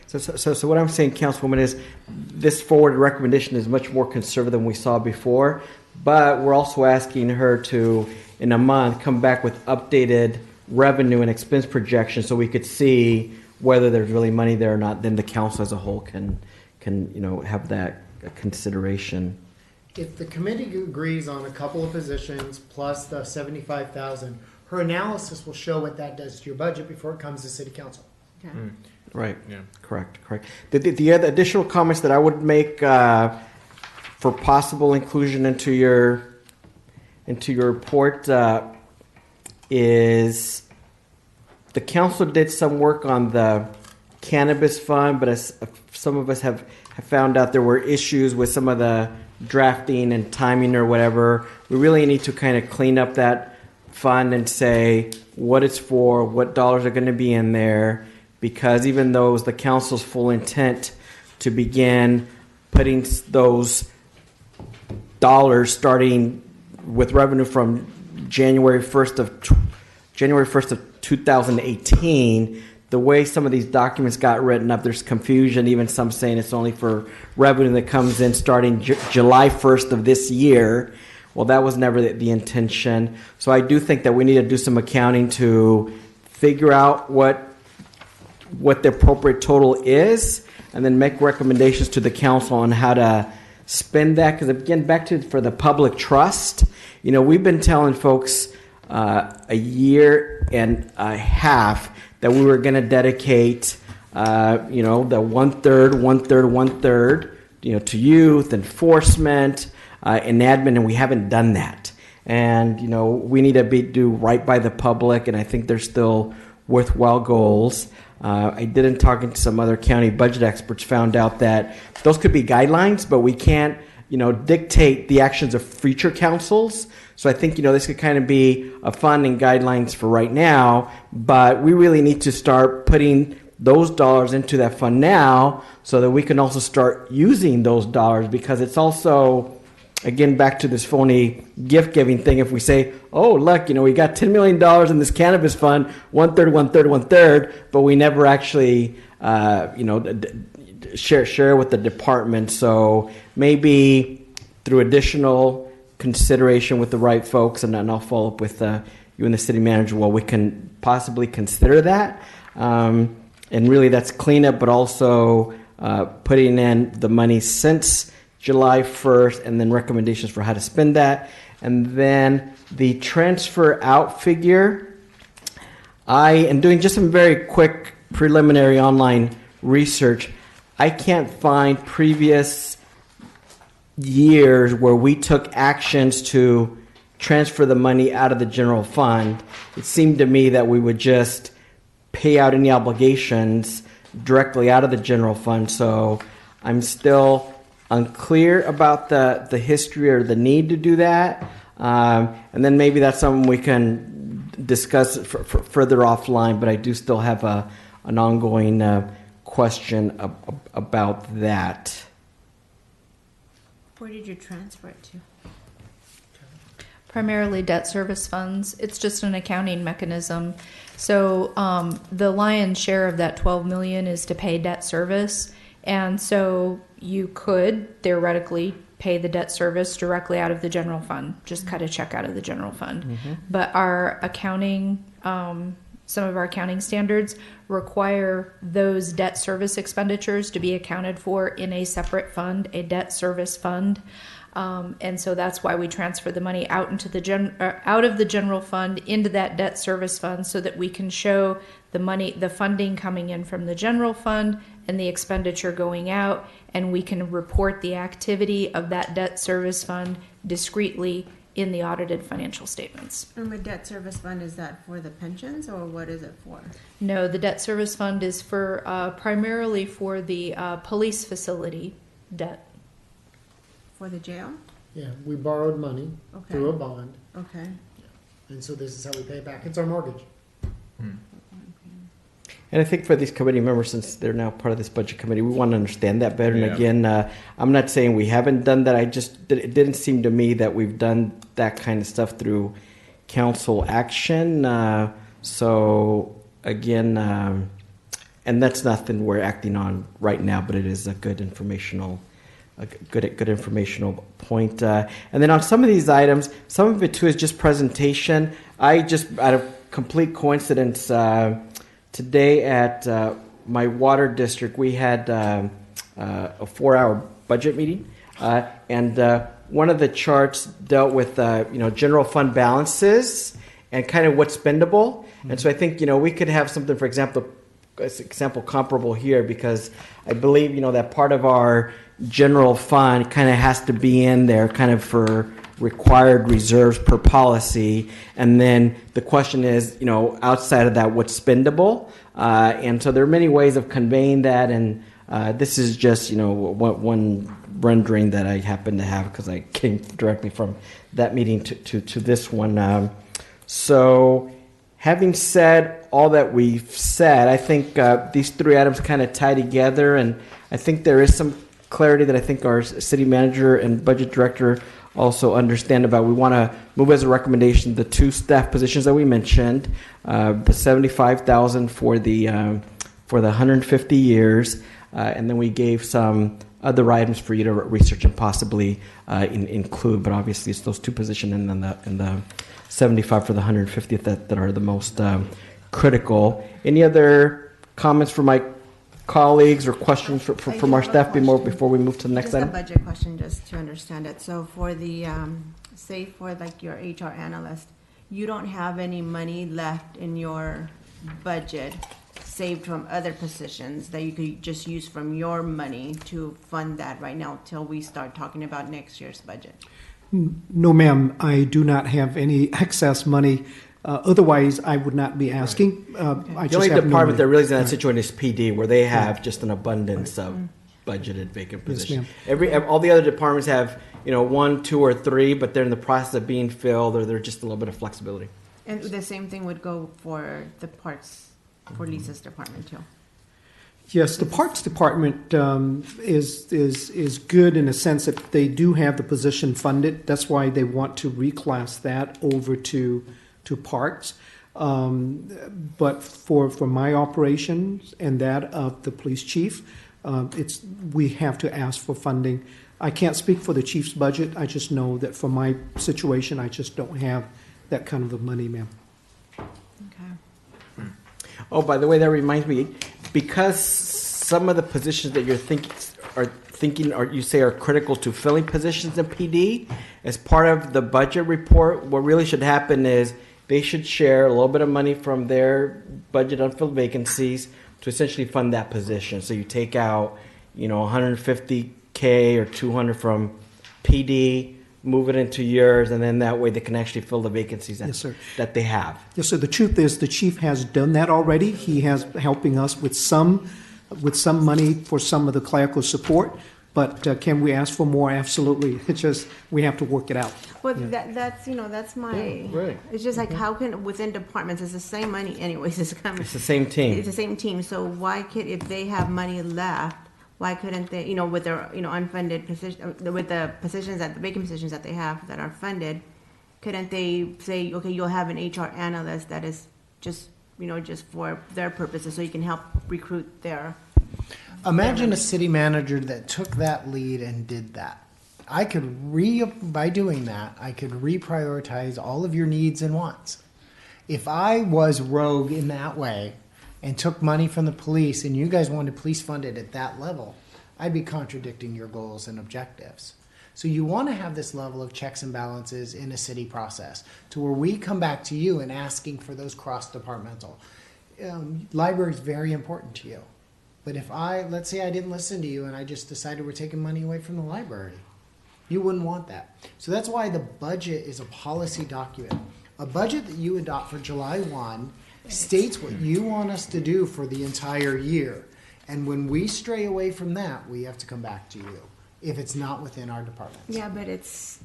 So what I'm saying, Councilwoman, is this forward recommendation is much more conservative than we saw before, but we're also asking her to, in a month, come back with updated revenue and expense projections so we could see whether there's really money there or not. Then the council as a whole can have that consideration. If the committee agrees on a couple of positions plus the 75,000, her analysis will show what that does to your budget before it comes to city council. Okay. Right. Yeah. Correct. The other additional comments that I would make for possible inclusion into your report is the council did some work on the cannabis fund, but as some of us have found out, there were issues with some of the drafting and timing or whatever. We really need to kind of clean up that fund and say what it's for, what dollars are going to be in there, because even though it was the council's full intent to begin putting those dollars starting with revenue from January 1st of 2018, the way some of these documents got written up, there's confusion, even some saying it's only for revenue that comes in starting July 1st of this year. Well, that was never the intention. So I do think that we need to do some accounting to figure out what the appropriate total is, and then make recommendations to the council on how to spend that. Because again, back to for the public trust, we've been telling folks a year and a half that we were going to dedicate, the one third, to youth, enforcement, and admin, and we haven't done that. And we need to do right by the public, and I think they're still worthwhile goals. I did, in talking to some other county budget experts, found out that those could be guidelines, but we can't dictate the actions of future councils. So I think, this could kind of be a fund and guidelines for right now, but we really need to start putting those dollars into that fund now so that we can also start using those dollars, because it's also, again, back to this phony gift giving thing. If we say, oh, look, we got $10 million in this cannabis fund, 1/3, 1/3, 1/3, but we never actually, share with the department. So maybe through additional consideration with the right folks, and then I'll follow up with you and the city manager, we can possibly consider that. And really that's cleanup, but also putting in the money since July 1st, and then recommendations for how to spend that. And then the transfer out figure, I am doing just some very quick preliminary online research. I can't find previous years where we took actions to transfer the money out of the general fund. It seemed to me that we would just pay out any obligations directly out of the general fund. So I'm still unclear about the history or the need to do that. And then maybe that's something we can discuss further offline, but I do still have an ongoing question about that. Where did you transfer it to? Primarily debt service funds. It's just an accounting mechanism. So the lion's share of that $12 million is to pay debt service. And so you could theoretically pay the debt service directly out of the general fund, just cut a check out of the general fund. Mm-hmm. But our accounting, some of our accounting standards require those debt service expenditures to be accounted for in a separate fund, a debt service fund. And so that's why we transfer the money out into out of the general fund into that debt service fund, so that we can show the funding coming in from the general fund and the expenditure going out, and we can report the activity of that debt service fund discretely in the audited financial statements. And the debt service fund, is that for the pensions, or what is it for? No, the debt service fund is for primarily for the police facility debt. For the jail? Yeah, we borrowed money Okay. through a bond, Okay. and so this is how we pay it back. It's our mortgage. And I think for these committee members, since they're now part of this budget committee, we want to understand that better. Yeah. And again, I'm not saying we haven't done that. It didn't seem to me that we've done that kind of stuff through council action. So again, and that's nothing we're acting on right now, but it is a good informational point. And then on some of these items, some of it too is just presentation. I just, out of complete coincidence, today at my water district, we had a 4-hour budget meeting, and one of the charts dealt with general fund balances and kind of what's spendable. Mm-hmm. And so I think we could have something, for example, comparable here, because I believe that part of our general fund kind of has to be in there kind of for required reserves per policy, and then the question is outside of that, what's spendable, and so there are many ways of conveying that, and this is just one rendering that I happen to have because I came directly from that meeting to this one. So having said all that we've said, I think these three items kind of tie together, and I think there is some clarity that I think our city manager and budget director also understand about. We want to move as a recommendation the 2 staff positions that we mentioned, the $75,000 for the 150 years, and then we gave some other items for you to research and possibly include. But obviously, it's those 2 positions and then the 75 for the 150th that are the most critical. Any other comments from my colleagues or questions from our staff before we move to the next Just item? a budget question, just to understand it. So for the, say for like your HR analyst, you don't have any money left in your budget saved from other positions that you could just use from your money to fund that right now till we start talking about next year's budget? No, ma'am, I do not have any excess money. Otherwise, I would not be asking. I The just only have no department money. that really is in that situation is PD, where they have just an abundance of budgeted vacant Yes, position. ma'am. All the other departments have, 1, 2, or 3, but they're in the process of being filled, or they're just a little bit of flexibility. And the same thing would go for the parts, for Lisa's department too. Yes, the Parks Department is good in a sense that they do have the position funded. That's why they want to reclass that over to Parks. But for my operations and that of the police chief, we have to ask for funding. I can't speak for the chief's budget. I just know that for my situation, I just don't have that kind of the money, ma'am. Okay. Oh, by the way, that reminds me, because some of the positions that you're thinking or you say are critical to filling positions in PD, as part of the budget report, what really should happen is they should share a little bit of money from their budget unfilled vacancies to essentially fund that position. So you take out, $150K or $200 from PD, move it into yours, and then that way they can actually fill the vacancies Yes, sir. that they have. Yes, so the truth is the chief has done that already. He has helping us with some money for some of the clerical support. But can we ask for more? Absolutely. It's just we have to work it out. Well, that's my. right. It's just like how can within departments it's the same money anyways. It's It's the same team. It's the same team. So why could if they have money left, why couldn't they? With their unfunded position with the vacant positions that they have that are funded, couldn't they say okay, you'll have an HR analyst that is just just for their purposes, so you can help recruit their. Imagine a city manager that took that lead and did that. By doing that, I could reprioritize all of your needs and wants. If I was rogue in that way and took money from the police and you guys wanted police funded at that level, I'd be contradicting your goals and objectives. So you want to have this level of checks and balances in a city process to where we come back to you and asking for those cross-departmental. Library is very important to you. But if let's say I didn't listen to you and I just decided we're taking money away from the library, you wouldn't want that. So that's why the budget is a policy document. A budget that you adopt for July 1 states what you want us to do for the entire year. And when we stray away from that, we have to come back to you if it's not within our departments. Yeah, but it's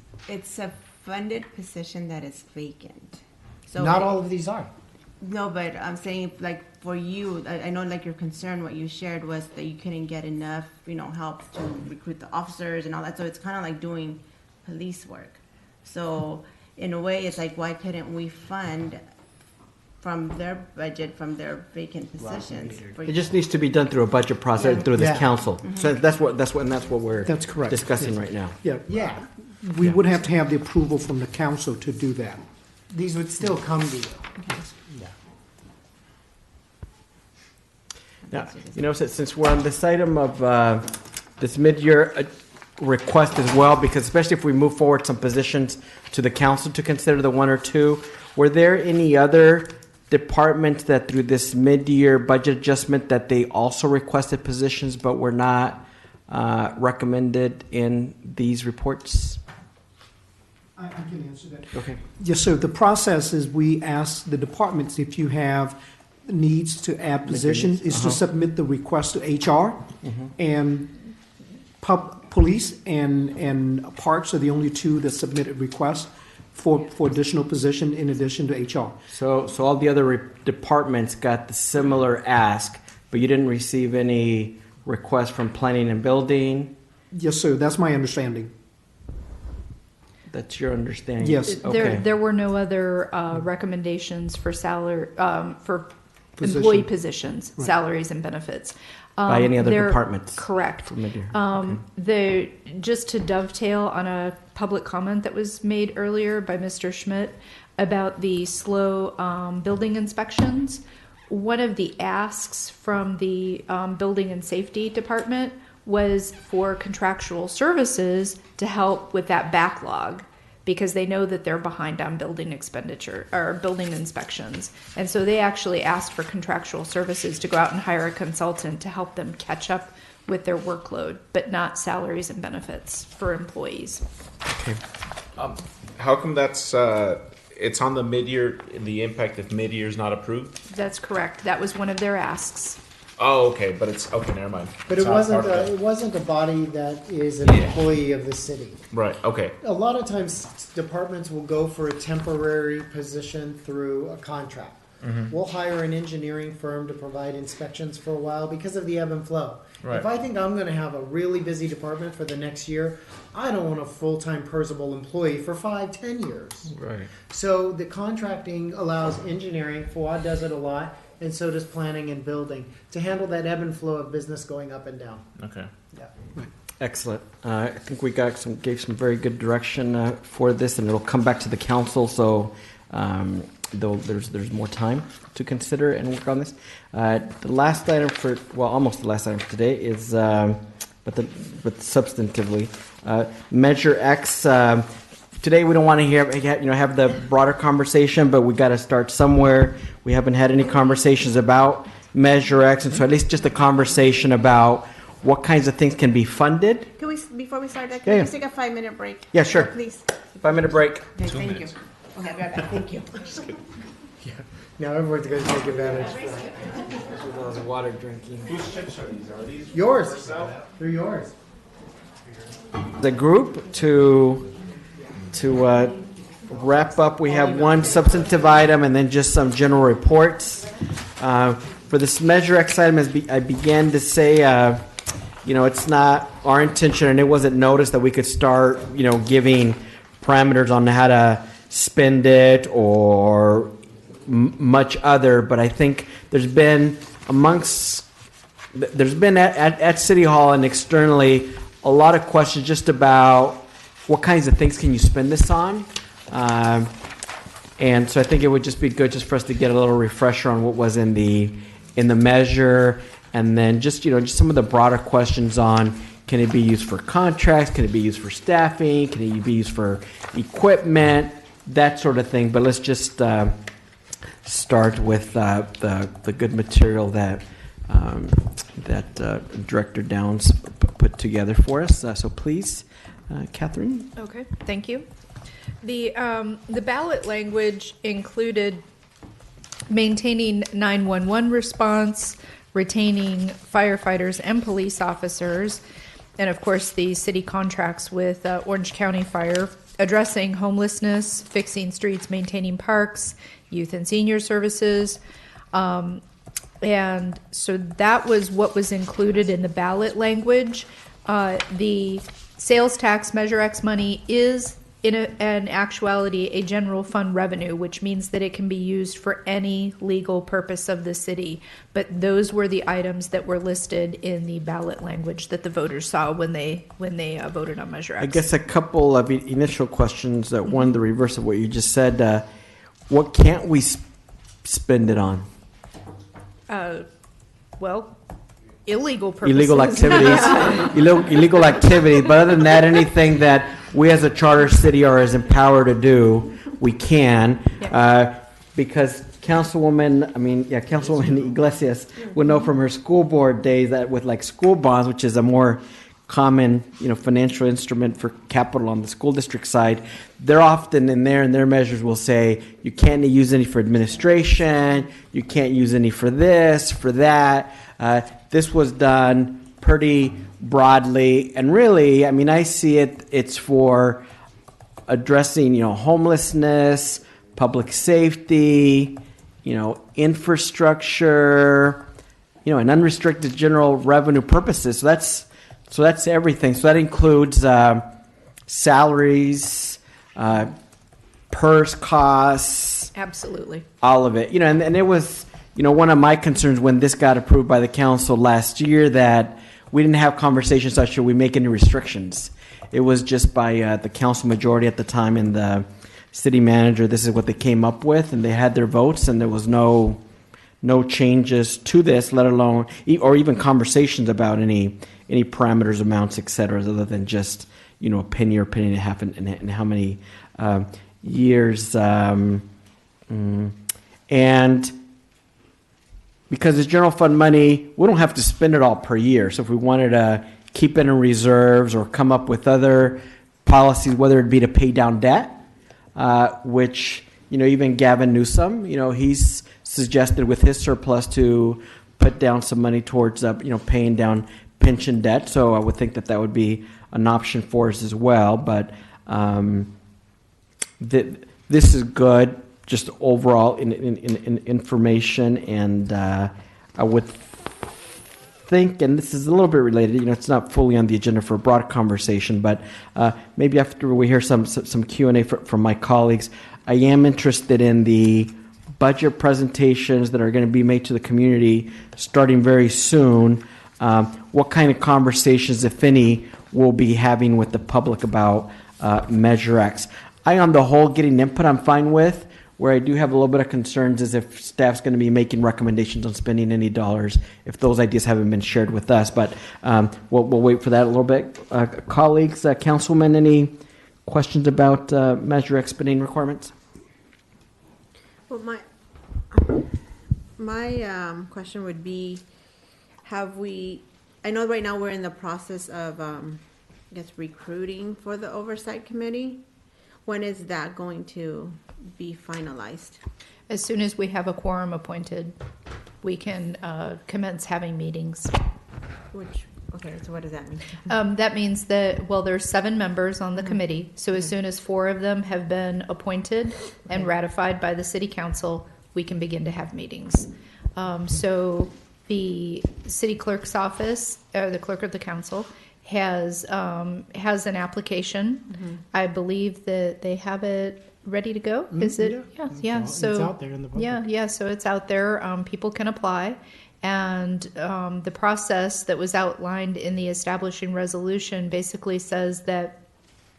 a funded position that is vacant. So Not all of these are. No, but I'm saying like for you, I know like your concern, what you shared was that you couldn't get enough, help to recruit the officers and all that. So it's kind of like doing police work. So in a way, it's like, why couldn't we fund from their budget, from their vacant positions? It just needs to be done through a budget process through this Yeah. council. So that's what we're That's correct. discussing Yes. right now. Yeah, Yeah. we would have to have the approval from the council to do that. These would still come to you. Yeah. Now, since we're on this item of this mid-year request as well, because especially if we move forward some positions to the council to consider the 1 or 2, were there any other departments that through this mid-year budget adjustment that they also requested positions but were not recommended in these reports? I can answer that. Okay. Yes, sir. The process is we ask the departments if you have needs to add positions, is to submit the request to HR. And police and parks are the only two that submitted requests for additional position in addition to HR. So all the other departments got the similar ask, but you didn't receive any requests from planning and building? Yes, sir. That's my understanding. That's your understanding? Yes. Okay. There were no other recommendations for for Position. employee positions, Right. salaries and benefits. By any other There- departments? Correct. For mid-year. Just to dovetail on a public comment that was made earlier by Mr. Schmidt about the slow building inspections, one of the asks from the Building and Safety Department was for contractual services to help with that backlog because they know that they're behind on building expenditure or building inspections. And so they actually asked for contractual services to go out and hire a consultant to help them catch up with their workload, but not salaries and benefits for employees. How come that's it's on the mid-year? The impact if mid-year is not approved. That's correct. That was one of their asks. Oh, okay, but it's okay. Never mind. But It's it not wasn't part of it wasn't a body that is an Yeah. employee of the city. Right. Okay. A lot of times, departments will go for a temporary position through a contract. We'll hire an engineering firm to provide inspections for a while because of the ebb and flow. Right. If I think I'm going to have a really busy department for the next year, I don't want a full-time personable employee for 5-10 years. Right. So the contracting allows engineering, Fawad does it a lot, and so does planning and building, to handle that ebb and flow of business going up and down. Okay. Yeah. Excellent. I think we gave some very good direction for this, and it'll come back to the council. So though there's more time to consider and work on this. The last item almost the last item for today is, but substantively, Measure X. Today we don't want to have the broader conversation, but we got to start somewhere. We haven't had any conversations about Measure X, and so at least just a conversation about what kinds of things can be funded. Can we, before we start that, Yeah, can we yeah. just take a 5-minute break? Yeah, sure. Please. 5-minute break. Okay, thank you. Okay, I'll be right back. Thank you. Now everyone's going to take advantage. I was water drinking. Whose chips are these? Are these Yours. They're yours. The group to wrap up, we have one substantive item and then just some general reports. For this Measure X item, as I began to say, it's not our intention, and it wasn't noticed that we could start, giving parameters on how to spend it or much other. But I think there's been at City Hall and externally a lot of questions just about what kinds of things can you spend this on. And so I think it would just be good just for us to get a little refresher on what was in the measure, and then just some of the broader questions on, can it be used for contracts, can it be used for staffing, can it be used for equipment, that sort of thing. But let's just start with the good material that Director Downs put together for us. So please, Catherine. Okay, thank you. The ballot language included maintaining 911 response, retaining firefighters and police officers, and of course the city contracts with Orange County Fire, addressing homelessness, fixing streets, maintaining parks, youth and senior services. And so that was what was included in the ballot language. The sales tax Measure X money is in actuality a general fund revenue, which means that it can be used for any legal purpose of the city. But those were the items that were listed in the ballot language that the voters saw when they voted on Measure X. I guess a couple of initial questions. One, the reverse of what you just said. What can't we spend it on? Well, illegal purposes. Illegal activities. illegal activities. But other than that, anything that we as a charter city are as empowered to do, we can. Yeah. Because Councilwoman Iglesias would know from her school board days that with like school bonds, which is a more common, financial instrument for capital on the school district side, they're often in their measures will say you can't use any for administration, you can't use any for this, for that. This was done pretty broadly, and really, I see it's for addressing, homelessness, public safety, infrastructure, and unrestricted general revenue purposes. So that's everything. So that includes salaries, PERS costs. Absolutely. All of it. And it was, one of my concerns when this got approved by the council last year, that we didn't have conversations about should we make any restrictions. It was just by the council majority at the time and the city manager, this is what they came up with, and they had their votes, and there was no changes to this, let alone, or even conversations about any parameters, amounts, et cetera, other than just, a penny or penny and a half and how many years. And because it's general fund money, we don't have to spend it all per year. So if we wanted to keep it in reserves or come up with other policies, whether it be to pay down debt, which, even Gavin Newsom, he's suggested with his surplus to put down some money towards, paying down pension debt. So I would think that that would be an option for us as well. But this is good, just overall in information, and I would think, and this is a little bit related, it's not fully on the agenda for a broad conversation, but maybe after we hear some Q&A from my colleagues, I am interested in the budget presentations that are going to be made to the community starting very soon. What kind of conversations, if any, we'll be having with the public about Measure X. On the whole, getting input I'm fine with. Where I do have a little bit of concerns is if staff's going to be making recommendations on spending any dollars, if those ideas haven't been shared with us. But we'll wait for that a little bit. Colleagues, councilmen, any questions about Measure X spending requirements? Well, my question would be, I know right now we're in the process of, recruiting for the oversight committee. When is that going to be finalized? As soon as we have a quorum appointed, we can commence having meetings. Okay, so what does that mean? That means that, there's 7 members on the committee. So as soon as 4 of them have been appointed and ratified by the city council, we can begin to have meetings. So the city clerk's office, or the clerk of the council, has an application. I believe that they have it ready to go. Is it? Yeah. So it's out there in the public. Yeah. So it's out there. People can apply, and the process that was outlined in the establishing resolution basically says that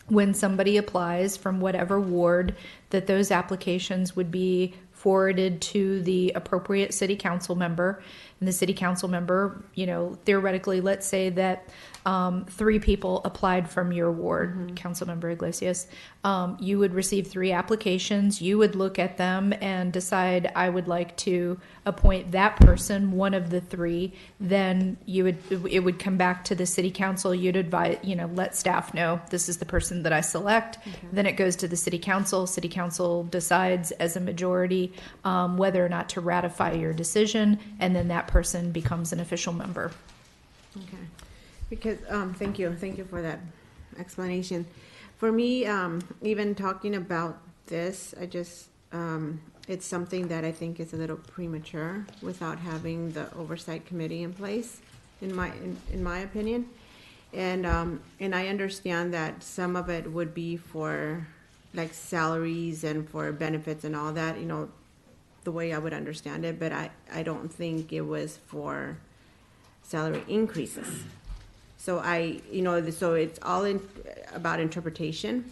when somebody applies from whatever ward, that those applications would be forwarded to the appropriate city council member. And the city council member, theoretically, let's say that 3 people applied from your ward, Councilmember Iglesias. You would receive 3 applications. You would look at them and decide, I would like to appoint that person, one of the 3. Then it would come back to the city council. You'd advise, let staff know this is the person that I select. Okay. Then it goes to the city council. City council decides as a majority whether or not to ratify your decision, and then that person becomes an official member. Okay. Because, thank you for that explanation. For me, even talking about this, I just, it's something that I think is a little premature without having the oversight committee in place, in my opinion. And I understand that some of it would be for like salaries and for benefits and all that, the way I would understand it, but I don't think it was for salary increases. So so it's all about interpretation.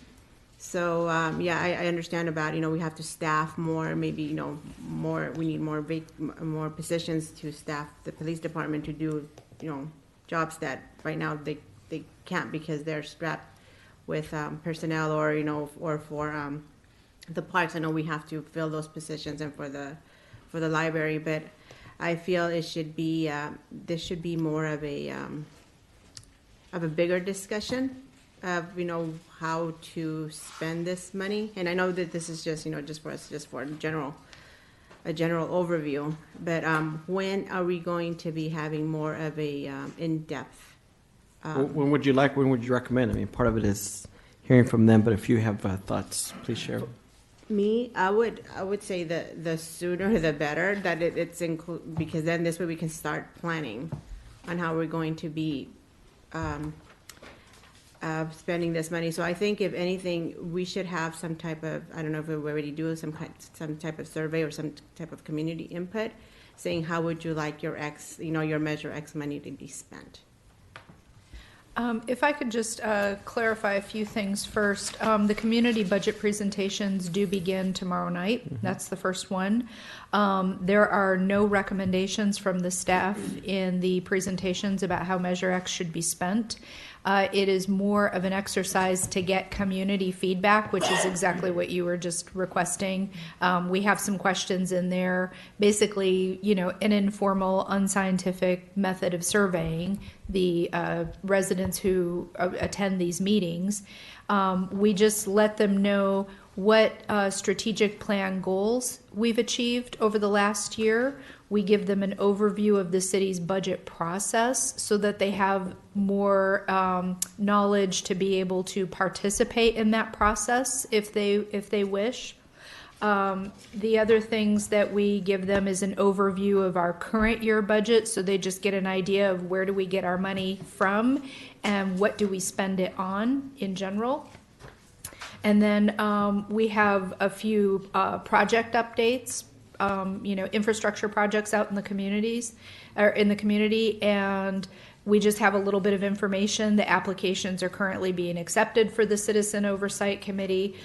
So I understand about we have to staff more, maybe we need more positions to staff the police department to do jobs that right now they can't because they're strapped with personnel or for the parks. I know we have to fill those positions and for the library, but I feel it should be this should be more of a bigger discussion of how to spend this money. And I know that this is just just for a general overview, but when are we going to be having more of a in-depth? When would you recommend? I mean, part of it is hearing from them, but if you have thoughts, please share. Me, I would say the sooner the better, that it's because then this way we can start planning on how we're going to be spending this money. So I think if anything, we should have some type of, I don't know if we're already doing some type of survey or some type of community input, saying how would you like your your Measure X money to be spent. If I could just clarify a few things first. The community budget presentations do begin tomorrow night. Mm-hmm. That's the first one. There are no recommendations from the staff in the presentations about how Measure X should be spent. It is more of an exercise to get community feedback, which is exactly what you were just requesting. We have some questions in there, basically, an informal, unscientific method of surveying the residents who attend these meetings. We just let them know what strategic plan goals we've achieved over the last year. We give them an overview of the city's budget process so that they have more knowledge to be able to participate in that process if they wish. The other things that we give them is an overview of our current year budget, so they just get an idea of where do we get our money from and what do we spend it on in general. And then we have a few project updates, infrastructure projects out in the communities, or in the community, and we just have a little bit of information. The applications are currently being accepted for the Citizen Oversight Committee.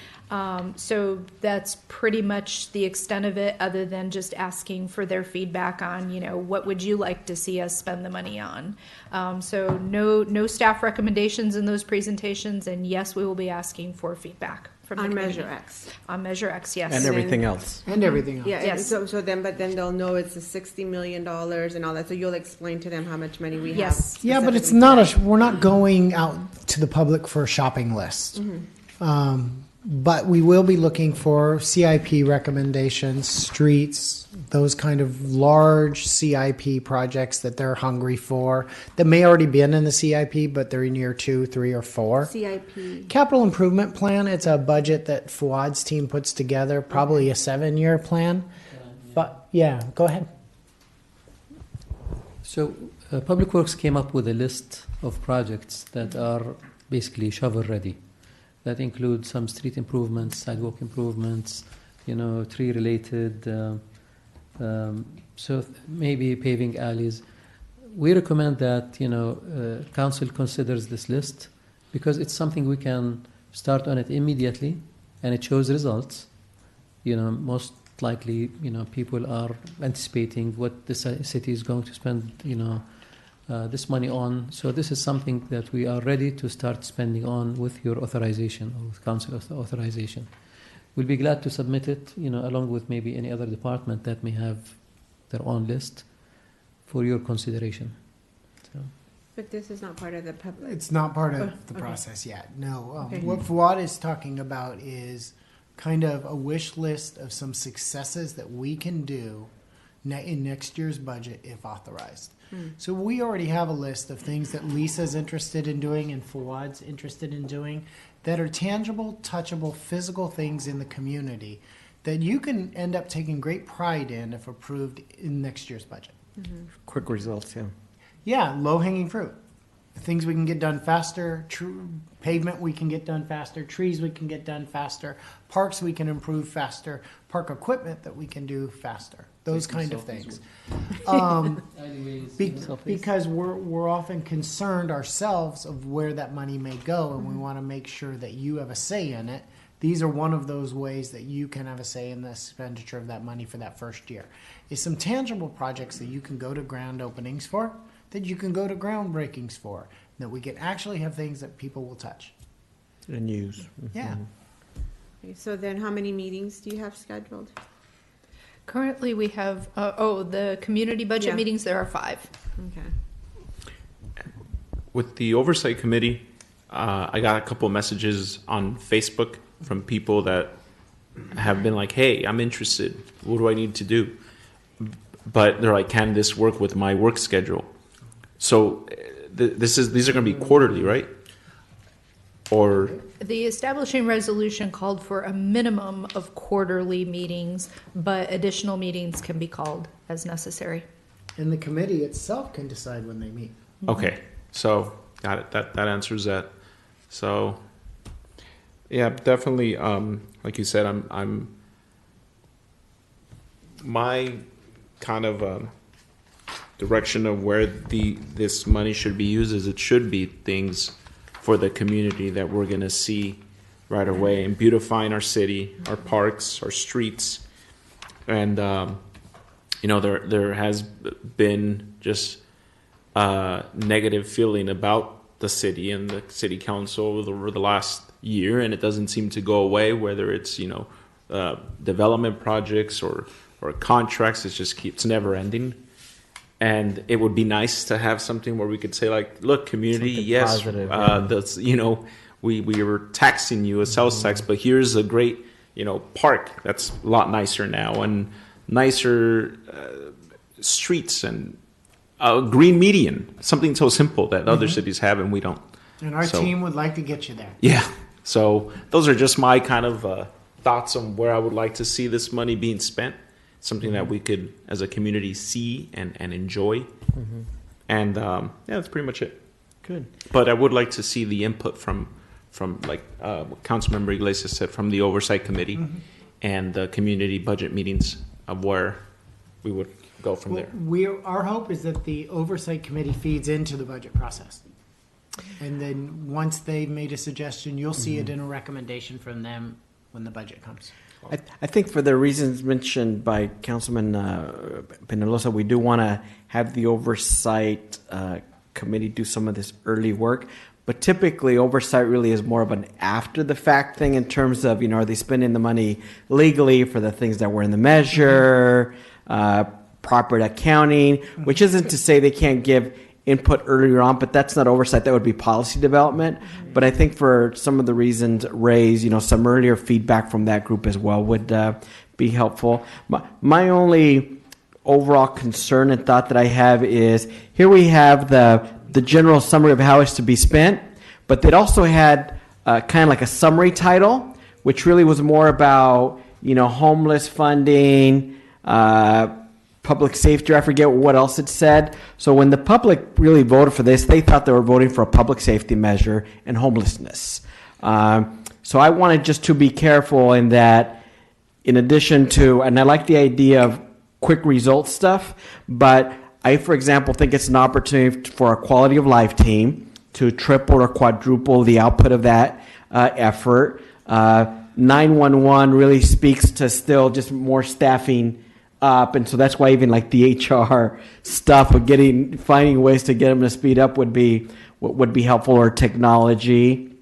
So that's pretty much the extent of it, other than just asking for their feedback on, what would you like to see us spend the money on? So no staff recommendations in those presentations, and yes, we will be asking for feedback from the On community. Measure X. On Measure X, yes. And everything else. And everything else. Yeah, Yes. and so then they'll know it's the $60 million and all that, so you'll explain to them how much money we have. Yes. Yeah, but it's specifically not for that. we're not going out to the public for a shopping list. But we will be looking for CIP recommendations, streets, those kind of large CIP projects that they're hungry for, that may already been in the CIP, but they're in year 2, 3, or 4. CIP. Capital Improvement Plan, it's a budget that Fuad's team puts together, probably a 7-year plan. But yeah, go ahead. So, Public Works came up with a list of projects that are basically shovel-ready. That includes some street improvements, sidewalk improvements, tree-related, so maybe paving alleys. We recommend that, council considers this list because it's something we can start on it immediately, and it shows results. Most likely, people are anticipating what the city is going to spend, this money on. So this is something that we are ready to start spending on with your authorization, or with council authorization. We'll be glad to submit it, along with maybe any other department that may have their own list for your consideration. So. But this is not part of the public. It's not part of the okay. process yet. No. Okay. What Fuad is talking about is kind of a wish list of some successes that we can do in next year's budget if authorized. So we already have a list of things that Lisa's interested in doing and Fuad's interested in doing that are tangible, touchable, physical things in the community that you can end up taking great pride in if approved in next year's budget. Quick results, yeah. Yeah, low-hanging fruit. Things we can get done faster, pavement we can get done faster, trees we can get done faster, parks we can improve faster, park equipment that we can do faster. Those kind of things. Because we're often concerned ourselves of where that money may go, and we want to make sure that you have a say in it. These are one of those ways that you can have a say in the expenditure of that money for that first year. Is some tangible projects that you can go to grand openings for, that you can go to groundbreakings for, that we can actually have things that people will touch. And use. Yeah. Okay, so then how many meetings do you have scheduled? Currently, we have, the community budget Yeah. meetings, there are 5. Okay. With the oversight committee, I got a couple of messages on Facebook from people that have been like, "Hey, I'm interested. What do I need to do?" But they're like, "Can this work with my work schedule?" So these are going to be quarterly, right? Or The establishing resolution called for a minimum of quarterly meetings, but additional meetings can be called as necessary. And the committee itself can decide when they meet. okay, so got it. That answers that. So yeah, definitely. Like you said, I'm my kind of direction of where this money should be used is it should be things for the community that we're going to see right away, and beautifying our city, our parks, our streets. And there has been just negative feeling about the city and the city council over the last year, and it doesn't seem to go away, whether it's development projects or contracts. It's never ending. And it would be nice to have something where we could say, like, look, community, Something yes, positive, yeah. we were taxing you a sales tax, but here's a great park that's a lot nicer now, and nicer streets, and a green median, something so simple that other cities have and we don't. And our So- team would like to get you there. Yeah. So those are just my kind of thoughts on where I would like to see this money being spent. Something that we could, as a community, see and enjoy. And that's pretty much it. Good. But I would like to see the input from like what Councilmember Iglesias said, from the Oversight Committee and the community budget meetings of where we would go from there. Our hope is that the oversight committee feeds into the budget process. And then once they've made a suggestion, you'll see it in a recommendation from them when the budget comes. I think for the reasons mentioned by Councilman Penalosa, we do want to have the oversight committee do some of this early work. But typically, oversight really is more of an after-the-fact thing in terms of, are they spending the money legally for the things that were in the measure, proper accounting, which isn't to say they can't give input earlier on, but that's not oversight. That would be policy development. But I think for some of the reasons raised, some earlier feedback from that group as well would be helpful. My only overall concern and thought that I have is here we have the general summary of how it's to be spent, but it also had kind of like a summary title, which really was more about, homeless funding, public safety, I forget what else it said. So when the public really voted for this, they thought they were voting for a public safety measure and homelessness. So I wanted just to be careful in that, in addition to, and I like the idea of quick results stuff, but I, for example, think it's an opportunity for a quality of life team to triple or quadruple the output of that effort. 911 really speaks to still just more staffing up, and so that's why even like the HR stuff of finding ways to get them to speed up would be helpful, or technology.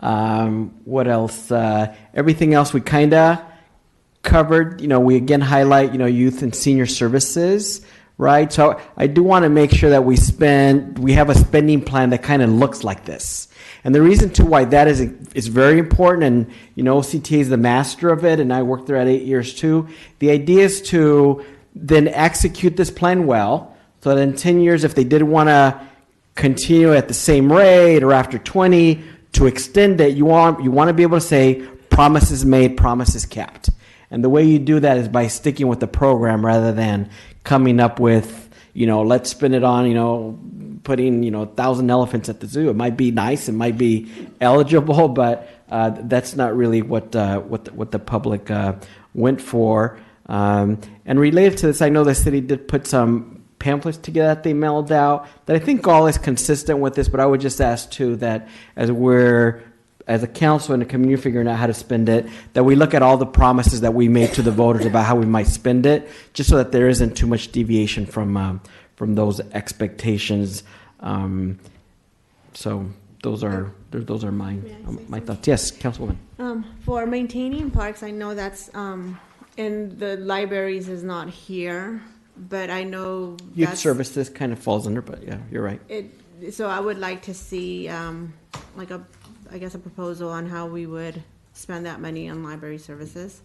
What else? Everything else we kind of covered. We again highlight youth and senior services, right? So I do want to make sure that we have a spending plan that kind of looks like this. And the reason to why that is very important, and OCTA is the master of it, and I worked there at 8 years too. The idea is to then execute this plan well, so that in 10 years, if they did want to continue at the same rate, or after 20, to extend it, you want to be able to say promises made, promises kept. And the way you do that is by sticking with the program rather than coming up with, let's spend it on, putting 1,000 elephants at the zoo. It might be nice, it might be eligible, but that's not really what the public went for. And related to this, I know the city did put some pamphlets together that they mailed out that I think all is consistent with this, but I would just ask too that as a council and a community figuring out how to spend it, that we look at all the promises that we made to the voters about how we might spend it, just so that there isn't too much deviation from those expectations. So those are my thoughts. Yes, Councilwoman. For maintaining parks, I know that's in the libraries is not here, but I know Youth that's services kind of falls under, but yeah, you're right. So I would like to see like a proposal on how we would spend that money on library services.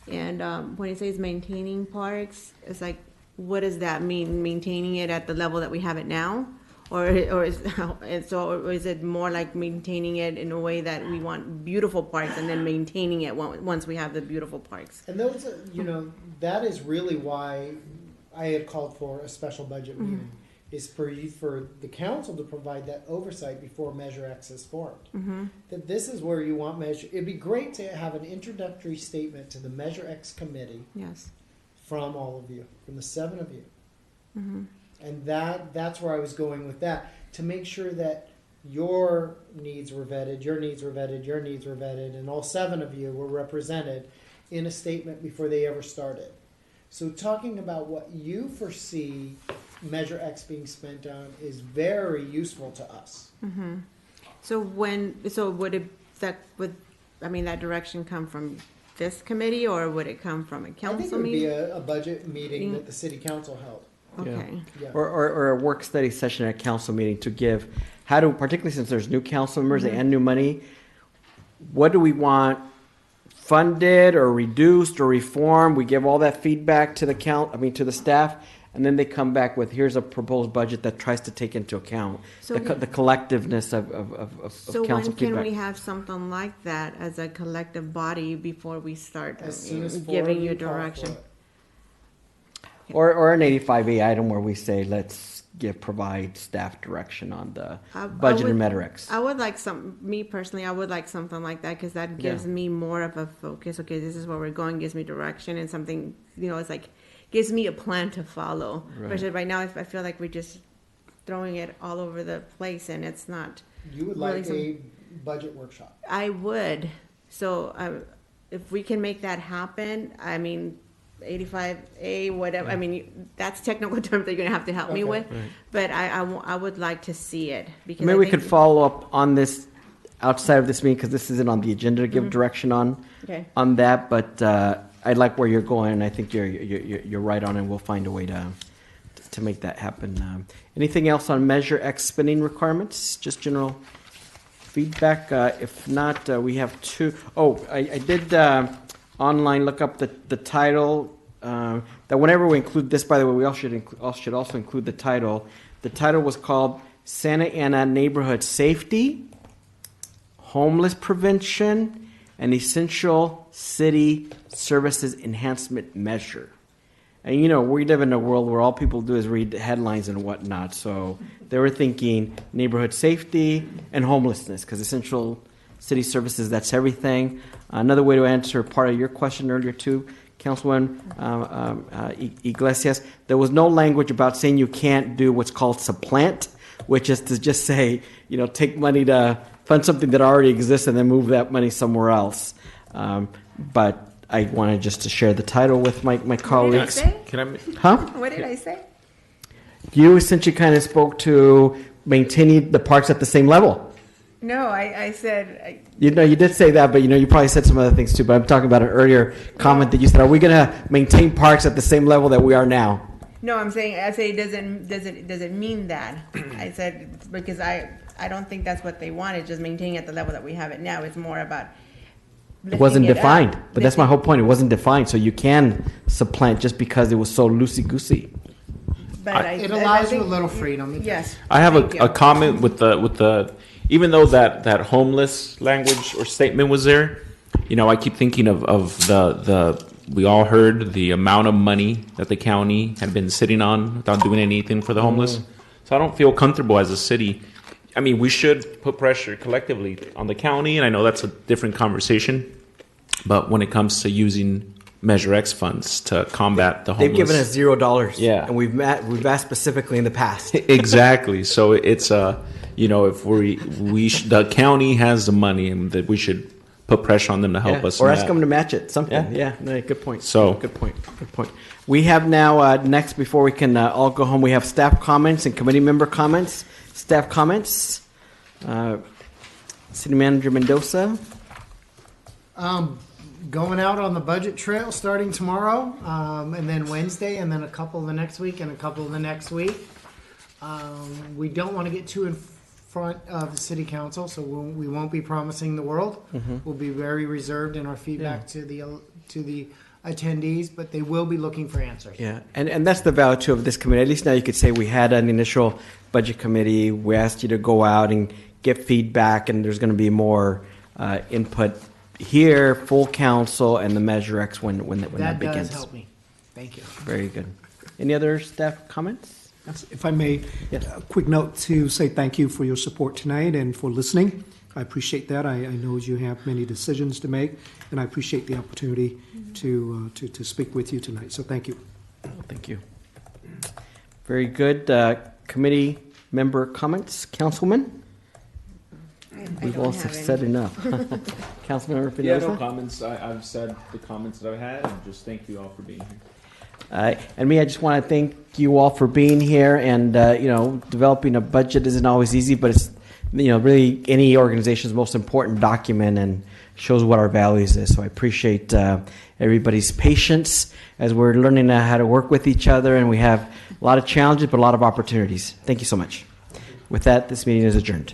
And when it says maintaining parks, it's like, what does that mean? Maintaining it at the level that we have it now, or is it more like maintaining it in a way that we want beautiful parks and then maintaining it once we have the beautiful parks? And those, that is really why I had called for a special budget meeting, is for the council to provide that oversight before Measure X is formed. That this is where you want Measure. It'd be great to have an introductory statement to the Measure X committee. Yes. From all of you, from the 7 of you. And that's where I was going with that, to make sure that your needs were vetted, your needs were vetted, your needs were vetted, and all 7 of you were represented in a statement before they ever started. So talking about what you foresee Measure X being spent on is very useful to us. So would that direction come from this committee, or would it come from a I think council it would be meeting? a budget meeting that the city council held. Okay. Yeah. Or a work study session at a council meeting to give, particularly since there's new council members and new money, what do we want funded or reduced or reformed. We give all that feedback to to the staff, and then they come back with, here's a proposed budget that tries to take into account So the collectiveness of So council when can feedback. we have something like that as a collective body before we start As soon as giving forward, you we call for direction? it. Or an 85A item where we say, let's provide staff direction on the budget and metrics. I would like me personally, I would like something like that because that gives me more of a focus. Okay, this is where we're going, gives me direction and something, it's like, gives me a plan to follow. Right. Versus right now, I feel like we're just throwing it all over the place and it's not. You would really like a budget workshop. I would. So if we can make that happen, 85A, whatever. That's technical terms that you're gonna have to help me with. Right. But I would like to see it because Maybe I we think- could follow up on this outside of this meeting because this isn't on the agenda to give direction Okay. on that. But I like where you're going, and I think you're right on, and we'll find a way to make that happen. Anything else on Measure X spending requirements? Just general feedback. If not, we have two. Oh, I did online look up the title. That whenever we include this, by the way, we all should also include the title. The title was called Santa Ana Neighborhood Safety, Homeless Prevention, and Essential City Services Enhancement Measure. And we live in a world where all people do is read the headlines and whatnot. So they were thinking neighborhood safety and homelessness, because essential city services, that's everything. Another way to answer part of your question earlier too, Councilwoman Iglesias, there was no language about saying you can't do what's called supplant, which is to just say, take money to fund something that already exists and then move that money somewhere else. But I wanted just to share the title with my colleagues. say? Can I? Huh? What did I say? You essentially kind of spoke to maintaining the parks at the same level. No, I said, You did say that, but you probably said some other things too. But I'm talking about an earlier comment that you said. Are we going to maintain parks at the same level that we are now? no, I say it doesn't mean that. I said, because I don't think that's what they want, it's just maintaining at the level that we have it now. It's more about It wasn't lifting it up. defined. But that's my whole point. It wasn't defined. So you can supplant just because it was so loosey-goosey. But It I allows you think- a little freedom. Yes. I have Thank you. a comment with the even though that homeless language or statement was there, I keep thinking of the we all heard the amount of money that the county had been sitting on without doing anything for the homeless. So I don't feel comfortable as a city. We should put pressure collectively on the county, and I know that's a different conversation. But when it comes to using Measure X funds to combat the homeless, They've given us $0. Yeah. And we've asked specifically in the past. Exactly. So it's if the county has the money, and that we should put pressure on them to help us. Or in ask that. them to match it. Something. Yeah. No, good point. So- good point. We have now next, before we can all go home, we have staff comments and committee member comments. Staff comments. City Manager Mendoza. Going out on the budget trail starting tomorrow, and then Wednesday, and then a couple the next week, and a couple the next week. We don't want to get too in front of the city council, so we won't be promising the world. We'll be very reserved in our feedback to the attendees, but they will be looking for answers. Yeah, and that's the value too of this committee. At least now you could say we had an initial budget committee. We asked you to go out and get feedback, and there's going to be more input here, full council, and the Measure X when that begins. Does help me. Thank you. Very good. Any other staff comments? If I may, a quick note to say thank you for your support tonight and for listening. I appreciate that. I know you have many decisions to make, and I appreciate the opportunity to speak with you tonight. So thank you. Thank you. Very good. Committee member comments, Councilman? I We've don't all have said any. enough. Councilmember Yeah, Mendoza? no comments. I've said the comments that I've had, and just thank you all for being here. And me, I just want to thank you all for being here. And developing a budget isn't always easy, but it's really any organization's most important document and shows what our values is. So I appreciate everybody's patience as we're learning how to work with each other, and we have a lot of challenges but a lot of opportunities. Thank you so much. With that, this meeting is adjourned.